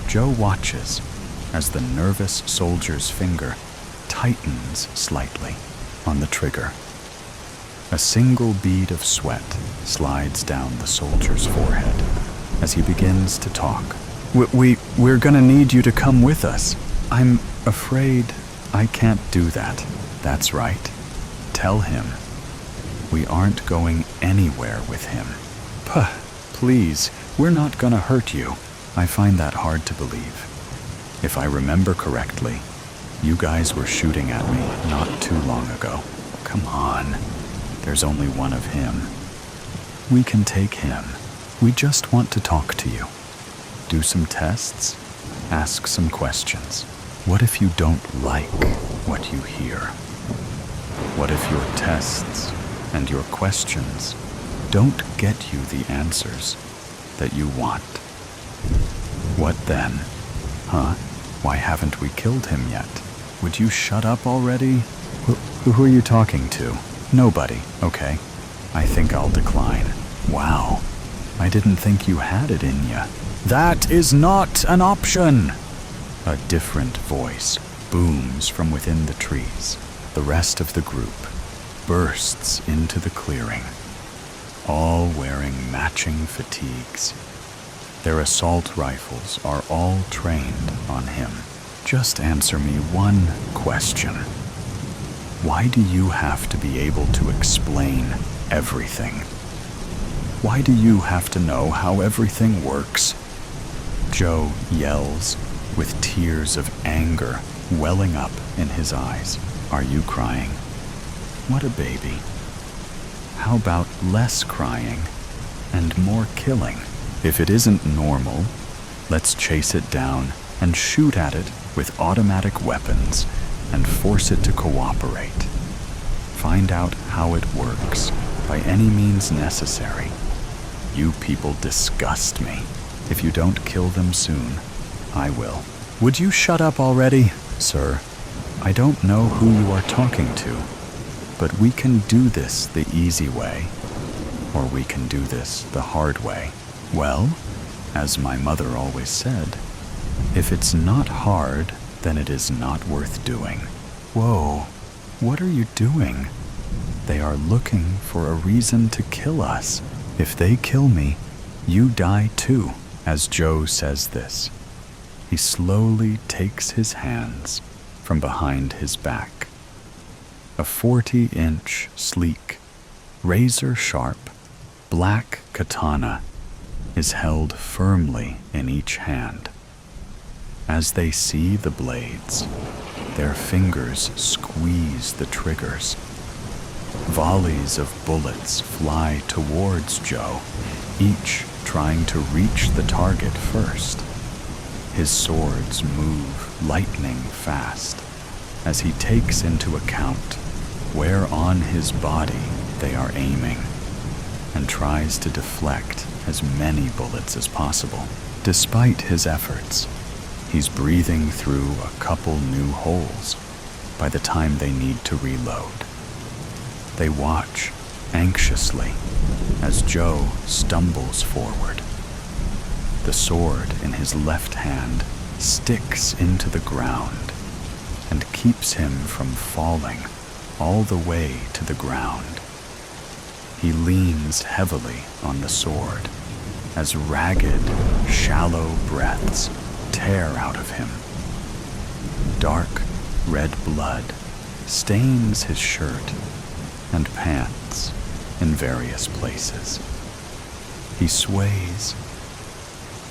Joe watches as the nervous soldier's finger tightens slightly on the trigger. A single bead of sweat slides down the soldier's forehead as he begins to talk. We're gonna need you to come with us. I'm afraid I can't do that. That's right. Tell him. We aren't going anywhere with him. Puh, please, we're not gonna hurt you. I find that hard to believe. If I remember correctly, you guys were shooting at me not too long ago. Come on. There's only one of him. We can take him. We just want to talk to you. Do some tests. Ask some questions. What if you don't like what you hear? What if your tests and your questions don't get you the answers that you want? What then? Huh? Why haven't we killed him yet? Would you shut up already? Who are you talking to? Nobody. Okay. I think I'll decline. Wow. I didn't think you had it in ya. That is not an option! A different voice booms from within the trees. The rest of the group bursts into the clearing, all wearing matching fatigues. Their assault rifles are all trained on him. Just answer me one question. Why do you have to be able to explain everything? Why do you have to know how everything works? Joe yells with tears of anger welling up in his eyes. Are you crying? What a baby. How about less crying and more killing? If it isn't normal, let's chase it down and shoot at it with automatic weapons and force it to cooperate. Find out how it works by any means necessary. You people disgust me. If you don't kill them soon, I will. Would you shut up already, sir? I don't know who you are talking to, but we can do this the easy way, or we can do this the hard way. Well, as my mother always said, if it's not hard, then it is not worth doing. Whoa, what are you doing? They are looking for a reason to kill us. If they kill me, you die too. As Joe says this, he slowly takes his hands from behind his back. A 40-inch, sleek, razor-sharp, black katana is held firmly in each hand. As they see the blades, their fingers squeeze the triggers. Volleys of bullets fly towards Joe, each trying to reach the target first. His swords move lightning fast as he takes into account where on his body they are aiming and tries to deflect as many bullets as possible. Despite his efforts, he's breathing through a couple new holes by the time they need to reload. They watch anxiously as Joe stumbles forward. The sword in his left hand sticks into the ground and keeps him from falling all the way to the ground. He leans heavily on the sword as ragged, shallow breaths tear out of him. Dark red blood stains his shirt and pants in various places. He sways,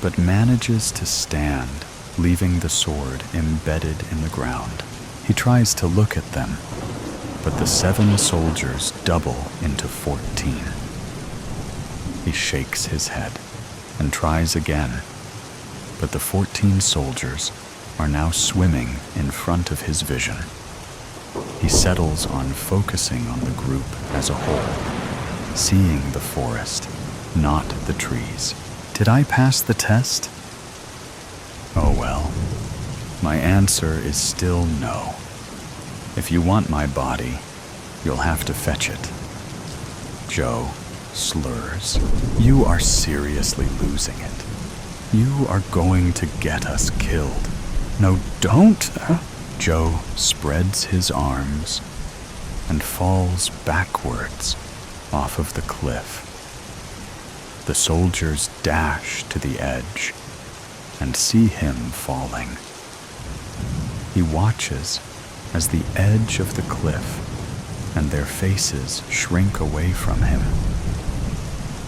but manages to stand, leaving the sword embedded in the ground. He tries to look at them, but the 7 soldiers double into 14. He shakes his head and tries again, but the 14 soldiers are now swimming in front of his vision. He settles on focusing on the group as a whole, seeing the forest, not the trees. Did I pass the test? Oh well, my answer is still no. If you want my body, you'll have to fetch it. Joe slurs. You are seriously losing it. You are going to get us killed. No, don't! Joe spreads his arms and falls backwards off of the cliff. The soldiers dash to the edge and see him falling. He watches as the edge of the cliff and their faces shrink away from him.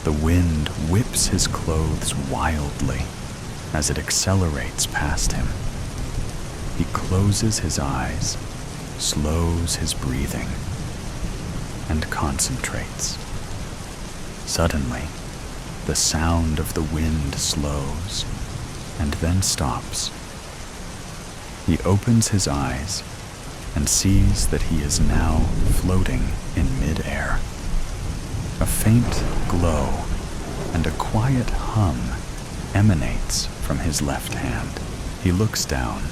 The wind whips his clothes wildly as it accelerates past him. He closes his eyes, slows his breathing, and concentrates. Suddenly, the sound of the wind slows and then stops. He opens his eyes and sees that he is now floating in mid-air. A faint glow and a quiet hum emanates from his left hand. He looks down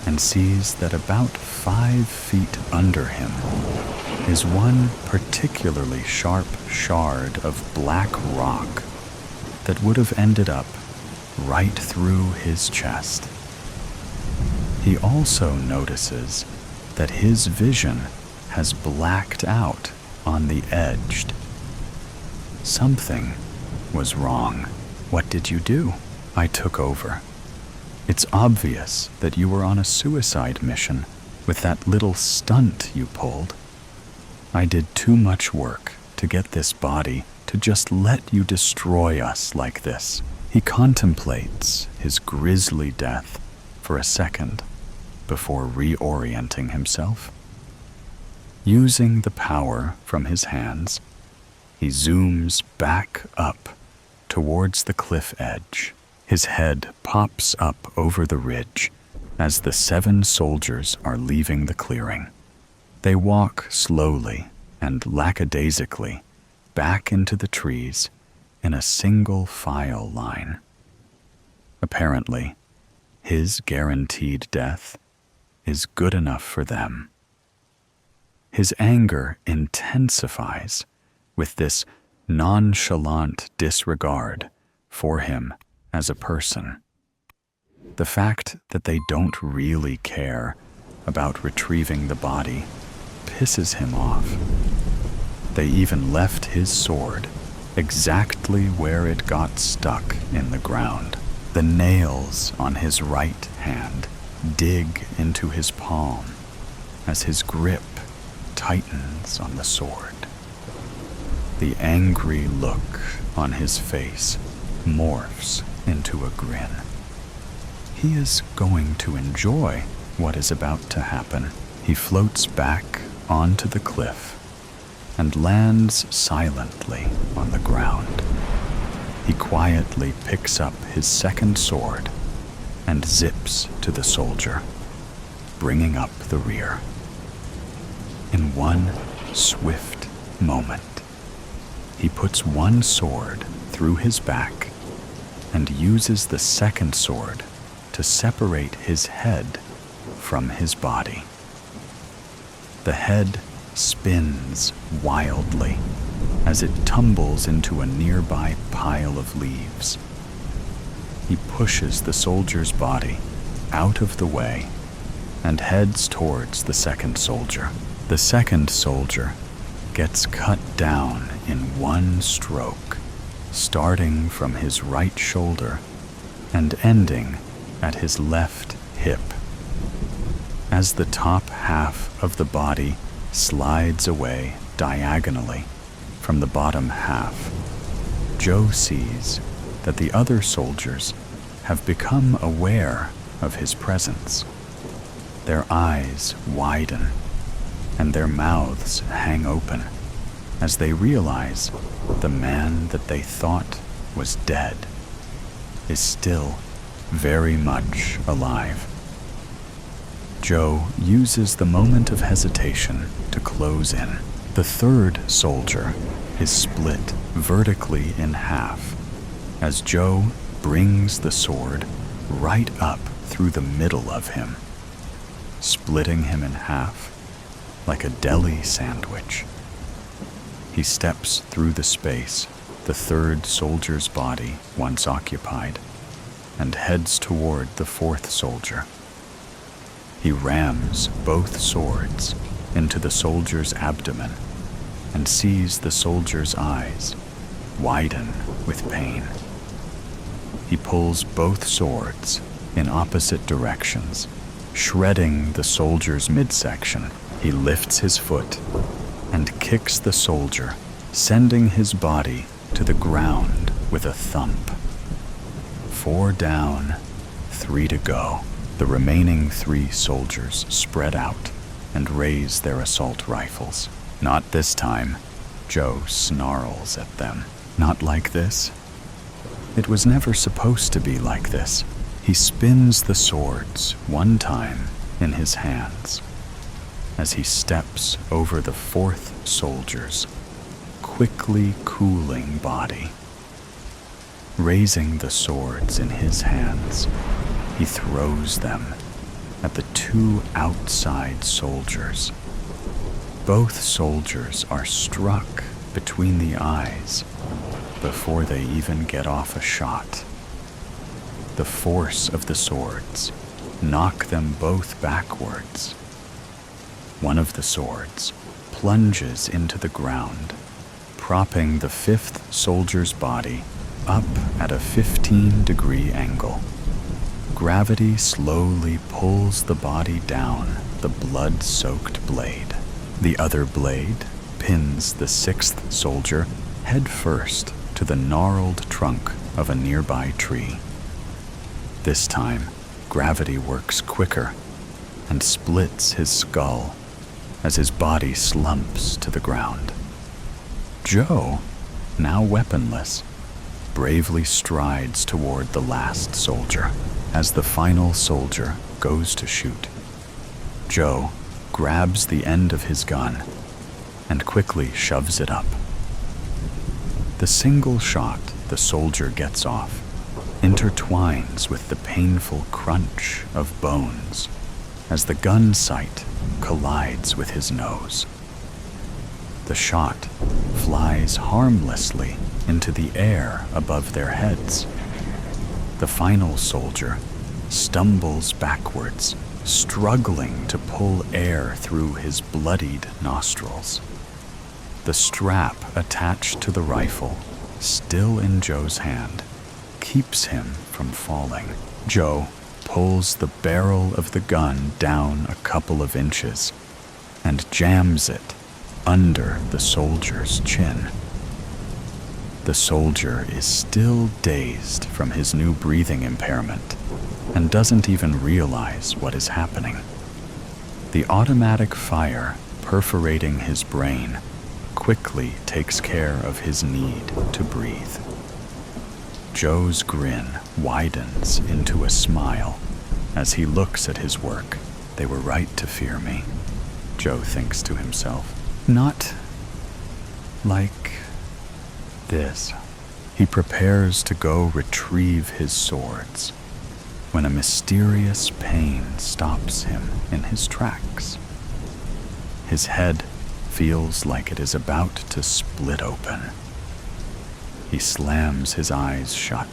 and sees that about 5 feet under him is one particularly sharp shard of black rock that would have ended up right through his chest. He also notices that his vision has blacked out on the edge. Something was wrong. What did you do? I took over. It's obvious that you were on a suicide mission with that little stunt you pulled. I did too much work to get this body to just let you destroy us like this. He contemplates his grisly death for a second before reorienting himself. Using the power from his hands, he zooms back up towards the cliff edge. His head pops up over the ridge as the 7 soldiers are leaving the clearing. They walk slowly and lackadaisically back into the trees in a single file line. Apparently, his guaranteed death is good enough for them. His anger intensifies with this nonchalant disregard for him as a person. The fact that they don't really care about retrieving the body pisses him off. They even left his sword exactly where it got stuck in the ground. The nails on his right hand dig into his palm as his grip tightens on the sword. The angry look on his face morphs into a grin. He is going to enjoy what is about to happen. He floats back onto the cliff and lands silently on the ground. He quietly picks up his second sword and zips to the soldier, bringing up the rear. In one swift moment, he puts one sword through his back and uses the second sword to separate his head from his body. The head spins wildly as it tumbles into a nearby pile of leaves. He pushes the soldier's body out of the way and heads towards the second soldier. The second soldier gets cut down in one stroke, starting from his right shoulder and ending at his left hip. As the top half of the body slides away diagonally from the bottom half, Joe sees that the other soldiers have become aware of his presence. Their eyes widen and their mouths hang open as they realize the man that they thought was dead is still very much alive. Joe uses the moment of hesitation to close in. The third soldier is split vertically in half as Joe brings the sword right up through the middle of him, splitting him in half like a deli sandwich. He steps through the space the third soldier's body once occupied and heads toward the fourth soldier. He rams both swords into the soldier's abdomen and sees the soldier's eyes widen with pain. He pulls both swords in opposite directions, shredding the soldier's midsection. He lifts his foot and kicks the soldier, sending his body to the ground with a thump. 4 down, 3 to go. The remaining 3 soldiers spread out and raise their assault rifles. Not this time, Joe snarls at them. Not like this. It was never supposed to be like this. He spins the swords one time in his hands as he steps over the fourth soldier's quickly cooling body. Raising the swords in his hands, he throws them at the 2 outside soldiers. Both soldiers are struck between the eyes before they even get off a shot. The force of the swords knock them both backwards. One of the swords plunges into the ground, propping the 5th soldier's body up at a 15-degree angle. Gravity slowly pulls the body down the blood-soaked blade. The other blade pins the 6th soldier head first to the gnarled trunk of a nearby tree. This time, gravity works quicker and splits his skull as his body slumps to the ground. Joe, now weaponless, bravely strides toward the last soldier. As the final soldier goes to shoot, Joe grabs the end of his gun and quickly shoves it up. The single shot the soldier gets off intertwines with the painful crunch of bones as the gun sight collides with his nose. The shot flies harmlessly into the air above their heads. The final soldier stumbles backwards, struggling to pull air through his bloodied nostrils. The strap attached to the rifle, still in Joe's hand, keeps him from falling. Joe pulls the barrel of the gun down a couple of inches and jams it under the soldier's chin. The soldier is still dazed from his new breathing impairment and doesn't even realize what is happening. The automatic fire perforating his brain quickly takes care of his need to breathe. Joe's grin widens into a smile as he looks at his work. They were right to fear me, Joe thinks to himself. Not like this. He prepares to go retrieve his swords when a mysterious pain stops him in his tracks. His head feels like it is about to split open. He slams his eyes shut,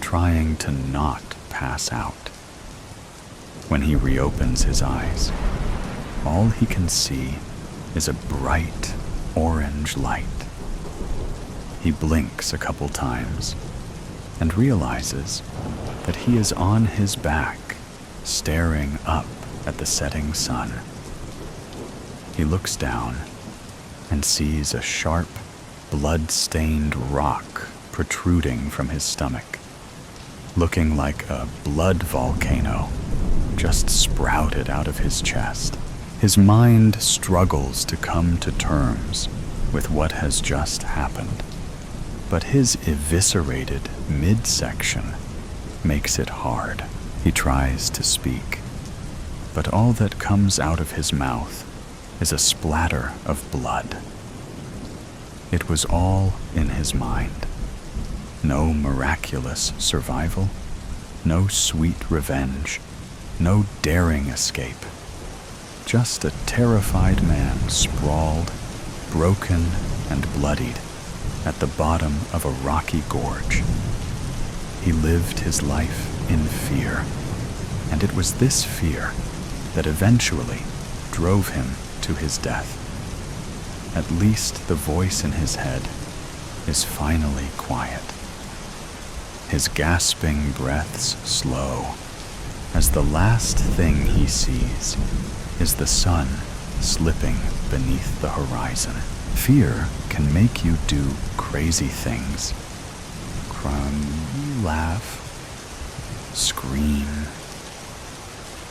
trying to not pass out. When he reopens his eyes, all he can see is a bright orange light. He blinks a couple times and realizes that he is on his back, staring up at the setting sun. He looks down and sees a sharp, blood-stained rock protruding from his stomach, looking like a blood volcano just sprouted out of his chest. His mind struggles to come to terms with what has just happened, but his eviscerated midsection makes it hard. He tries to speak, but all that comes out of his mouth is a splatter of blood. It was all in his mind. No miraculous survival, no sweet revenge, no daring escape. Just a terrified man sprawled, broken and bloodied, at the bottom of a rocky gorge. He lived his life in fear, and it was this fear that eventually drove him to his death. At least the voice in his head is finally quiet. His gasping breaths slow, as the last thing he sees is the sun slipping beneath the horizon. Fear can make you do crazy things. Cry, laugh, scream,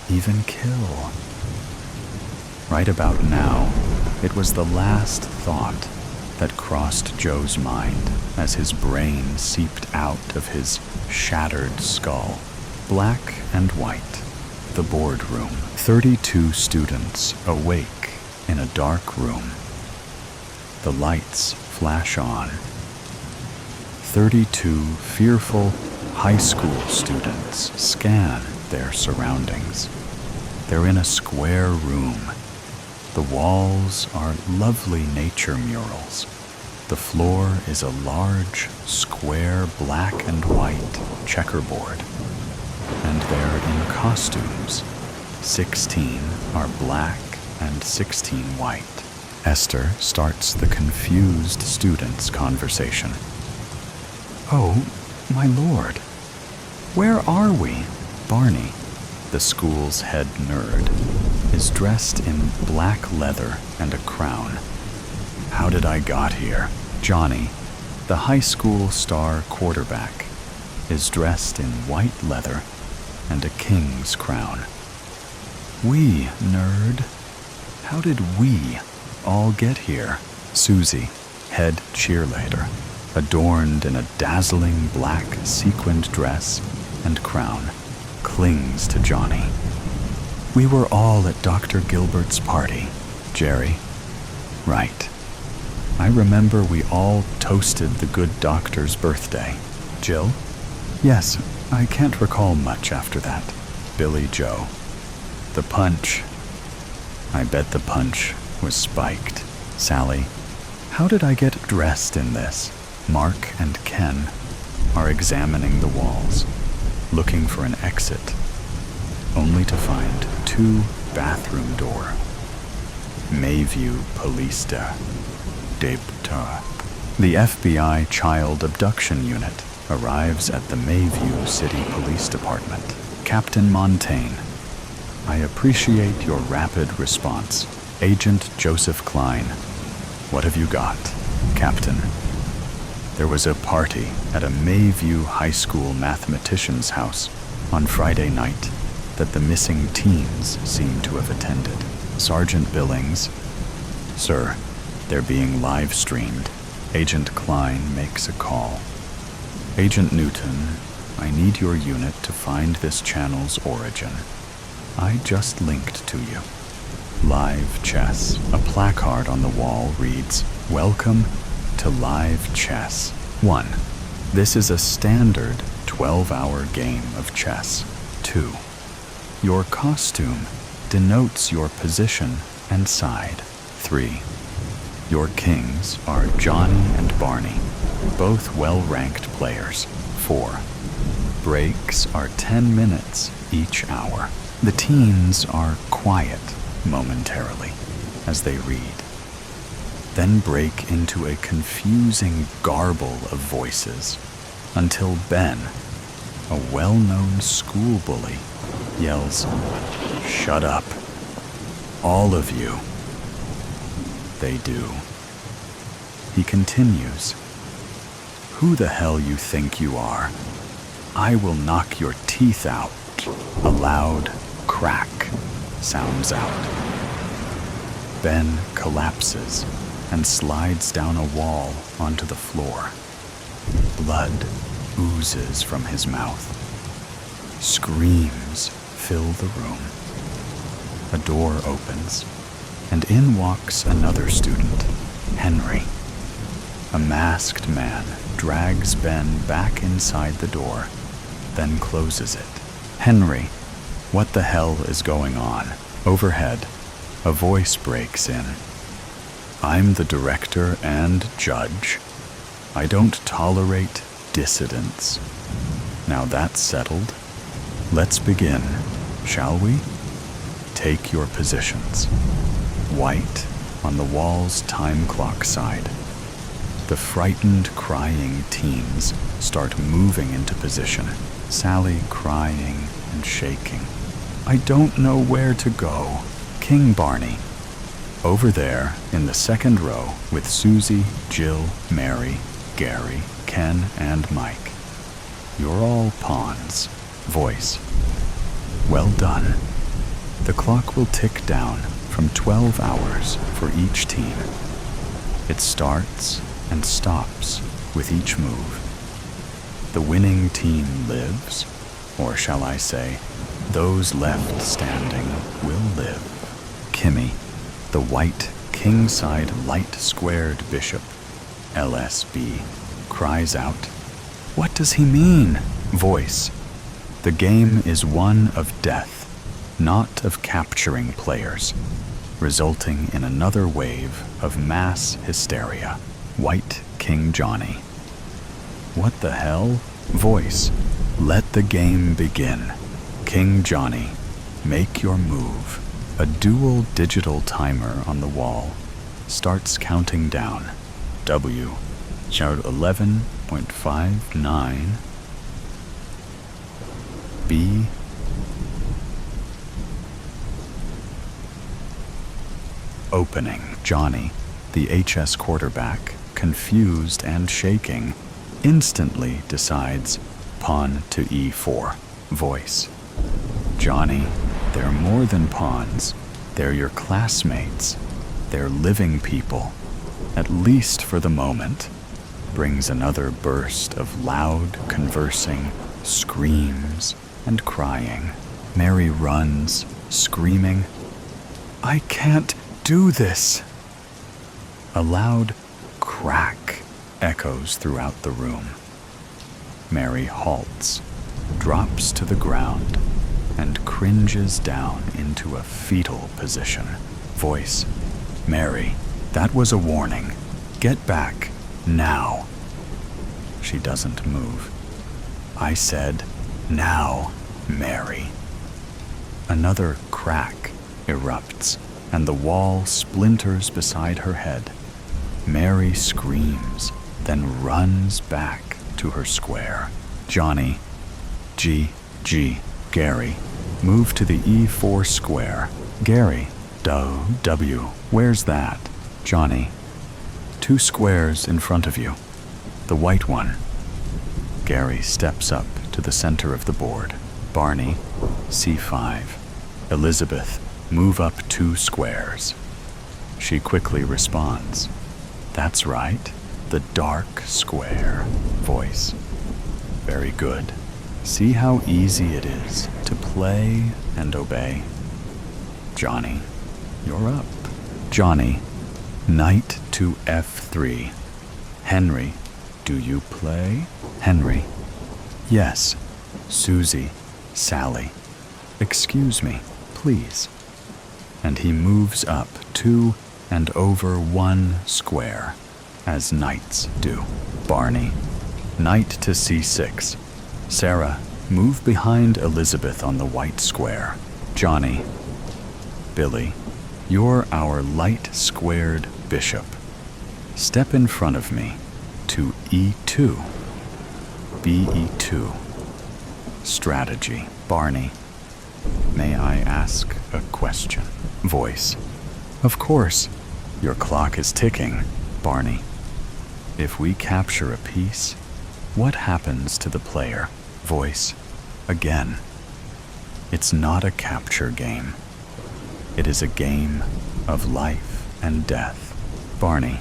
even kill. Right about now, it was the last thought that crossed Joe's mind as his brain seeped out of his shattered skull. Black and white, the boardroom. 32 students awake in a dark room. The lights flash on. 32 fearful high school students scan their surroundings. They're in a square room. The walls are lovely nature murals. The floor is a large, square black and white checkerboard. And they're in costumes. 16 are black and 16 white. Esther starts the confused students' conversation. Oh, my lord, where are we? Barney, the school's head nerd, is dressed in black leather and a crown. How did I got here? Johnny, the high school star quarterback, is dressed in white leather and a king's crown. We, nerd. How did we all get here? Susie, head cheerleader, adorned in a dazzling black sequined dress and crown, clings to Johnny. "We were all at Dr. Gilbert's party, Jerry." "Right. I remember we all toasted the good doctor's birthday." "Jill?" "Yes, I can't recall much after that." Billy Joe. "The punch. I bet the punch was spiked." Sally. "How did I get dressed in this?" Mark and Ken are examining the walls, looking for an exit, only to find 2 bathroom door. Mayview Police Debtor. The FBI Child Abduction Unit arrives at the Mayview City Police Department. Captain Montaigne. "I appreciate your rapid response. Agent Joseph Klein. What have you got?" Captain. "There was a party at a Mayview High School mathematician's house on Friday night that the missing teens seem to have attended." Sergeant Billings. "Sir, they're being live streamed." Agent Klein makes a call. "Agent Newton, I need your unit to find this channel's origin. I just linked to you." Live chess. A placard on the wall reads, "Welcome to live chess. 1. This is a standard 12-hour game of chess. 2. Your costume denotes your position and side. 3. Your kings are Johnny and Barney, both well-ranked players. 4. Breaks are 10 minutes each hour. The teens are quiet momentarily as they read, then break into a confusing garble of voices until Ben, a well-known school bully, yells, 'Shut up, all of you.' They do. He continues, 'Who the hell you think you are? I will knock your teeth out.' A loud crack sounds out. Ben collapses and slides down a wall onto the floor. Blood oozes from his mouth. Screams fill the room. A door opens, and in walks another student, Henry. A masked man drags Ben back inside the door, then closes it. "Henry, what the hell is going on?" Overhead, a voice breaks in. "I'm the director and judge. I don't tolerate dissidents. Now that's settled, let's begin, shall we? Take your positions." White on the wall's time clock side. The frightened, crying teens start moving into position, Sally crying and shaking. "I don't know where to go." King Barney. Over there in the second row with Susie, Jill, Mary, Gary, Ken, and Mike. "You're all pawns." Voice. "Well done. The clock will tick down from 12 hours for each team. It starts and stops with each move. The winning team lives, or shall I say, those left standing will live." Kimmy, the white king-side light-squared bishop, LSB, cries out, "What does he mean?" Voice. "The game is one of death, not of capturing players, resulting in another wave of mass hysteria." White King Johnny. "What the hell?" Voice. "Let the game begin. King Johnny, make your move." A dual digital timer on the wall starts counting down. W. 11.59. B. Opening. Johnny, the HS quarterback, confused and shaking, instantly decides pawn to E4. Voice. "Johnny, they're more than pawns. They're your classmates. They're living people, at least for the moment. brings another burst of loud, conversing, screams, and crying. Mary runs, screaming, "I can't do this!" A loud crack echoes throughout the room. Mary halts, drops to the ground, and cringes down into a fetal position. Voice, "Mary, that was a warning. Get back, now." She doesn't move. "I said, now, Mary." Another crack erupts, and the wall splinters beside her head. Mary screams, then runs back to her square. Johnny, G, Gary, move to the E4 square. Gary, W, where's that? Johnny, 2 squares in front of you. The white one. Gary steps up to the center of the board. Barney, C5. Elizabeth, move up 2 squares. She quickly responds, "That's right, the dark square." Voice, "Very good. See how easy it is to play and obey." Johnny, you're up. Johnny, knight to F3. Henry, do you play? Henry, yes. Susie, Sally, excuse me, please. And he moves up 2 and over 1 square, as knights do. Barney, knight to C6. Sarah, move behind Elizabeth on the white square. Johnny, Billy, you're our light squared bishop. Step in front of me to E2. BE2. Strategy. Barney, may I ask a question? Voice, of course. Your clock is ticking. Barney, if we capture a piece, what happens to the player? Voice, again, it's not a capture game. It is a game of life and death. Barney,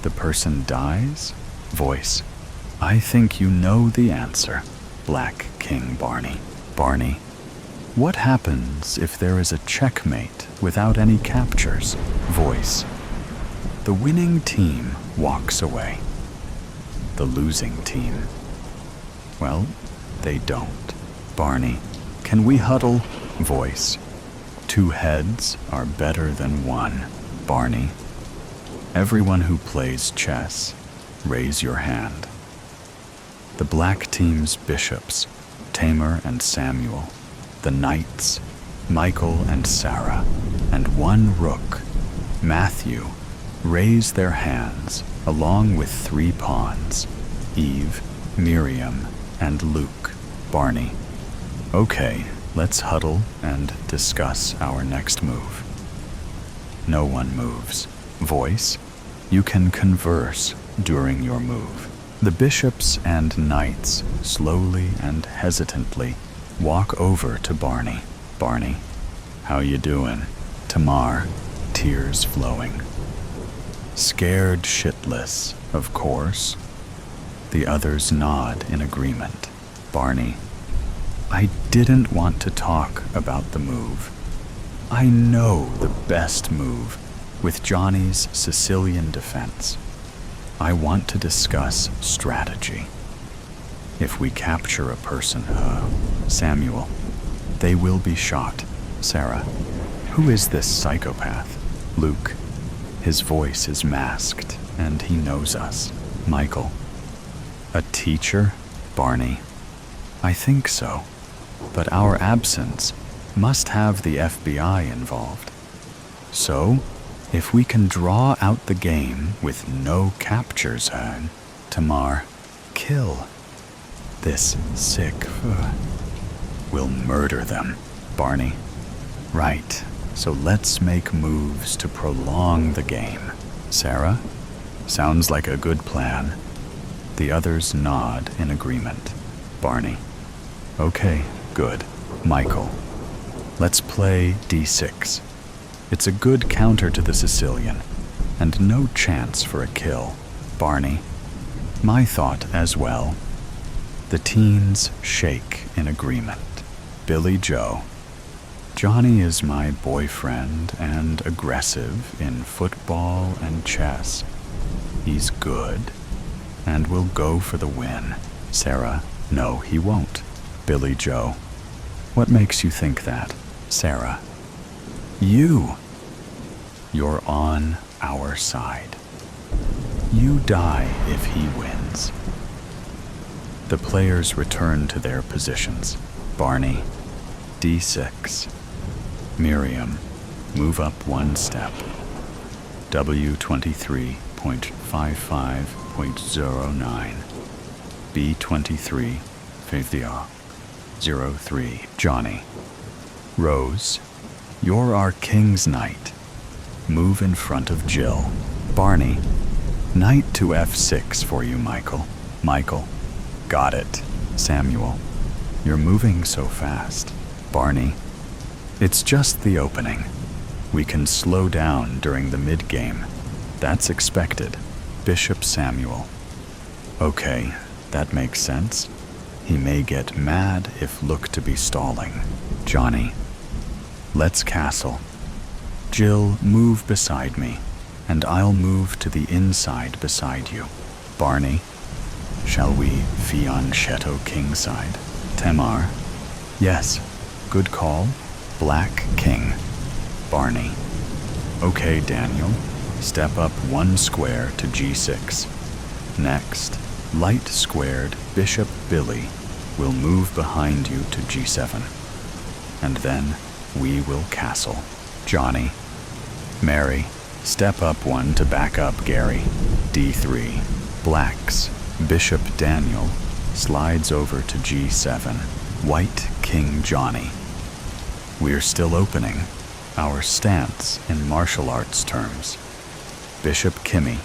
the person dies? Voice, I think you know the answer. Black King Barney. Barney, what happens if there is a checkmate without any captures? Voice, the winning team walks away. The losing team, well, they don't. Barney, can we huddle? Voice, 2 heads are better than 1. Barney, everyone who plays chess, raise your hand. The black team's bishops, Tamer and Samuel, the knights, Michael and Sarah, and 1 rook, Matthew, raise their hands along with 3 pawns, Eve, Miriam, and Luke. Barney, okay, let's huddle and discuss our next move. No one moves. Voice, you can converse during your move. The bishops and knights slowly and hesitantly walk over to Barney. Barney, how you doing? Tamar, tears flowing. Scared shitless, of course. The others nod in agreement. Barney, I didn't want to talk about the move. I know the best move with Johnny's Sicilian defense. I want to discuss strategy. If we capture a person, Samuel, they will be shot. Sarah, who is this psychopath? Luke, his voice is masked and he knows us. Michael, a teacher? Barney, I think so, but our absence must have the FBI involved. So, if we can draw out the game with no captures, Tamar, kill. This sick will murder them. Barney, right, so let's make moves to prolong the game. Sarah, sounds like a good plan. The others nod in agreement. Barney, okay, good. Michael, let's play D6. It's a good counter to the Sicilian, and no chance for a kill. Barney, My thought as well. The teens shake in agreement. Billy Joe. Johnny is my boyfriend and aggressive in football and chess. He's good and will go for the win. Sarah. No, he won't. Billy Joe. What makes you think that? Sarah. You. You're on our side. You die if he wins. The players return to their positions. Barney, D6. Miriam, move up one step. W23.55.09. B23, 03. Johnny. Rose, you're our king's knight. Move in front of Jill. Barney, knight to F6 for you, Michael. Michael, got it. Samuel, you're moving so fast. Barney, it's just the opening. We can slow down during the mid-game. That's expected. Bishop Samuel. Okay, that makes sense. He may get mad if look to be stalling. Johnny, let's castle. Jill, move beside me, and I'll move to the inside beside you. Barney, shall we fianchetto kingside? Tamar, yes, good call. Black king. Barney, okay, Daniel, step up one square to G6. Next, light squared Bishop Billy will move behind you to G7. And then we will castle. Johnny, Mary, step up one to back up Gary. D3. Blacks, Bishop Daniel slides over to G7. White King Johnny. We're still opening. Our stance in martial arts terms. Bishop Kimmy,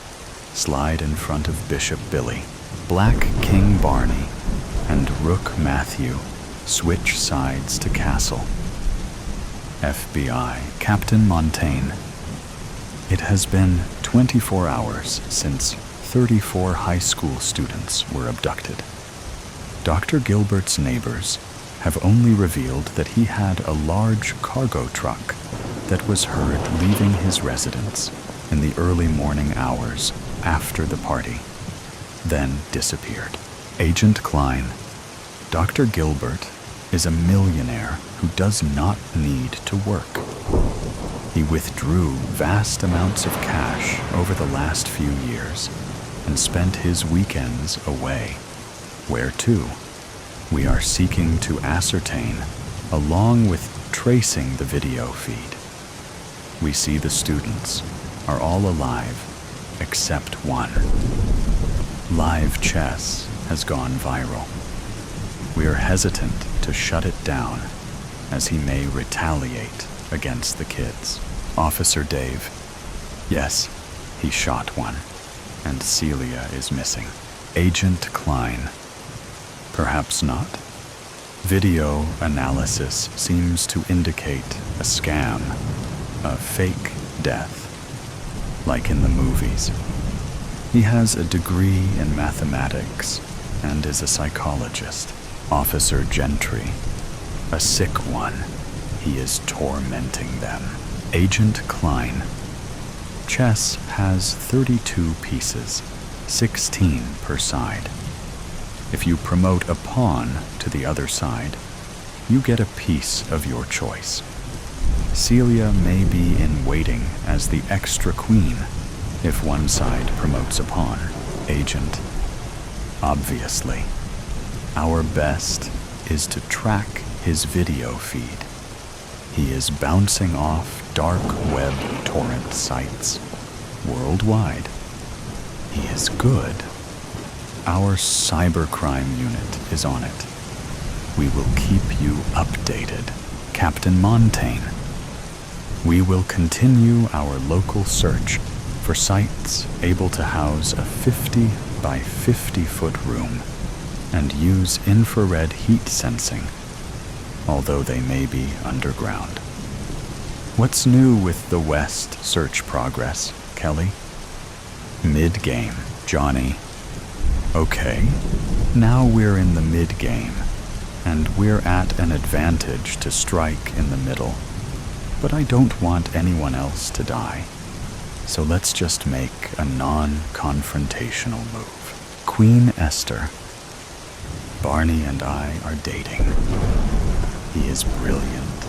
slide in front of Bishop Billy. Black King Barney and Rook Matthew switch sides to castle. FBI, Captain Montaigne. It has been 24 hours since 34 high school students were abducted. Dr. Gilbert's neighbors have only revealed that he had a large cargo truck that was heard leaving his residence in the early morning hours after the party, then disappeared. Agent Klein. Dr. Gilbert is a millionaire who does not need to work. He withdrew vast amounts of cash over the last few years and spent his weekends away. Where to? We are seeking to ascertain, along with tracing the video feed. We see the students are all alive, except one. Live chess has gone viral. We are hesitant to shut it down, as he may retaliate against the kids. Officer Dave. Yes, he shot one, and Celia is missing. Agent Klein. Perhaps not. Video analysis seems to indicate a scam, a fake death, like in the movies. He has a degree in mathematics and is a psychologist. Officer Gentry. A sick one. He is tormenting them. Agent Klein. Chess has 32 pieces, 16 per side. If you promote a pawn to the other side, you get a piece of your choice. Celia may be in waiting as the extra queen if one side promotes a pawn. Agent. Obviously. Our best is to track his video feed. He is bouncing off dark web torrent sites worldwide. He is good. Our cybercrime unit is on it. We will keep you updated. Captain Montaigne. We will continue our local search for sites able to house a 50 by 50 foot room and use infrared heat sensing, although they may be underground. What's new with the West search progress, Kelly? Mid-game, Johnny. Okay, now we're in the mid-game, and we're at an advantage to strike in the middle. But I don't want anyone else to die. So let's just make a non-confrontational move. Queen Esther. Barney and I are dating. He is brilliant,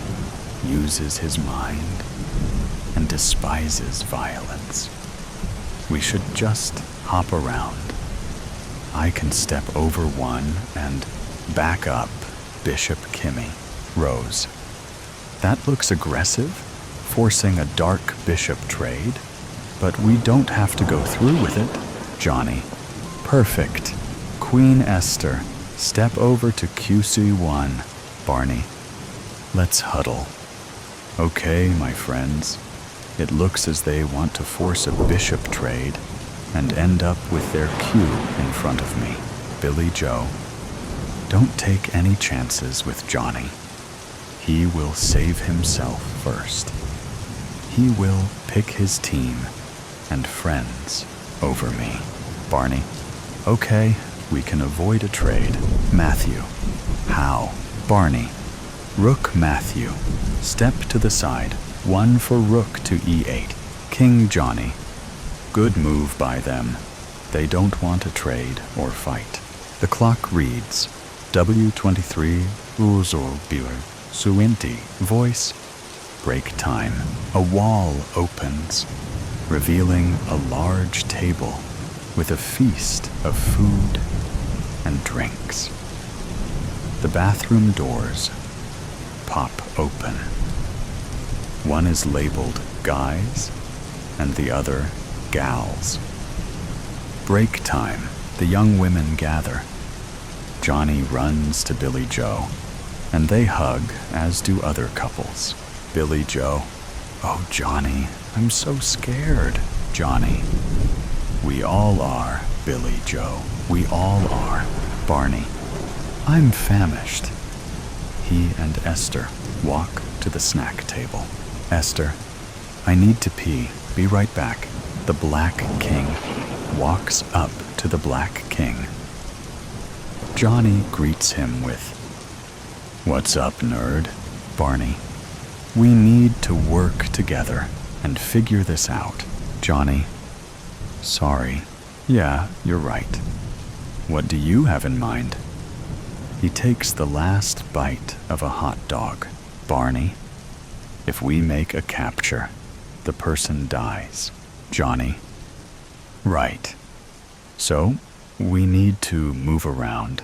uses his mind, and despises violence. We should just hop around. I can step over one and back up Bishop Kimmy, Rose. That looks aggressive, forcing a dark bishop trade, but we don't have to go through with it. Johnny. Perfect. Queen Esther. Step over to QC1. Barney. Let's huddle. Okay, my friends. It looks as they want to force a bishop trade and end up with their Q in front of me. Billy Joe. Don't take any chances with Johnny. He will save himself first. He will pick his team and friends over me. Barney. Okay, we can avoid a trade. Matthew. How? Barney. Rook Matthew. Step to the side. 1 for rook to e8. King Johnny. Good move by them. They don't want a trade or fight. The clock reads W23 Uzor Bier Suinti. Voice. Break time. A wall opens, revealing a large table with a feast of food and drinks. The bathroom doors pop open. One is labeled guys and the other gals. Break time. The young women gather. Johnny runs to Billy Joe, and they hug, as do other couples. Billy Joe. Oh, Johnny, I'm so scared. Johnny. We all are, Billy Joe. We all are. Barney. I'm famished. He and Esther walk to the snack table. Esther. I need to pee. Be right back. The Black King walks up to the Black King. Johnny greets him with, What's up, nerd? Barney. We need to work together and figure this out. Johnny. Sorry. Yeah, you're right. What do you have in mind? He takes the last bite of a hot dog. Barney. If we make a capture, the person dies. Johnny. Right. So, we need to move around,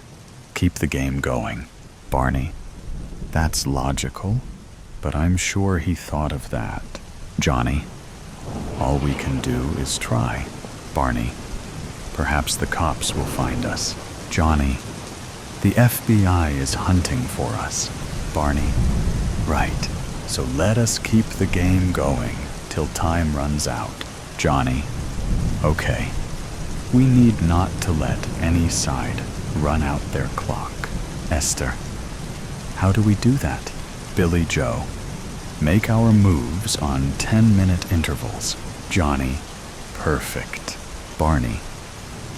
keep the game going. Barney. That's logical, but I'm sure he thought of that. Johnny. All we can do is try. Barney. Perhaps the cops will find us. Johnny. The FBI is hunting for us. Barney. Right. So let us keep the game going till time runs out. Johnny. Okay. We need not to let any side run out their clock. Esther. How do we do that? Billy Joe. Make our moves on 10-minute intervals. Johnny. Perfect. Barney.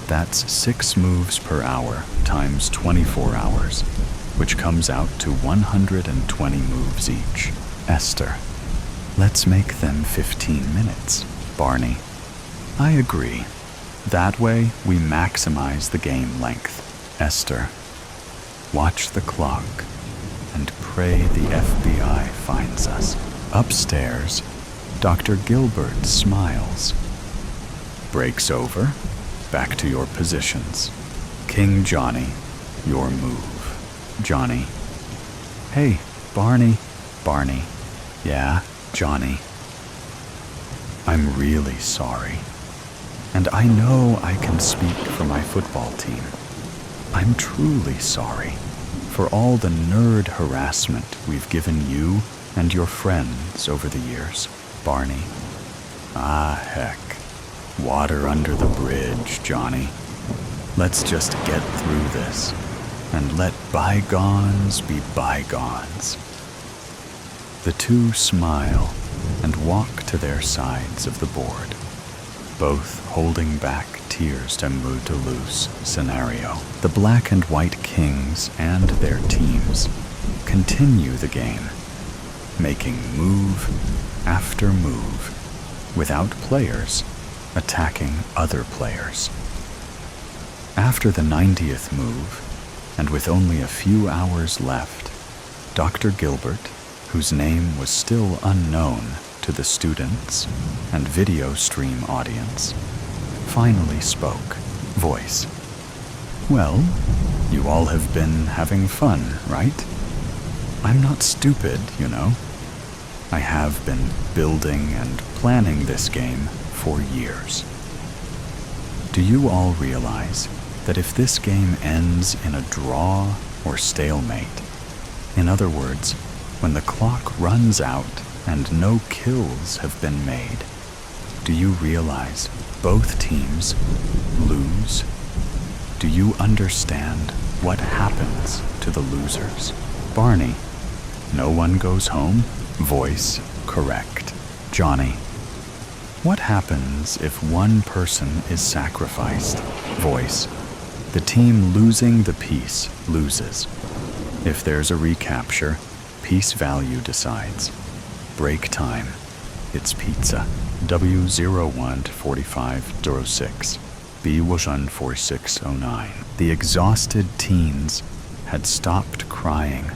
That's 6 moves per hour times 24 hours, which comes out to 120 moves each. Esther. Let's make them 15 minutes. Barney. I agree. That way we maximize the game length. Esther. Watch the clock and pray the FBI finds us. Upstairs, Dr. Gilbert smiles. Breaks over. Back to your positions. King Johnny, your move. Johnny. Hey, Barney. Barney. Yeah, Johnny. I'm really sorry. And I know I can speak for my football team. I'm truly sorry for all the nerd harassment we've given you and your friends over the years. Barney. Ah, heck. Water under the bridge, Johnny. Let's just get through this and let bygones be bygones. The two smile and walk to their sides of the board. both holding back tears to move to lose scenario. The Black and White Kings and their teams continue the game, making move after move without players attacking other players. After the 90th move, and with only a few hours left, Dr. Gilbert, whose name was still unknown to the students and video stream audience, finally spoke, voice. Well, you all have been having fun, right? I'm not stupid, you know. I have been building and planning this game for years. Do you all realize that if this game ends in a draw or stalemate, in other words, when the clock runs out and no kills have been made, do you realize both teams lose? Do you understand what happens to the losers? Barney, no one goes home? Voice, correct. Johnny, what happens if one person is sacrificed? Voice, the team losing the piece loses. If there's a recapture, piece value decides. Break time, it's pizza. W014506, B14609. The exhausted teens had stopped crying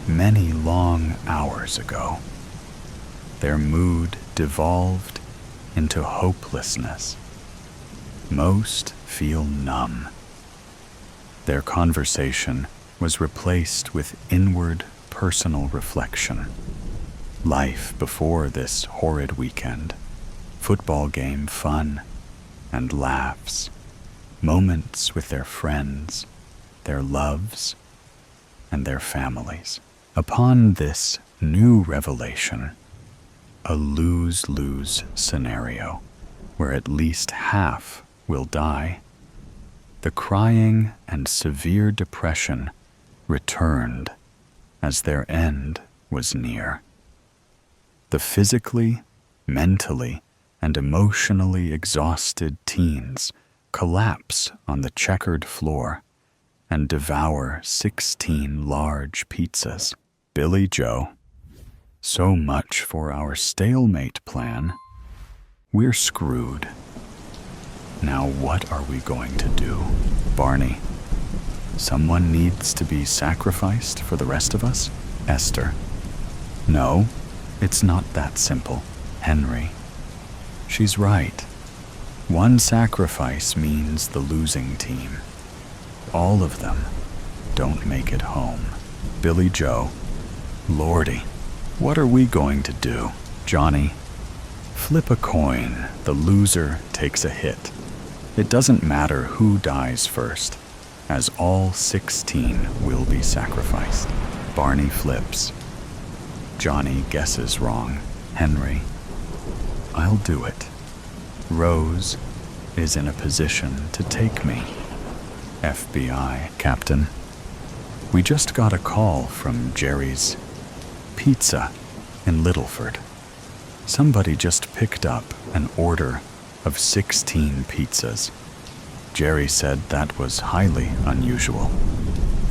many long hours ago. Their mood devolved into hopelessness. Most feel numb. Their conversation was replaced with inward personal reflection. Life before this horrid weekend. Football game fun and laughs. Moments with their friends, their loves, and their families. Upon this new revelation, a lose-lose scenario where at least half will die, the crying and severe depression returned as their end was near. The physically, mentally, and emotionally exhausted teens collapse on the checkered floor and devour 16 large pizzas. Billy Joe, so much for our stalemate plan. We're screwed. Now what are we going to do? Barney, someone needs to be sacrificed for the rest of us? Esther, no, it's not that simple. Henry, she's right. One sacrifice means the losing team. All of them don't make it home. Billy Joe, Lordy, what are we going to do? Johnny, flip a coin. The loser takes a hit. It doesn't matter who dies first, as all 16 will be sacrificed. Barney flips. Johnny guesses wrong. Henry, I'll do it. Rose is in a position to take me. FBI, Captain. We just got a call from Jerry's Pizza in Littleford. Somebody just picked up an order of 16 pizzas. Jerry said that was highly unusual.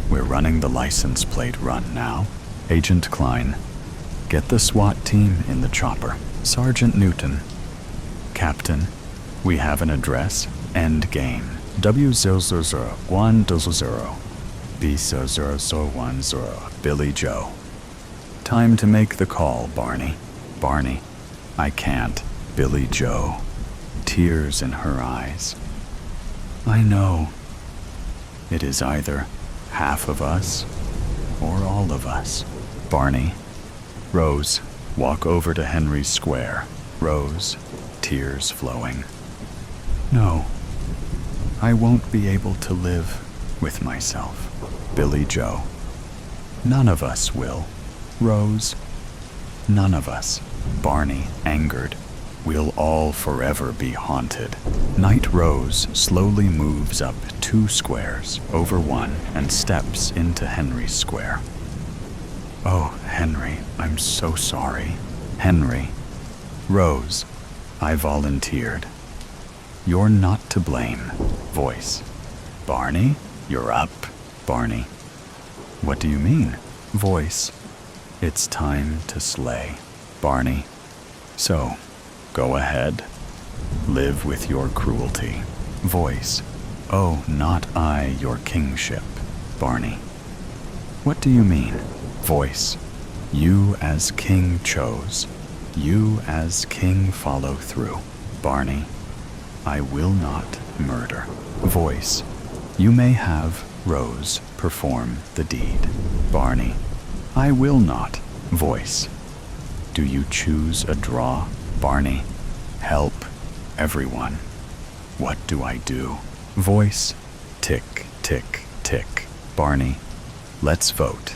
We're running the license plate run now. Agent Klein, get the SWAT team in the chopper. Sergeant Newton, Captain, we have an address. End game. W00010, B00010. Billy Joe. Time to make the call, Barney. Barney, I can't. Billy Joe. Tears in her eyes. I know. It is either half of us or all of us. Barney. Rose, walk over to Henry's Square. Rose, tears flowing. No, I won't be able to live with myself. Billy Joe. None of us will. Rose, none of us. Barney, angered. We'll all forever be haunted. Night Rose slowly moves up 2 squares over one and steps into Henry's Square. Oh, Henry, I'm so sorry. Henry. Rose, I volunteered. You're not to blame. Voice. Barney, you're up. Barney. What do you mean? Voice. It's time to slay. Barney. So, go ahead. Live with your cruelty. Voice. Oh, not I, your kingship. Barney. What do you mean? Voice. You as king chose. You as king follow through. Barney. I will not murder. Voice. You may have Rose perform the deed. Barney. I will not. Voice. Do you choose a draw? Barney. Help everyone. What do I do? Voice. Tick, tick, tick. Barney. Let's vote.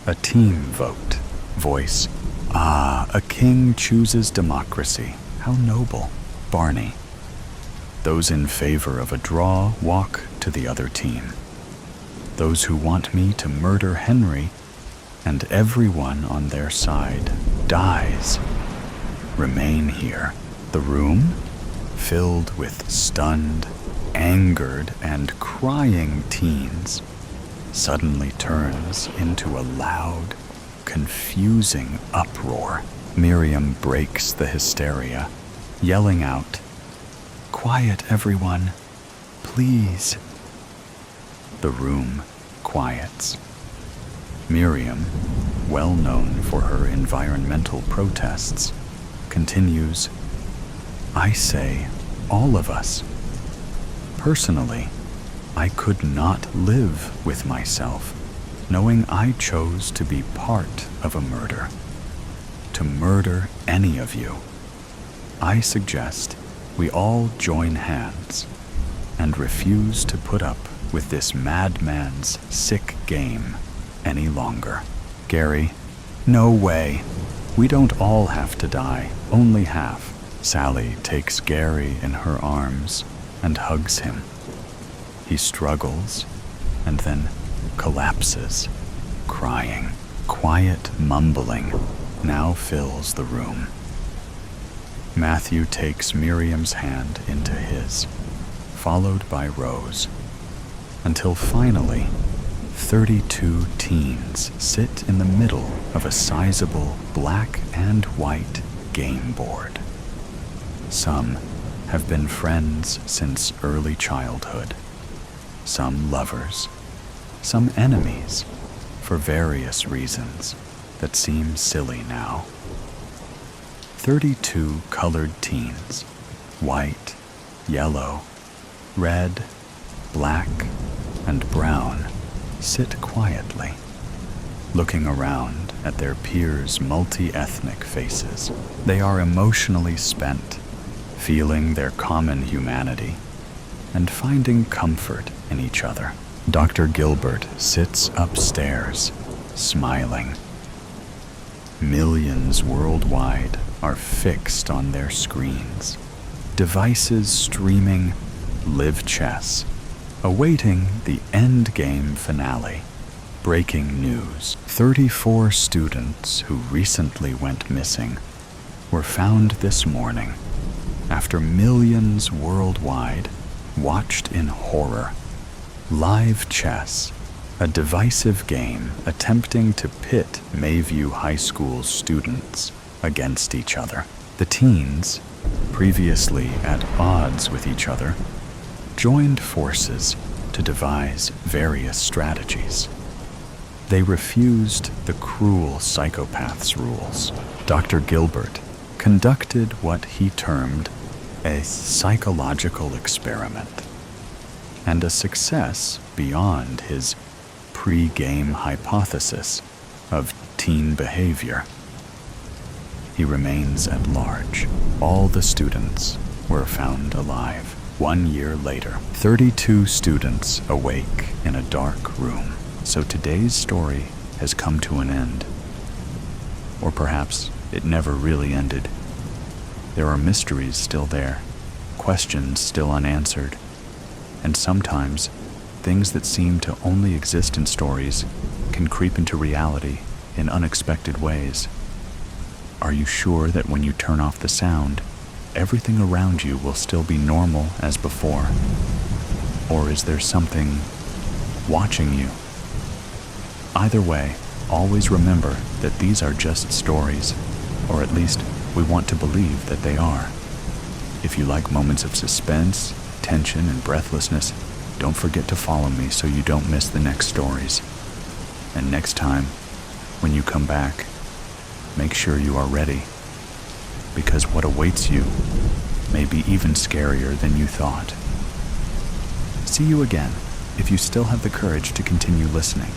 A team vote. Voice. Ah, a king chooses democracy. How noble. Barney. Those in favor of a draw walk to the other team. Those who want me to murder Henry and everyone on their side dies remain here. The room, filled with stunned, angered, and crying teens, suddenly turns into a loud, confusing uproar. Miriam breaks the hysteria, yelling out, "Quiet, everyone, please." The room quiets. Miriam, well known for her environmental protests, continues, "I say, all of us. Personally, I could not live with myself, knowing I chose to be part of a murder. To murder any of you. I suggest we all join hands and refuse to put up with this madman's sick game any longer." Gary. No way. We don't all have to die, only half. Sally takes Gary in her arms and hugs him. He struggles and then collapses, crying. Quiet mumbling now fills the room. Matthew takes Miriam's hand into his, followed by Rose, until finally 32 teens sit in the middle of a sizable black and white game board. Some have been friends since early childhood, some lovers, some enemies, for various reasons that seem silly now. 32 colored teens, white, yellow, red, black, and brown, sit quietly, looking around at their peers' multi-ethnic faces. They are emotionally spent, feeling their common humanity, and finding comfort in each other. Dr. Gilbert sits upstairs, smiling. Millions worldwide are fixed on their screens, devices streaming Live Chess, awaiting the endgame finale. Breaking news. 34 students who recently went missing were found this morning after millions worldwide watched in horror. Live Chess, a divisive game attempting to pit Mayview High School students against each other. The teens, previously at odds with each other, joined forces to devise various strategies. They refused the cruel psychopath's rules. Dr. Gilbert conducted what he termed a psychological experiment, and a success beyond his pre-game hypothesis of teen behavior. He remains at large. All the students were found alive. 1 year later, 32 students awake in a dark room. So today's story has come to an end. Or perhaps it never really ended. There are mysteries still there, questions still unanswered, and sometimes things that seem to only exist in stories can creep into reality in unexpected ways. Are you sure that when you turn off the sound, everything around you will still be normal as before? Or is there something watching you? Either way, always remember that these are just stories, or at least we want to believe that they are. If you like moments of suspense, tension, and breathlessness, don't forget to follow me so you don't miss the next stories. And next time, when you come back, make sure you are ready, because what awaits you may be even scarier than you thought. See you again, if you still have the courage to continue listening.